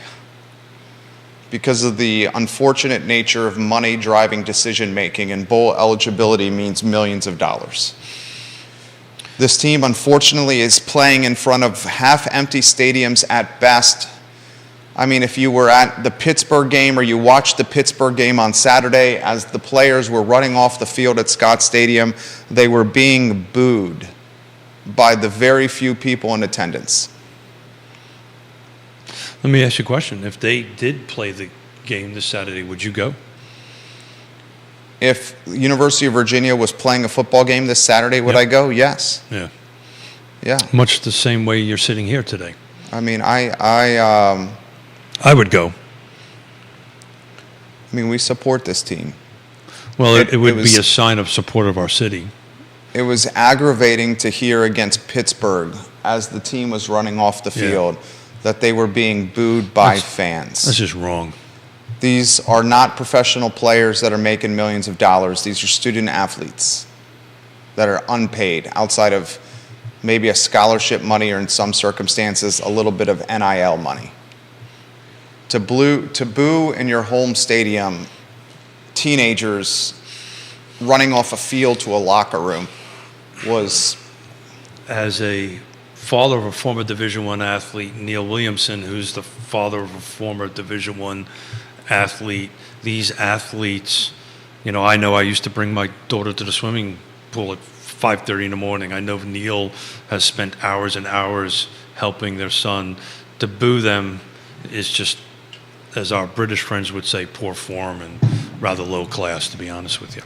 Speaker 1: Because of the unfortunate nature of money driving decision making, and bowl eligibility means millions of dollars. This team, unfortunately, is playing in front of half-empty stadiums at best. I mean, if you were at the Pittsburgh game or you watched the Pittsburgh game on Saturday, as the players were running off the field at Scott Stadium, they were being booed by the very few people in attendance.
Speaker 2: Let me ask you a question. If they did play the game this Saturday, would you go?
Speaker 1: If University of Virginia was playing a football game this Saturday, would I go? Yes.
Speaker 2: Yeah.
Speaker 1: Yeah.
Speaker 2: Much the same way you're sitting here today.
Speaker 1: I mean,
Speaker 2: I would go.
Speaker 1: I mean, we support this team.
Speaker 2: Well, it would be a sign of support of our city.
Speaker 1: It was aggravating to hear against Pittsburgh as the team was running off the field that they were being booed by fans.
Speaker 2: That's just wrong.
Speaker 1: These are not professional players that are making millions of dollars. These are student athletes that are unpaid outside of maybe a scholarship money or in some circumstances a little bit of NIL money. To boo in your home stadium teenagers running off a field to a locker room was...
Speaker 2: As a father of a former Division I athlete, Neil Williamson, who's the father of a former Division I athlete, these athletes, I know I used to bring my daughter to the swimming pool at 5:30 in the morning. I know Neil has spent hours and hours helping their son. To boo them is just, as our British friends would say, poor form and rather low class, to be honest with you.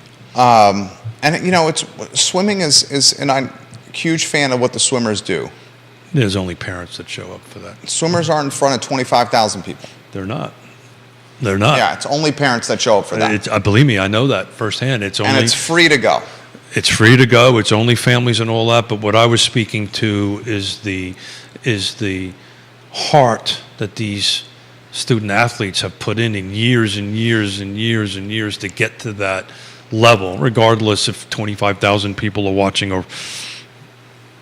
Speaker 2: Swimming is, and I'm a huge fan of what the swimmers do. There's only parents that show up for that.
Speaker 1: Swimmers aren't in front of 25,000 people.
Speaker 2: They're not. They're not.
Speaker 1: Yeah, it's only parents that show up for that.
Speaker 2: Believe me, I know that firsthand. And
Speaker 1: it's free to go.
Speaker 2: It's free to go. It's only families and all that. But what I was speaking to is the heart that these student athletes have put in years and years and years and years to get to that level, regardless if 25,000 people are watching or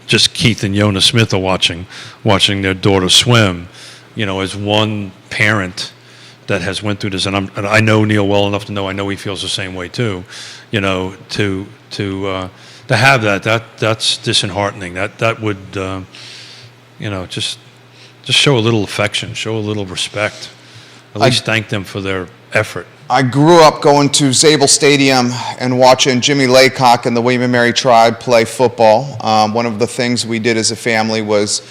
Speaker 2: just Keith and Yona Smith are watching their daughter swim. As one parent that has went through this, and I know Neil well enough to know I know he feels the same way too. To have that's disheartening. That would just show a little affection, show a little respect. At least thank them for their effort.
Speaker 1: I grew up going to Zabel Stadium and watching Jimmy Laycock and the William and Mary Tribe play football. One of the things we did as a family was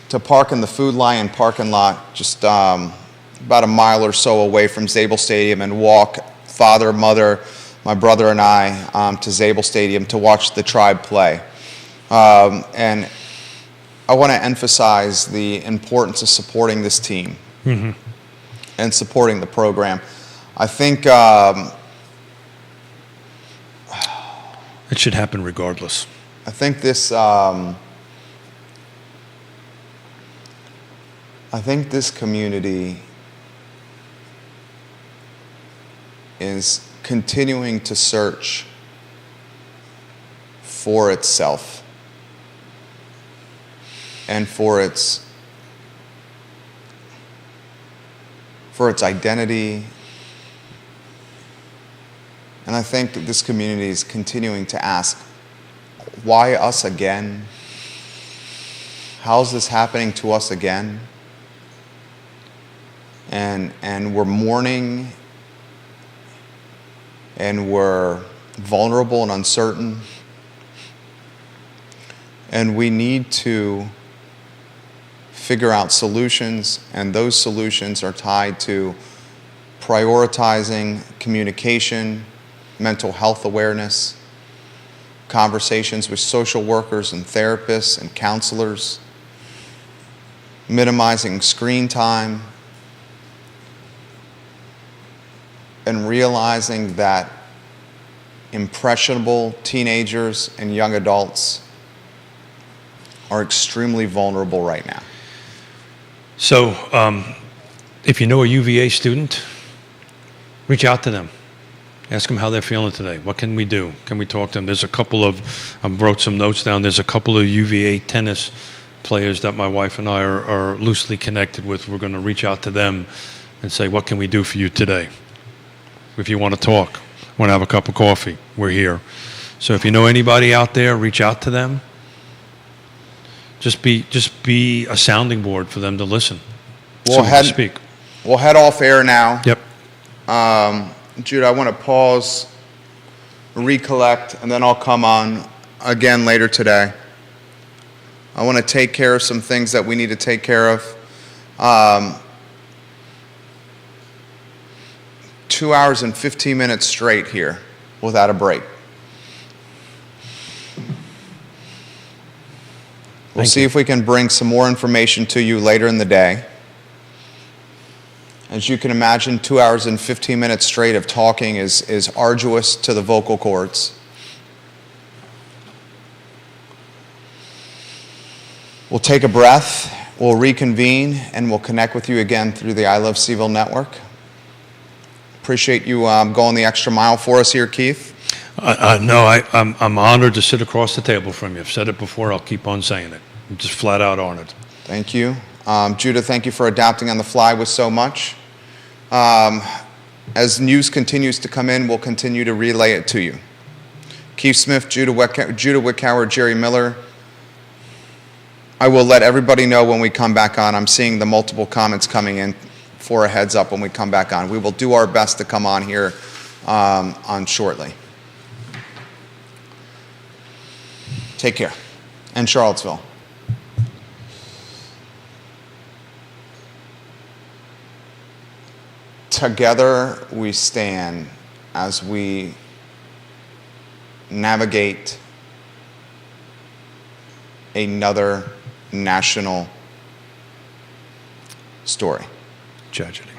Speaker 1: to park in the Food Lion parking lot just about a mile or so away from Zabel Stadium and walk father, mother, my brother and I to Zabel Stadium to watch the Tribe play. And I want to emphasize the importance of supporting this team and supporting the program. I think
Speaker 2: it should happen regardless.
Speaker 1: I think this community is continuing to search for itself and for its identity. And I think this community is continuing to ask, why us again? How's this happening to us again? And we're mourning, and we're vulnerable and uncertain. And we need to figure out solutions, and those solutions are tied to prioritizing communication, mental health awareness, conversations with social workers and therapists and counselors, minimizing screen time, and realizing that impressionable teenagers and young adults are extremely vulnerable right now.
Speaker 2: So if you know a UVA student, reach out to them. Ask them how they're feeling today. What can we do? Can we talk to them? There's a couple of, I wrote some notes down. There's a couple of UVA tennis players that my wife and I are loosely connected with. We're going to reach out to them and say, what can we do for you today? If you want to talk, want to have a cup of coffee, we're here. So if you know anybody out there, reach out to them. Just be a sounding board for them to listen.
Speaker 1: We'll
Speaker 2: speak.
Speaker 1: We'll head off air now.
Speaker 2: Yep.
Speaker 1: Jude, I want to pause, recollect, and then I'll come on again later today. I want to take care of some things that we need to take care of. 2 hours and 15 minutes straight here without a break. We'll see if we can bring some more information to you later in the day. As you can imagine, 2 hours and 15 minutes straight of talking is arduous to the vocal cords. We'll take a breath, we'll reconvene, and we'll connect with you again through the I Love CVille network. Appreciate you going the extra mile for us here, Keith.
Speaker 2: No, I'm honored to sit across the table from you. I've said it before, I'll keep on saying it. I'm just flat out honored.
Speaker 1: Thank you. Judah, thank you for adapting on the fly with so much. As news continues to come in, we'll continue to relay it to you. Keith Smith, Judah Wickhauer, Jerry Miller. I will let everybody know when we come back on. I'm seeing the multiple comments coming in for a heads up when we come back on. We will do our best to come on here on shortly. Take care. And Charlottesville. Together we stand as we navigate another national story.
Speaker 2: Tragedy.